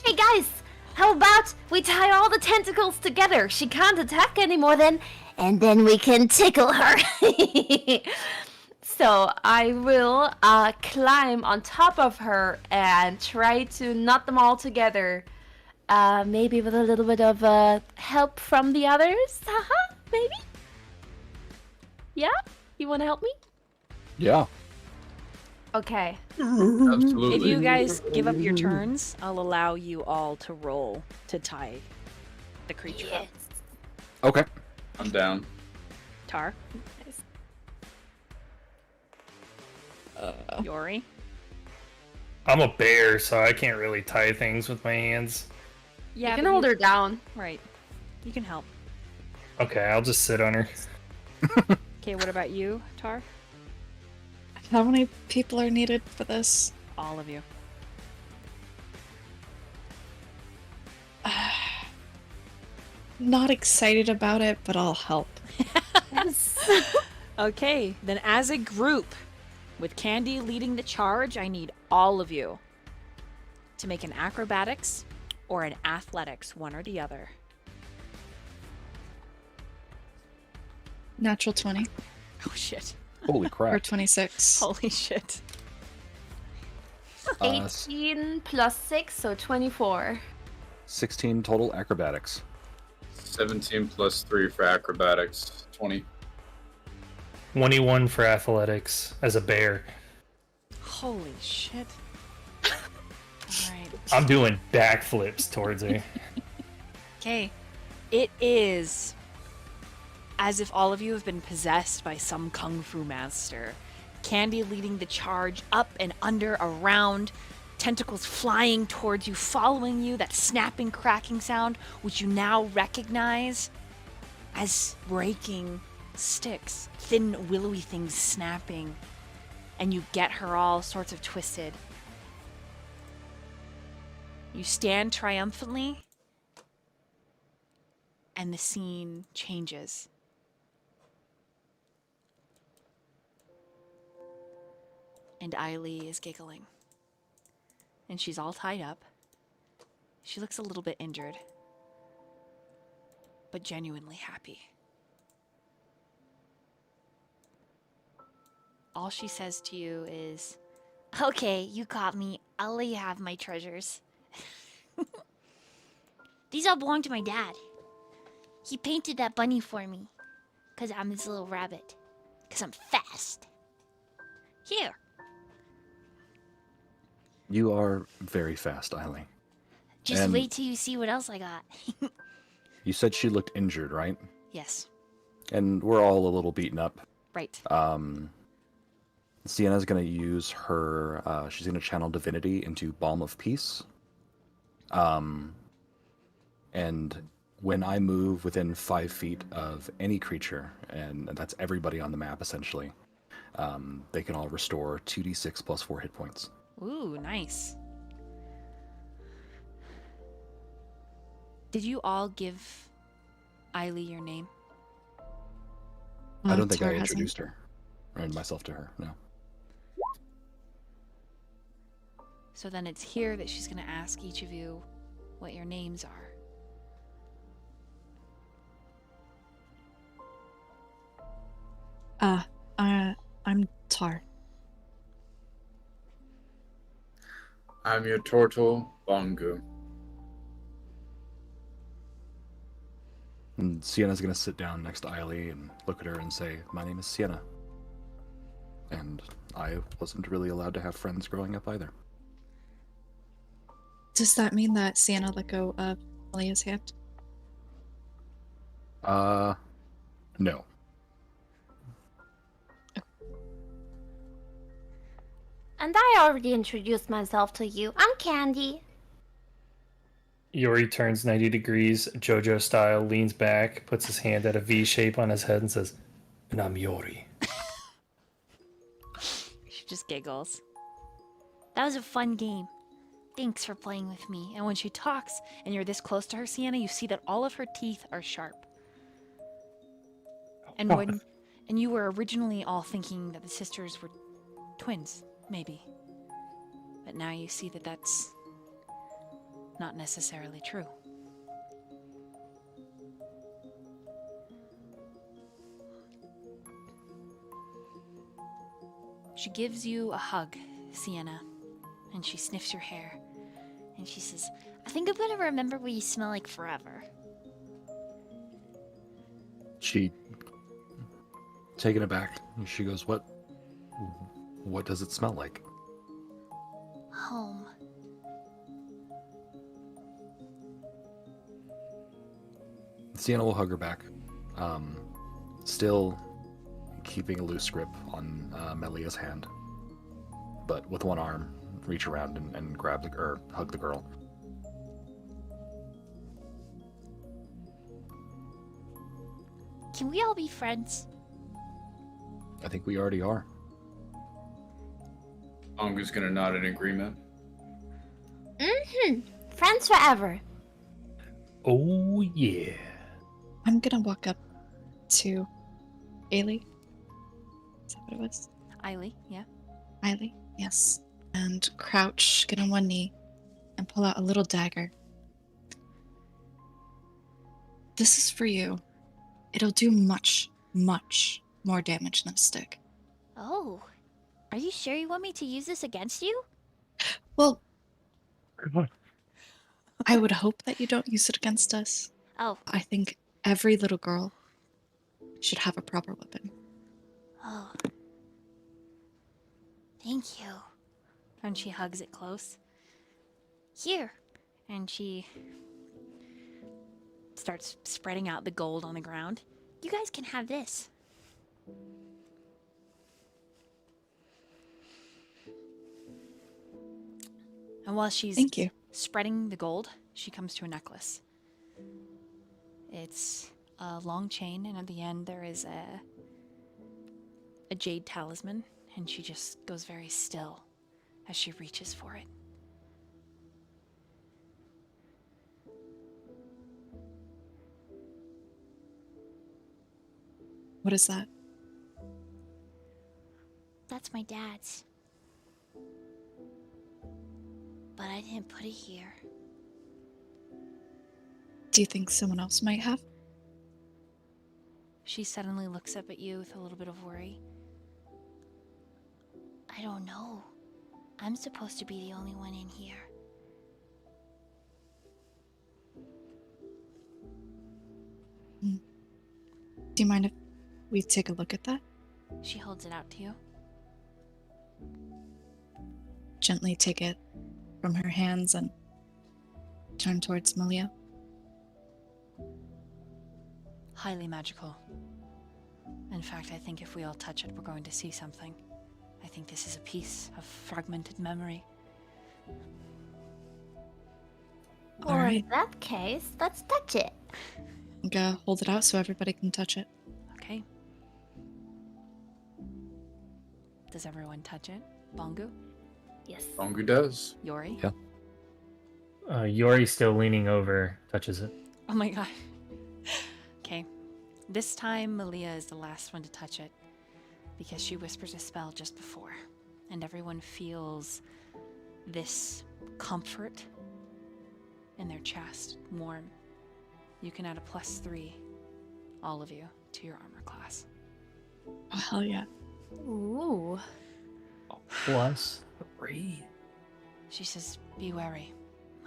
Hey guys, how about we tie all the tentacles together? She can't attack anymore then, and then we can tickle her. So I will climb on top of her and try to knot them all together. Maybe with a little bit of help from the others. Haha, maybe? Yeah? You want to help me? Yeah. Okay. Absolutely. If you guys give up your turns, I'll allow you all to roll to tie the creature up. Okay. I'm down. Tar, Yori. I'm a bear, so I can't really tie things with my hands. Yeah, You can but hold her down. Right. You can help. Okay, I'll just sit on her. Okay, what about you, Tar? How many people are needed for this? All of you. Not excited about it, but I'll help. Okay, then as a group, with Candy leading the charge, I need all of you to make an acrobatics or an athletics, one or the other. Natural 20 Oh shit. Holy or crap. 26. Holy shit. 18 plus 6, so 24. 16 total acrobatics. 17 plus 3 for acrobatics. 20. 21 for athletics as a bear. Holy shit. Alright. I'm doing backflips towards her. Okay. It is as if all of you have been possessed by some kung fu master. Candy leading the charge up and under, around, tentacles flying towards you, following you, that snapping, cracking sound, which you now recognize as breaking sticks, thin, willowy things snapping, and you get her all sorts of twisted. You stand triumphantly, and the scene changes. And Eiley is giggling. And she's all tied up. She looks a little bit injured, but genuinely happy. All she says to you is, Okay, you caught me. I'll let you have my treasures. These all belong to my dad. He painted that bunny for me. Because I'm his little rabbit. Because I'm fast. Here. You are very fast, Eileen. Just And- wait till you see what else I got. You said she looked injured, right? yes, And we're all a little beaten up. right. Sienna's going to use her, she's going to channel divinity into Balm of Peace. And when I move within 5 feet of any creature, and that's everybody on the map essentially, they can all restore 2d6 plus 4 hit points. Ooh, nice. Did you all give Eiley your name? I don't think I Tar hasn't. introduced her, or myself to her, no. So then it's here that she's going to ask each of you what your names are. I'm Tar. I'm your turtle, Bongu. And Sienna's going to sit down next to Eiley and look at her and say, "My name is Sienna." And I wasn't really allowed to have friends growing up either. Does that mean that Sienna let go of Melia's hand? No. And I already introduced myself to you. I'm Candy. Yori turns 90 degrees, JoJo style, leans back, puts his hand at a V shape on his head, and says, "And I'm Yori." She just giggles. That was a fun game. Thanks for playing with me. And when she talks and you're this close to her, Sienna, you see that all of her teeth are sharp. And and you were originally all thinking that the sisters were twins, maybe. But now you see that that's not necessarily true. She gives you a hug, Sienna, and she sniffs your hair. And she says, I think I'm gonna remember what you smell like forever. She, taken aback, she goes, What does it smell like?" Home. Sienna will hug her back, still keeping a loose grip on Melia's hand, but with one arm, reach around and grab or hug the girl. Can we all be friends? I think we already are. Bongu's gonna nod in agreement. Friends forever. Oh, yeah. I'm gonna walk up to Ailey. Is that what it was? Eiley, yeah. Ailey, yes. And crouch, get on one knee, and pull out a little dagger. This is for you. It'll do much, much more damage than a stick. Oh. Are you sure you want me to use this against you? Well, I would hope that you don't use it against us. Oh. I think every little girl should have a proper weapon. Oh. Thank you. And she hugs it close. Here. And she starts spreading out the gold on the ground. You guys can have this. And while she's Thank you. spreading the gold, she comes to a necklace. It's a long chain, and at the end there is a jade talisman, and she just goes very still as she reaches for it. What is that? That's my dad's. but I didn't put it here. Do you think someone else might have? She suddenly looks up at you with a little bit of worry. I don't know. I'm supposed to be the only one in here. Do you mind if we take a look at that? She holds it out to you. Gently take it from her hands and turn towards Malia. Highly magical. In fact, I think if we all touch it, we're going to see something. I think this is a piece of fragmented memory. Well, Alright. in that case, let's touch it. I'm gonna hold it out so everybody can touch it. Okay. Does everyone touch it? Bongu? Yes. Bongu does. Yori? Yeah. Yori's still leaning over, touches it. Oh my god. Okay. This time, Malia is the last one to touch it because she whispers a spell just before, and everyone feels this comfort in their chest, warm. You can add a +3, all of you, to your armor class. Oh, hell yeah. Ooh. +3. She says, "Be wary.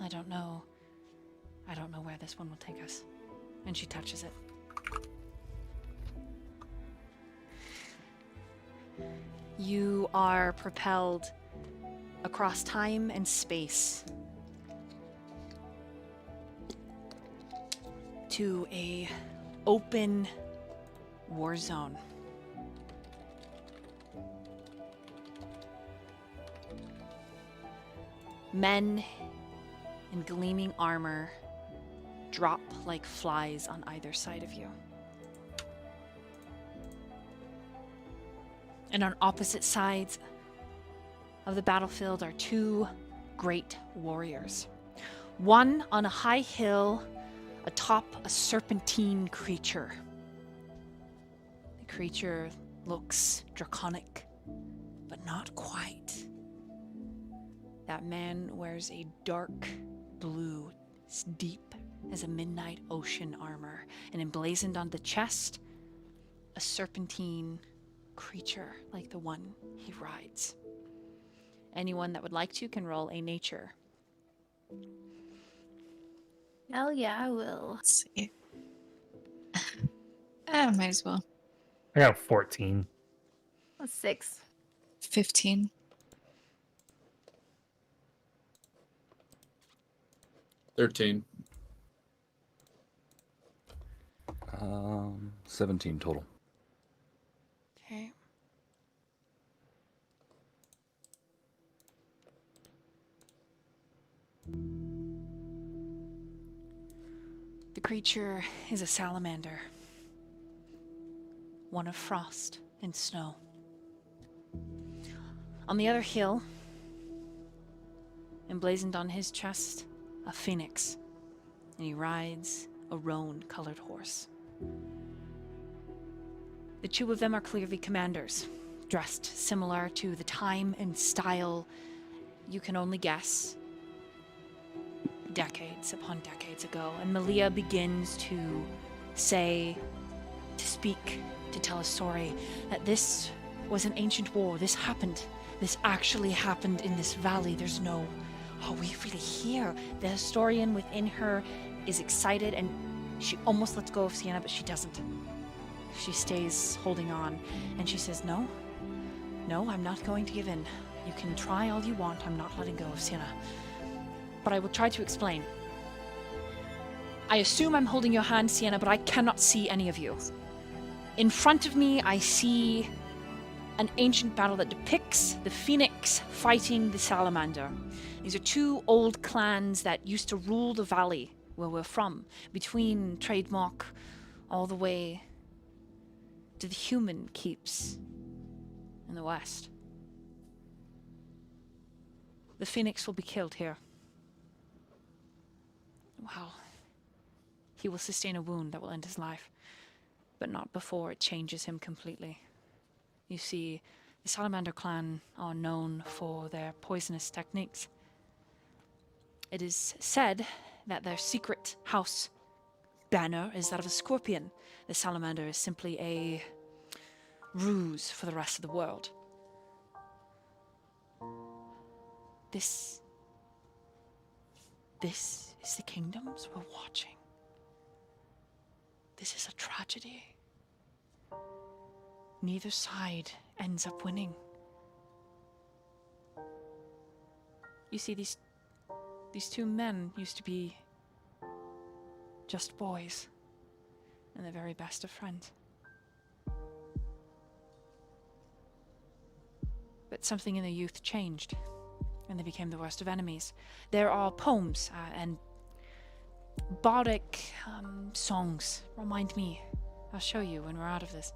I don't know where this one will take us." And she touches it. You are propelled across time and space to a open war zone. Men in gleaming armor drop like flies on either side of you. And on opposite sides of the battlefield are two great warriors. One on a high hill atop a serpentine creature. The creature looks draconic, but not quite. That man wears a dark blue, deep as a midnight ocean armor, and emblazoned on the chest, a serpentine creature like the one he rides. Anyone that would like to can roll a nature. Hell yeah, I will. Let's see. Might as well. I got 14. A 6. 15. 13. 17 total. Okay. The creature is a salamander, one of frost and snow. On the other hill, emblazoned on his chest, a phoenix, and he rides a roan-colored horse. The two of them are clearly commanders, dressed similar to the time and style you can only guess decades upon decades ago. And Malia begins to speak, to tell a story that this was an ancient war. This happened. This actually happened in this valley. There's no, are we really here? The historian within her is excited, and she almost lets go of Sienna, but she doesn't. She stays holding on, and she says, no, I'm not going to give in. You can try all you want. I'm not letting go of Sienna. But I will try to explain. I assume I'm holding your hand, Sienna, but I cannot see any of you. In front of me, I see an ancient battle that depicts the phoenix fighting the salamander. These are two old clans that used to rule the valley where we're from, between Trademark all the way to the human keeps in the west. The phoenix will be killed here. Wow. He will sustain a wound that will end his life, but not before it changes him completely. You see, the Salamander clan are known for their poisonous techniques. It is said that their secret house banner is that of a scorpion. The salamander is simply a ruse for the rest of the world. This is the kingdoms we're watching. This is a tragedy. Neither side ends up winning. You see, these two men used to be just boys, and the very best of friends. But something in their youth changed, and they became the worst of enemies. There are poems and bardic songs. Remind me. I'll show you when we're out of this.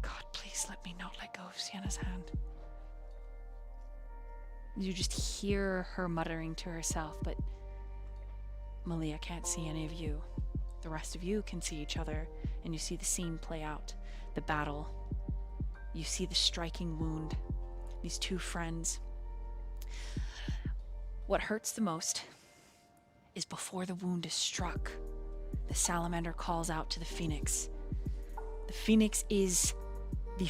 God, please let me not let go of Sienna's hand. You just hear her muttering to herself, but Malia can't see any of you. The rest of you can see each other, and you see the scene play out. The battle. You see the striking wound. These two friends. What hurts the most is before the wound is struck, the salamander calls out to the phoenix. The phoenix is the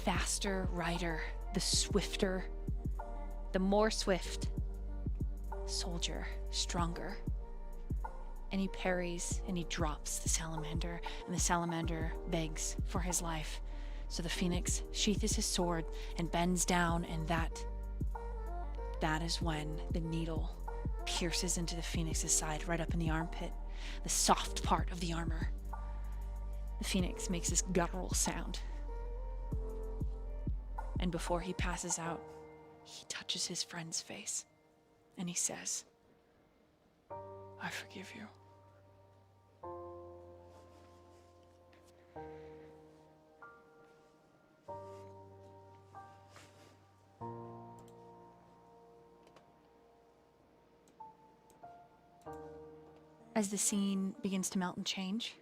faster rider, the swifter, the more swift soldier, stronger. And he parries and he drops the salamander, and the salamander begs for his life. So the phoenix sheathes his sword and bends down, and that is when the needle pierces into the phoenix's side, right up in the armpit, the soft part of the armor. The phoenix makes this guttural sound. And before he passes out, he touches his friend's face, and he says, "I forgive you." As the scene begins to melt and change,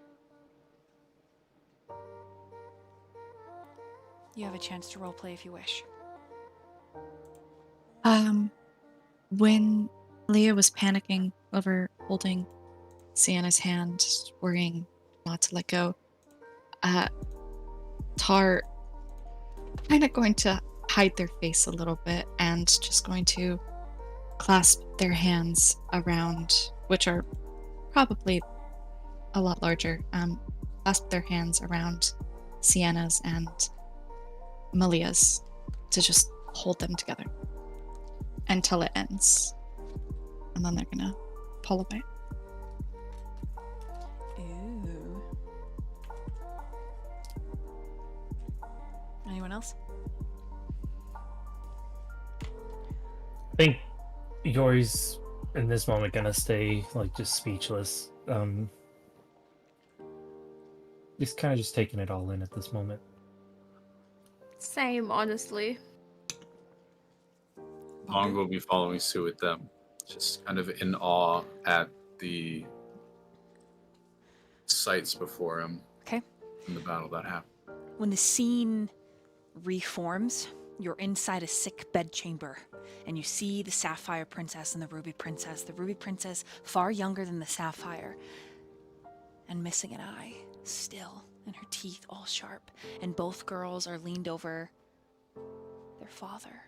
you have a chance to roleplay if you wish. When Leah was panicking over holding Sienna's hand, worrying not to let go, Tar kind of going to hide their face a little bit and just going to clasp their hands around, which are probably a lot larger, clasp their hands around Sienna's and Malia's to just hold them together until it ends. And then they're gonna pull away. Ooh. Anyone else? I think Yori's in this moment gonna stay like just speechless. Just kind of just taking it all in at this moment. Same, honestly. Bong will be following suit with them, just kind of in awe at the sights before him. Okay. In the battle that happened. When the scene reforms, you're inside a sick bedchamber, and you see the Sapphire Princess and the Ruby Princess. The Ruby Princess, far younger than the Sapphire, and missing an eye, still, and her teeth all sharp. And both girls are leaned over their father.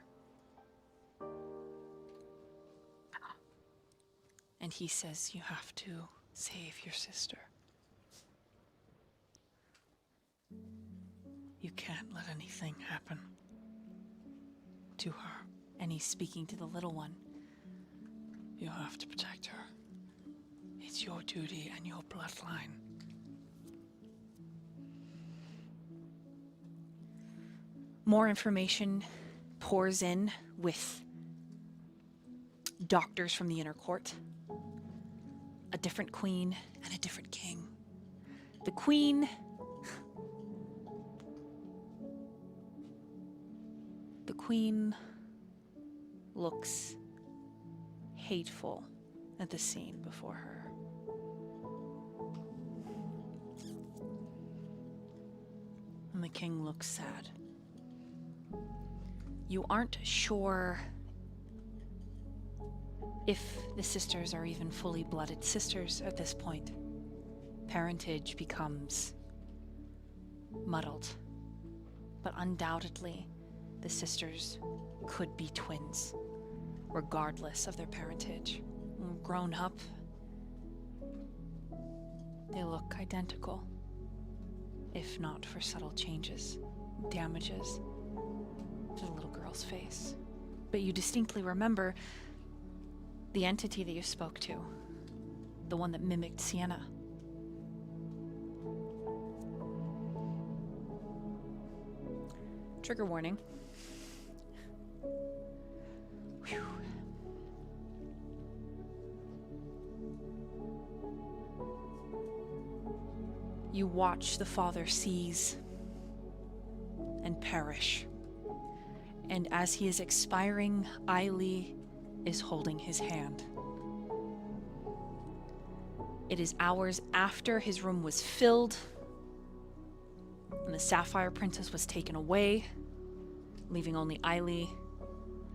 And he says, "You have to save your sister. You can't let anything happen to her." And he's speaking to the little one. "You have to protect her. It's your duty and your bloodline." More information pours in with doctors from the inner court. A different queen and a different king. The queen... The queen looks hateful at the scene before her. And the king looks sad. You aren't sure if the sisters are even fully blooded sisters at this point. Parentage becomes muddled. But undoubtedly, the sisters could be twins, regardless of their parentage. Grown up, they look identical, if not for subtle changes, damages to the little girl's face. But you distinctly remember the entity that you spoke to, the one that mimicked Sienna. Trigger warning. Whew. You watch the father seize and perish. And as he is expiring, Ailey is holding his hand. It is hours after his room was filled and the Sapphire Princess was taken away, leaving only Ailey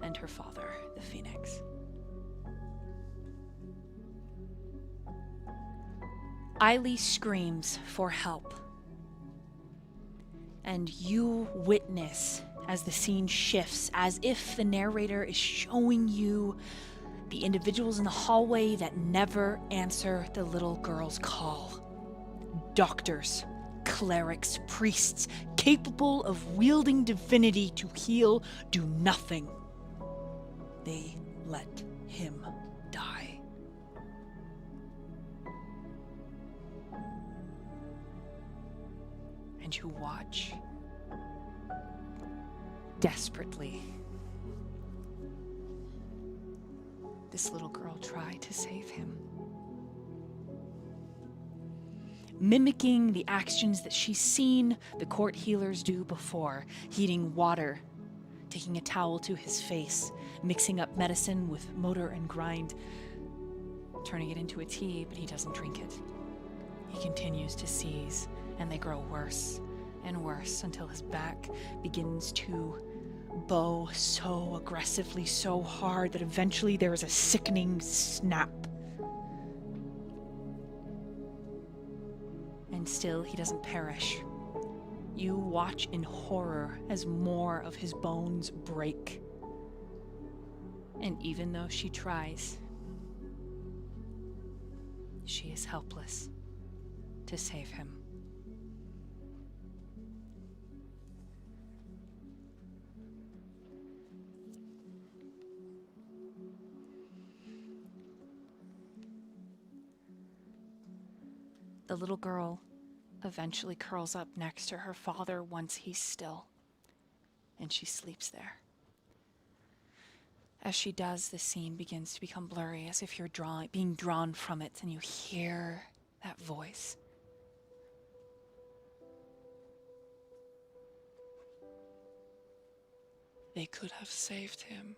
and her father, the Phoenix. Ailey screams for help, and you witness as the scene shifts, as if the narrator is showing you the individuals in the hallway that never answer the little girl's call. Doctors, clerics, priests, capable of wielding divinity to heal, do nothing. They let him die. And you watch desperately this little girl try to save him. Mimicking the actions that she's seen the court healers do before, heating water, taking a towel to his face, mixing up medicine with motor and grind, turning it into a tea, but he doesn't drink it. He continues to seize, and they grow worse and worse until his back begins to bow so aggressively, so hard that eventually there is a sickening snap. And still he doesn't perish. You watch in horror as more of his bones break. And even though she tries, she is helpless to save him. The little girl eventually curls up next to her father once he's still, and she sleeps there. As she does, the scene begins to become blurry, as if you're being drawn from it, and you hear that voice. They could have saved him.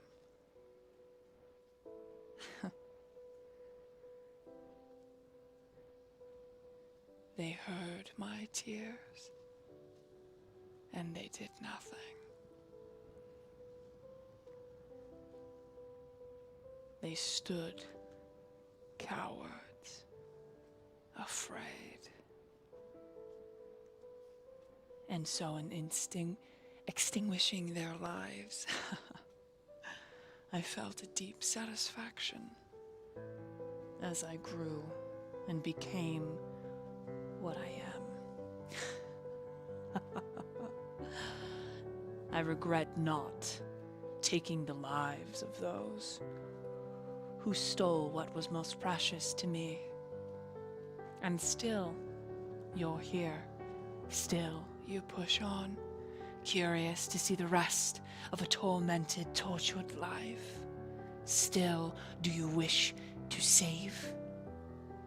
They heard my tears, and they did nothing. They stood, cowards, afraid. And so in extinguishing their lives, I felt a deep satisfaction as I grew and became what I am. I regret not taking the lives of those who stole what was most precious to me. And still, you're here. Still, you push on, curious to see the rest of a tormented, tortured life. Still, do you wish to save?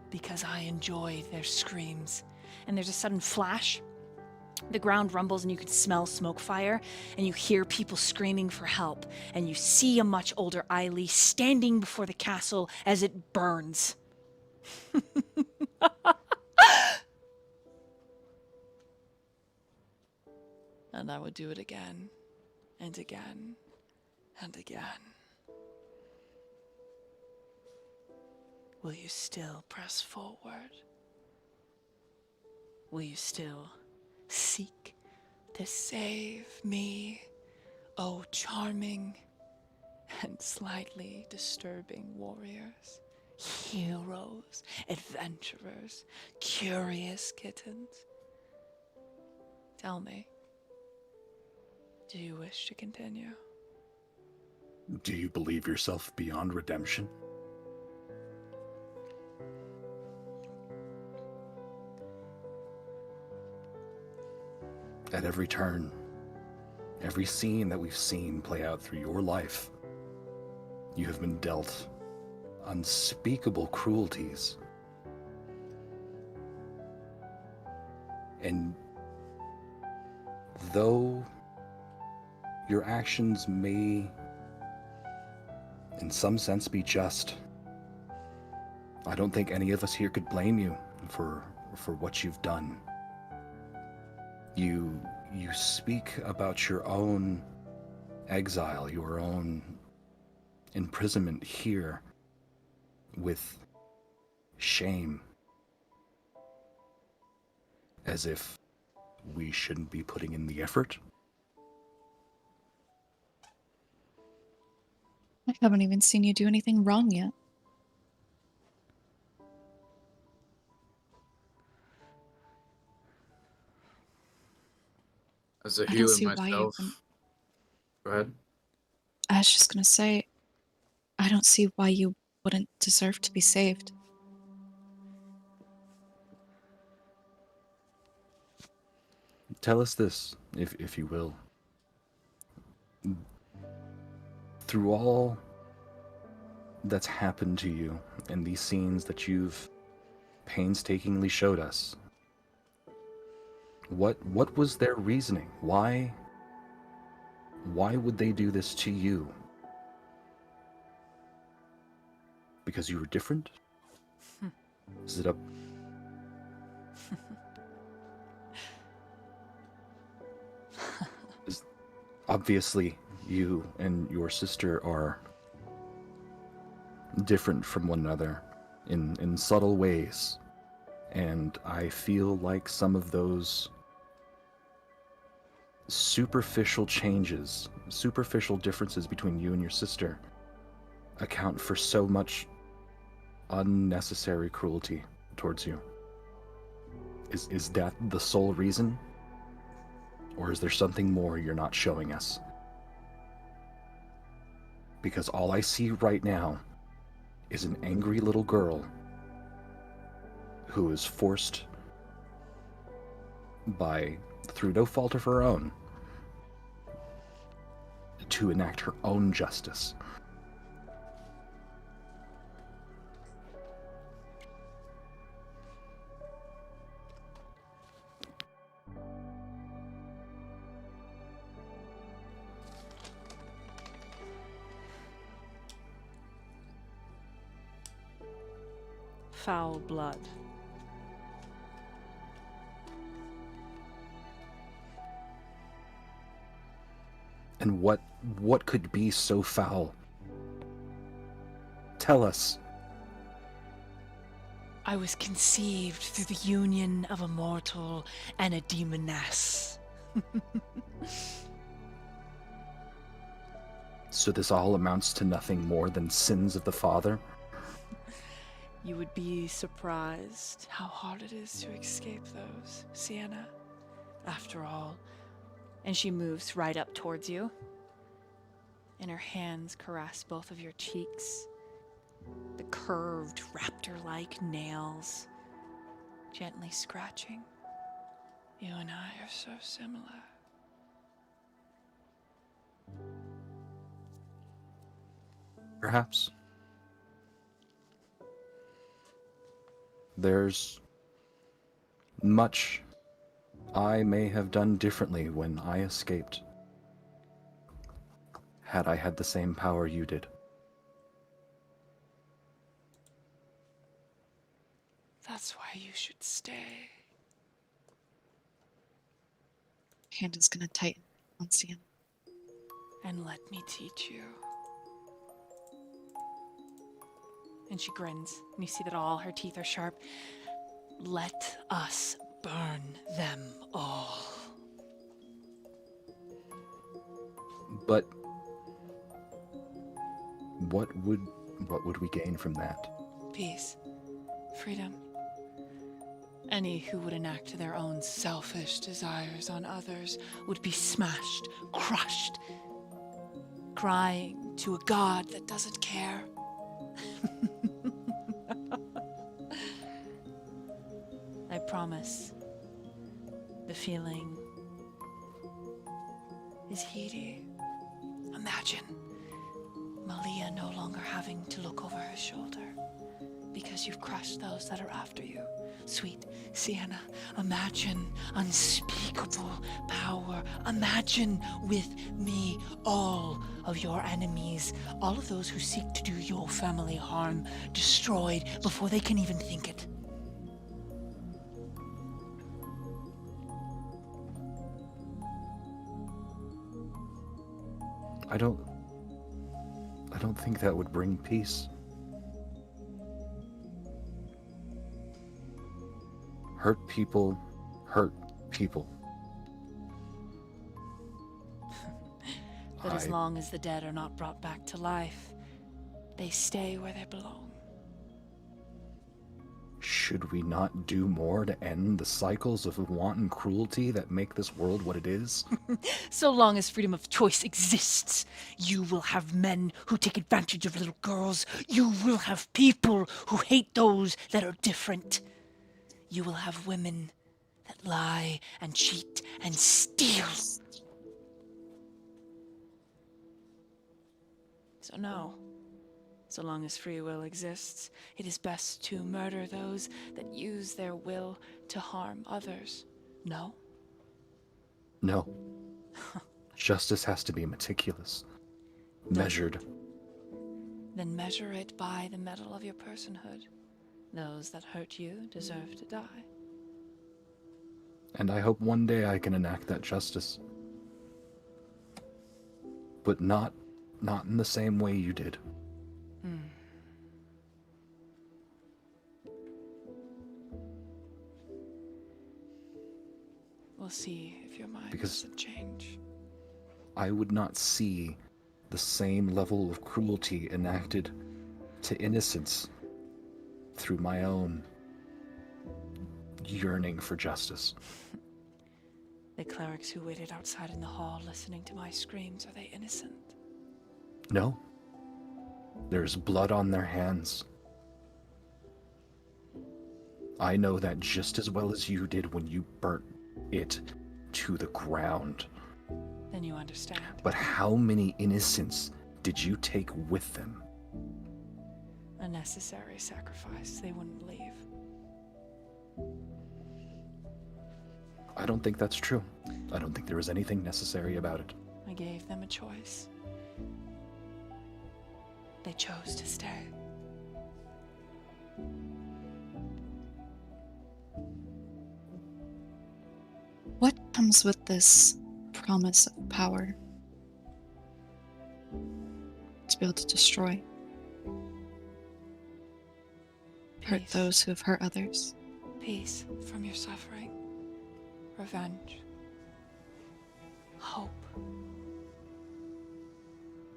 Because I enjoy their screams. And there's a sudden flash. The ground rumbles and you can smell smoke fire, and you hear people screaming for help, and you see a much older Ailey standing before the castle as it burns. And I would do it again and again and again. Will you still press forward? Will you still seek to save me, oh charming and slightly disturbing warriors, heroes, adventurers, curious kittens? Tell me, do you wish to continue? Do you believe yourself beyond redemption? At every turn, every scene that we've seen play out through your life, you have been dealt unspeakable cruelties. And though your actions may, in some sense, be just, I don't think any of us here could blame you for what you've done. You speak about your own exile, your own imprisonment here with shame, as if we shouldn't be putting in the effort. I haven't even seen you do anything wrong yet. As a I don't healer see why you myself, wouldn't. go ahead. I was just gonna say, I don't see why you wouldn't deserve to be saved. Tell us this, if you will. Through all that's happened to you and these scenes that you've painstakingly showed us, what was their reasoning? Why would they do this to you? Because you were different? Is it a... Obviously, you and your sister are different from one another in subtle ways. And I feel like some of those superficial changes, superficial differences between you and your sister account for so much unnecessary cruelty towards you. Is that the sole reason? Or is there something more you're not showing us? Because all I see right now is an angry little girl who is forced through no fault of her own, to enact her own justice. Foul blood. And what could be so foul? Tell us. I was conceived through the union of a mortal and a demoness. So this all amounts to nothing more than sins of the father? You would be surprised how hard it is to escape those, Sienna. After all, and she moves right up towards you, and her hands caress both of your cheeks, the curved raptor-like nails gently scratching. You and I are so similar. Perhaps. There's much I may have done differently when I escaped, had I had the same power you did. That's why you should stay. Hand is gonna tighten on Sienna. and let me teach you. And she grins, and you see that all her teeth are sharp. Let us burn them all. But what would we gain from that? Peace. Freedom. Any who would enact their own selfish desires on others would be smashed, crushed, crying to a god that doesn't care. I promise. The feeling is heady. Imagine Malia no longer having to look over her shoulder because you've crushed those that are after you. Sweet Sienna, imagine unspeakable power. Imagine with me all of your enemies, all of those who seek to do your family harm, destroyed before they can even think it. I don't think that would bring peace. Hurt people hurt people. But as long as the dead are not brought back to life, they stay where they belong. Should we not do more to end the cycles of wanton cruelty that make this world what it is? So long as freedom of choice exists, you will have men who take advantage of little girls. You will have people who hate those that are different. You will have women that lie and cheat and steal. So no. So long as free will exists, it is best to murder those that use their will to harm others. No? No. Justice has to be meticulous, measured. Then measure it by the metal of your personhood. Those that hurt you deserve to die. And I hope one day I can enact that justice. But not in the same way you did. We'll see if your mind Because doesn't change. I would not see the same level of cruelty enacted to innocence through my own yearning for justice. The clerics who waited outside in the hall listening to my screams, are they innocent? No. There's blood on their hands. I know that just as well as you did when you burnt it to the ground. Then you understand. But how many innocents did you take with them? A necessary sacrifice. They wouldn't leave. I don't think that's true. I don't think there was anything necessary about it. I gave them a choice. They chose to stay. What comes with this promise of power? To be able to destroy. Hurt Peace. those who have hurt others. Peace from your suffering. Revenge. Hope.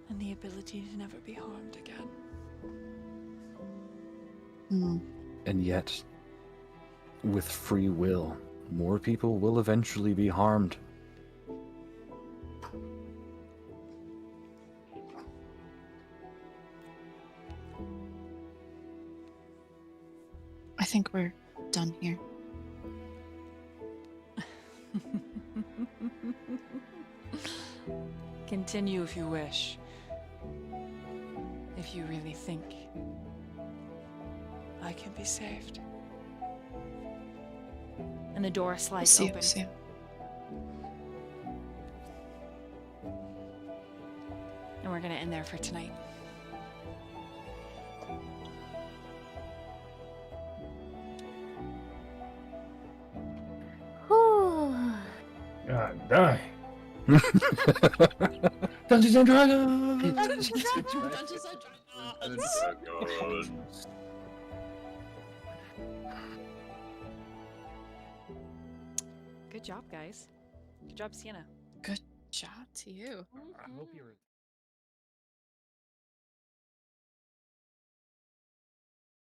And the ability to never be harmed again. And yet, with free will, more people will eventually be harmed. I think we're done here. Continue if you wish. If you really think I can be saved. And the door slides See open. you soon. And we're gonna end there for tonight. Whew. God, die. Dungeons and Dragons. Dungeons and Dragons. Good job, guys. Good job, Sienna. Good job to you. I hope you were.